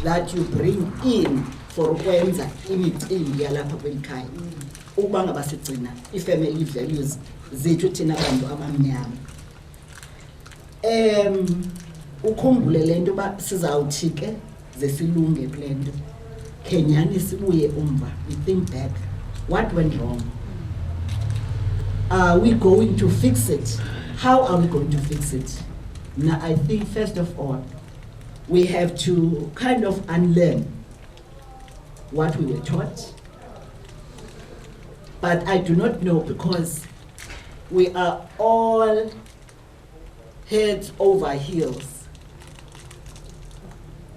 Speaker 16: that you bring in for ukwenza imicimbi yalapha kwelikhaya ukuba ngabasigcina i-family values zethu thina bantu abamnyama. Ukhumbule lento ba sizawuthi ke zesilunge kule nto kenyani sibuye umva, we think back, what went wrong? Are we going to fix it? How are we going to fix it? Now I think first of all we have to kind of unlearn what we were taught. But I do not know because we are all heads over heels.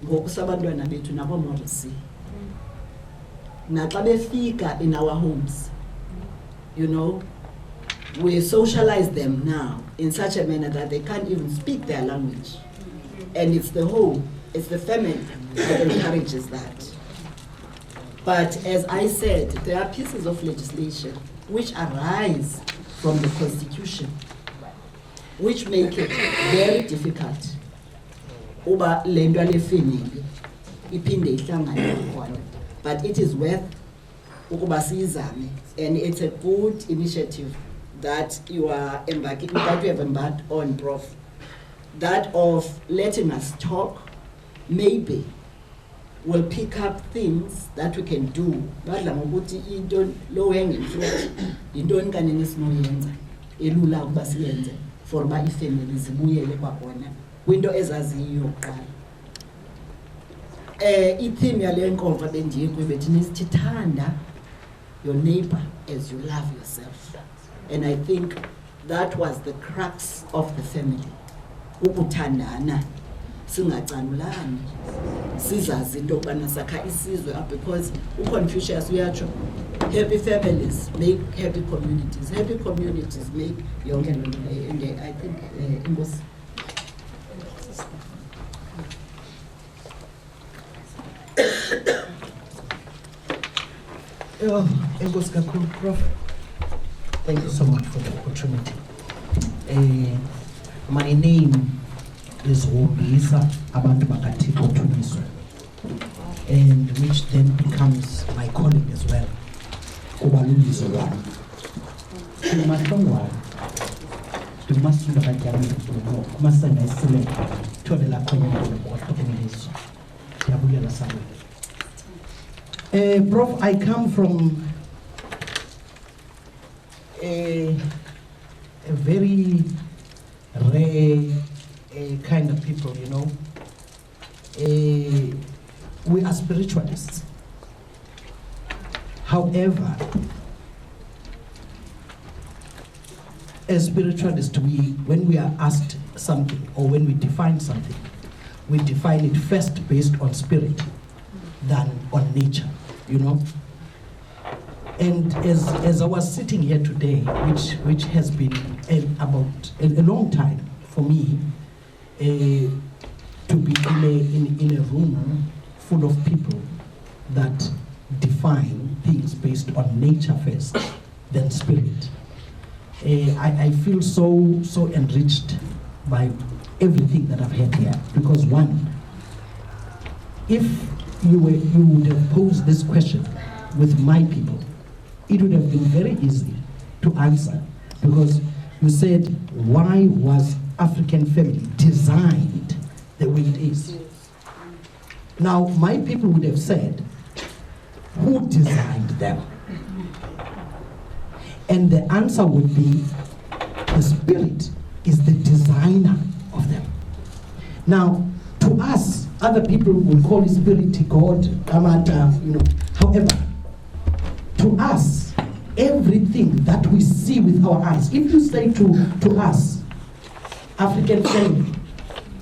Speaker 16: Ngokusabantwana bethu nabo Morrissey. Naxa befika in our homes, you know, we socialize them now in such a manner that they can't even speak their language. And it's the home, it's the family that encourages that. But as I said, there are pieces of legislation which arise from the Constitution, which make it very difficult. Uba lento family iphinde ihlangane khona. But it is worth ukuba sizame, and it's a good initiative that you are embarking, that you have embarked on, Prof. That of letting us talk, maybe we'll pick up things that we can do. Badla ngokuthi into low hanging fruit, into enkanini sinoyenza, elula ukuba siyenze for ba ifamily zibuyele kwakhona kwinto ezaziyo kuqala. I-theme yale nkova bendiye kuyo bethi nisithanda your neighbor as you love yourself. And I think that was the crux of the family. Ukuthandana, singacanulani, sizazi into yokubana sakha isizwe up, because uConfucius uyatsho, happy families make happy communities. Happy communities make yonke loo nto. And I think inkosi.
Speaker 4: Enkosi kakhulu, Prof. Thank you so much for the opportunity. My name is Wobisa Abantu Bakathiko Tuniso, and which then becomes my colleague as well, Obalulizo Wani. Tumahlongwana, tumasunda kajami tumo, kumasana isile, tuwele la kwenye kwa tokumilisho. Yabuya la sawe. Prof, I come from a very rare kind of people, you know. We are spiritualists. However, as spiritualists, when we are asked something or when we define something, we define it first based on spirit than on nature, you know. And as I was sitting here today, which has been about a long time for me, to be in a room full of people that define things based on nature first, then spirit. I feel so enriched by everything that I've heard here, because one,
Speaker 17: if you would have posed this question with my people, it would have been very easy to answer, because you said, why was African family designed the way it is? Now, my people would have said, who designed them? And the answer would be, the spirit is the designer of them. Now, to us, other people will call it spirit, God, Kamata, however, to us, everything that we see with our eyes, if you say to us, African family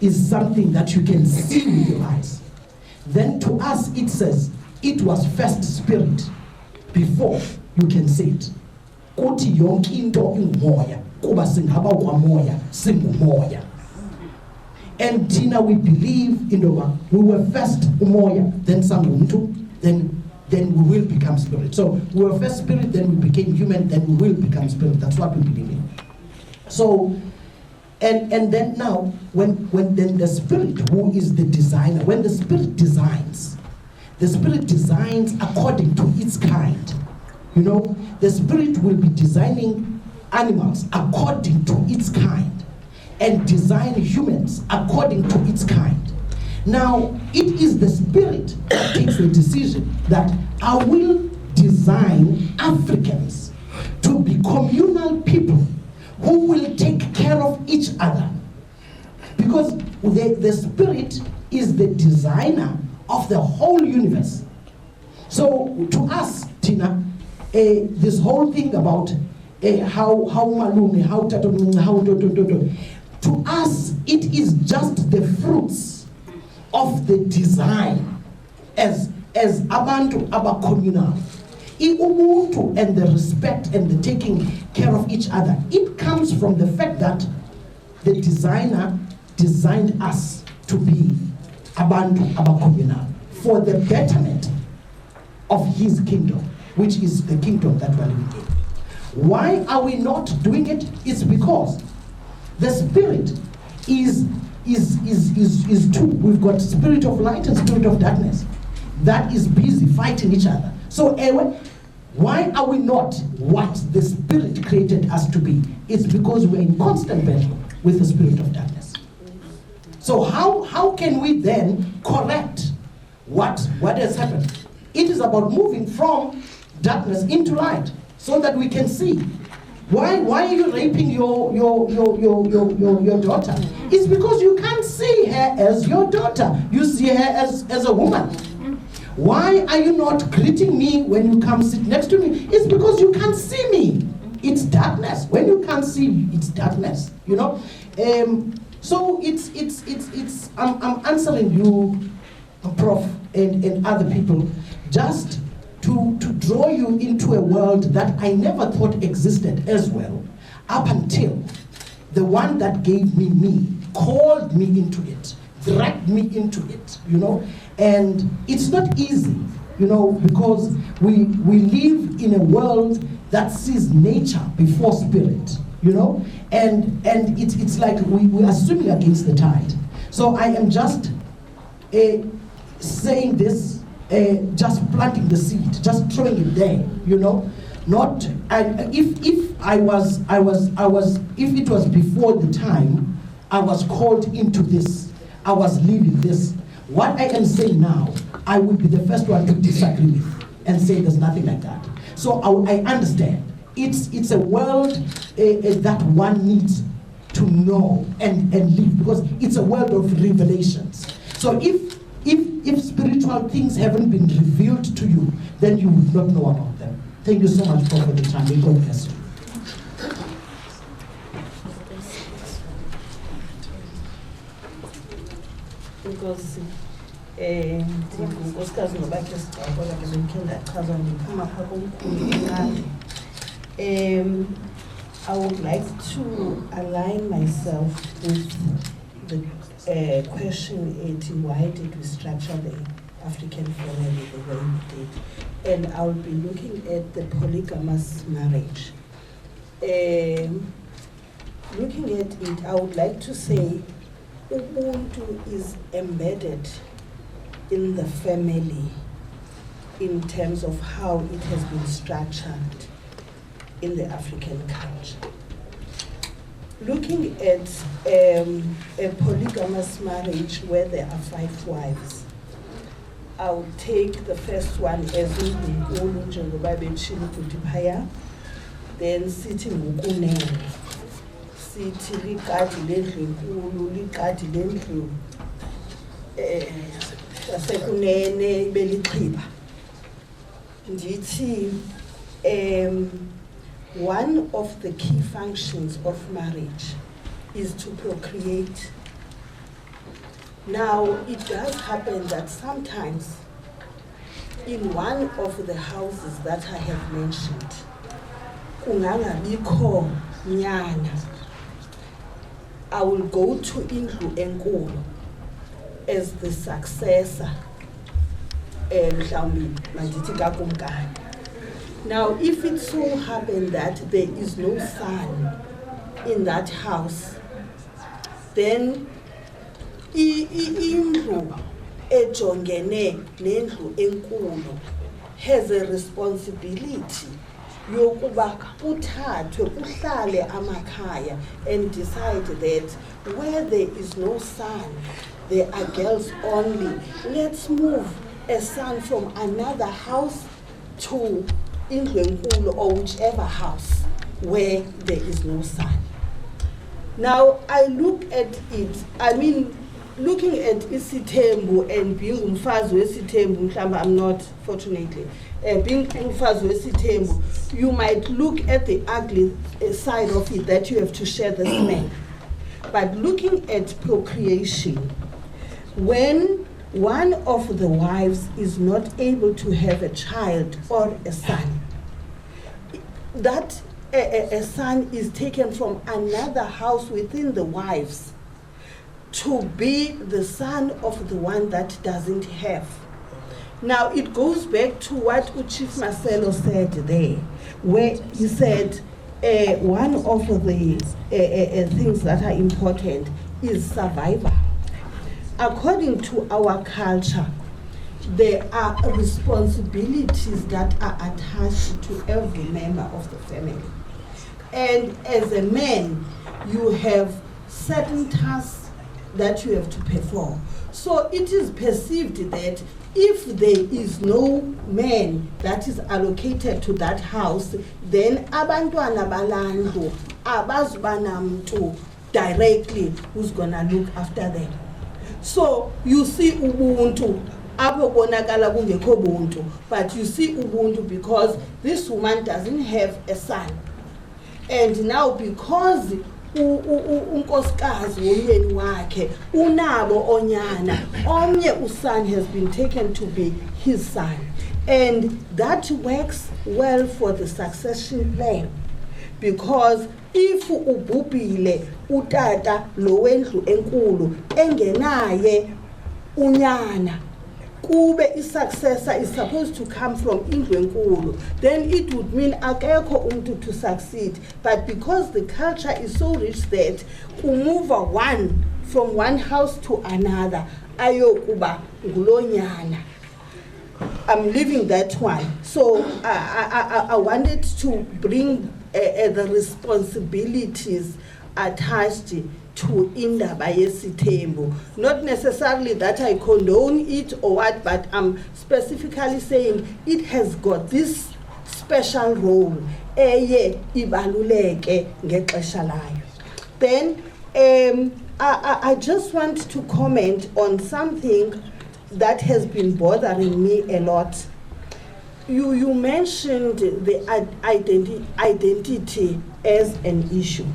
Speaker 17: is something that you can see with your eyes, then to us it says, it was first spirit before you can see it. Kuti yonke into ingumoya, kuba singaba kwamoya, singumoya. And Tina, we believe in the one. We were first umoya, then sangumuntu, then we will become spirit. So we were first spirit, then we became human, then we will become spirit. That's what we believe in. So, and then now, when then the spirit, who is the designer, when the spirit designs according to its kind. The spirit will be designing animals according to its kind, and design humans according to its kind. Now, it is the spirit that takes the decision that I will design Africans to be communal people who will take care of each other. Because the spirit is the designer of the whole universe. So to us, Tina, this whole thing about how malume, how to us, it is just the fruits of the design as abantu communal. Ubuntu and the respect and the taking care of each other, it comes from the fact that the designer designed us to be abantu communal for the betterment of his kingdom, which is the kingdom that we're living in. Why are we not doing it? It's because the spirit is two. We've got spirit of light and spirit of darkness that is busy fighting each other. So why are we not what the spirit created us to be? It's because we're in constant battle with the spirit of darkness. So how can we then correct what has happened? It is about moving from darkness into light so that we can see. Why are you raping your daughter? It's because you can't see her as your daughter. You see her as a woman. Why are you not greeting me when you come sit next to me? It's because you can't see me. It's darkness. When you can't see, it's darkness. So it's I'm answering you, Prof, and other people, just to draw you into a world that I never thought existed as well, up until the one that gave me, called me into it, dragged me into it, and it's not easy, because we live in a world that sees nature before spirit, and it's like we are swimming against the tide. So I am just saying this, just planting the seed, just throwing it there, not, and if it was before the time I was called into this, I was leaving this. What I am saying now, I would be the first one to disagree with and say there's nothing like that. So I understand. It's a world that one needs to know and live, because it's a world of revelations. So if spiritual things haven't been revealed to you, then you would not know about them. Thank you so much for the time. May God bless you.
Speaker 4: Because unkosikazi nobathi sibabona ke benke ndachaza ndiphuma phaa komkhulu encane. I would like to align myself with the question 18, why did we structure the African family the way we did? And I'll be looking at the polygamous marriage. Looking at it, I would like to say Ubuntu is embedded
Speaker 6: in the family in terms of how it has been structured in the African culture. Looking at a polygamous marriage where there are 5 wives, I'll take the first one as uNkulunkulu njengoba betshilo ukuthi phaya, then sithi ngukunene, sithi liqadi lendlu enkulu, liqadi lendlu yasekunene ibe liqhiba. Ndithi one of the key functions of marriage is to procreate. Now, it does happen that sometimes in one of the houses that I have mentioned, kungangabikho nyana, I will go to indlu enkulu as the successor. Now, if it so happens that there is no son in that house, then indlu ejongene nendlu enkulu has a responsibility yokuba kuthathwe kuhlale amakhaya and decide that where there is no son, there are girls only. Let's move a son from another house to indlu enkulu or whichever house where there is no son. Now, I look at it, looking at isithembu and being umfazi wesithembu, mhlawumbe I'm not, fortunately, being umfazi wesithembu, you might look at the ugly side of it that you have to share this man. But looking at procreation, when one of the wives is not able to have a child or a son, that a son is taken from another house within the wives to be the son of the one that doesn't have. Now, it goes back to what Chief Marcelo said there, where he said one of the things that are important is survival. According to our culture, there are responsibilities that are attached to every member of the family. And as a man, you have certain tasks that you have to perform. So it is perceived that if there is no man that is allocated to that house, then abantwana balandlu abazuba namntu directly who's gonna look after them. So you see ubuntu, apho bonakala kungekho buntu, but you see ubuntu because this woman doesn't have a son. And now because unkosikazi womyeni wakhe unabo onyana, omnye uson has been taken to be his son. And that works well for the succession plan, because if ubhubhile utata lo wendlu enkulu engenaye unyana, kube successor is supposed to come from indlu enkulu, then it would mean akekho umntu to succeed. But because the culture is so rich that move one from one house to another, ayokuba ngulonyana. I'm leaving that one. So I wanted to bring the responsibilities attached to indaba yesithembu. Not necessarily that I condone it or what, but I'm specifically saying it has got this special role. Eye ibaluleke ngexesha layo. Then I just want to comment on something that has been bothering me a lot. You mentioned the identity as an issue.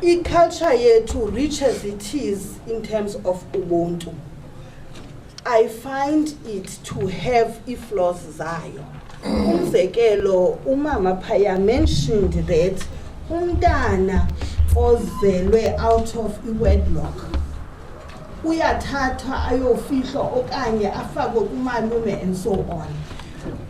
Speaker 6: I-culture yethu, rich as it is in terms of ubuntu, I find it to have flaws zayo. Umzekelo, umama phaya mentioned that umntana ozelwe out of wedlock uyathathwa ayofihlwa okanye afakwe kumalume and so on.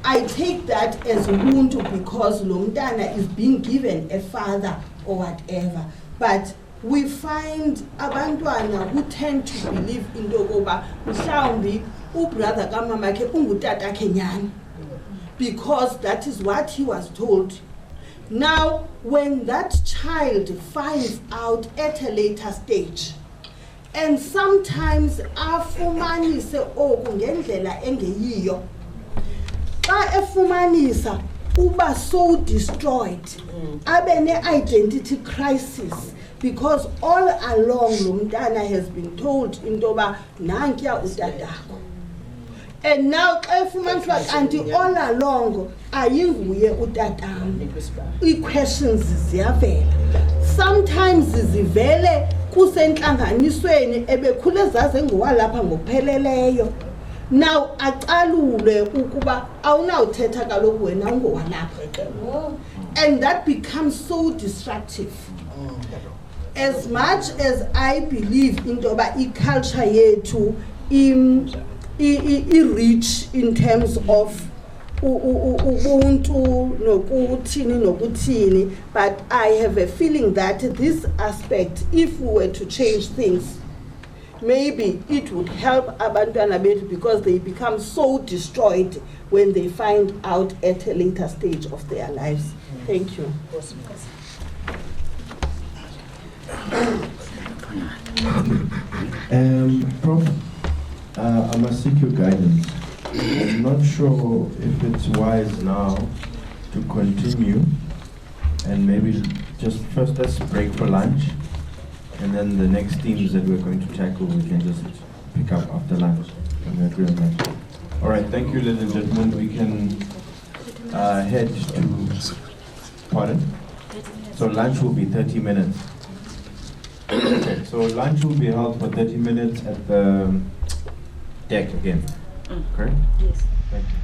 Speaker 6: I take that as ubuntu because lo mntana is being given a father or whatever. But we find abantwana who tend to believe in into yokuba mhlawumbi ubrother kamamakhe ungutatakhe nyani, because that is what he was told. Now, when that child finds out at a later stage, and sometimes afumanise oku ngendlela engeyiyo, xa efumanisa uba so destroyed, abe ne-identity crisis, because all along lo mntana has been told intoba nankuya utatakho. And now xa efumaniswa kanti all along ayinguye utatam, ii-questions ziyavela. Sometimes zivele kusentlanganisweni ebekhule zaze ngowalapha ngokupheleleyo. Now aqalule ukuba awunawuthetha kaloku wena ungowalapha. And that becomes so destructive. As much as I believe intoba i-culture yethu i-rich in terms of ubuntu nokuthini, but I have a feeling that this aspect, if we were to change things, maybe it would help abantwana bethu, because they become so destroyed when they find out at a later stage of their lives. Thank you.
Speaker 18: Prof, I must seek your guidance. I'm not sure if it's wise now to continue, and maybe just first let's break for lunch, and then the next themes that we're going to tackle we can just pick up after lunch. Can we agree on that? All right, thank you, ladies and gentlemen. We can head to, pardon? So lunch will be 30 minutes. Okay, so lunch will be held for 30 minutes at the deck again, correct?
Speaker 1: Yes.
Speaker 18: Thank you.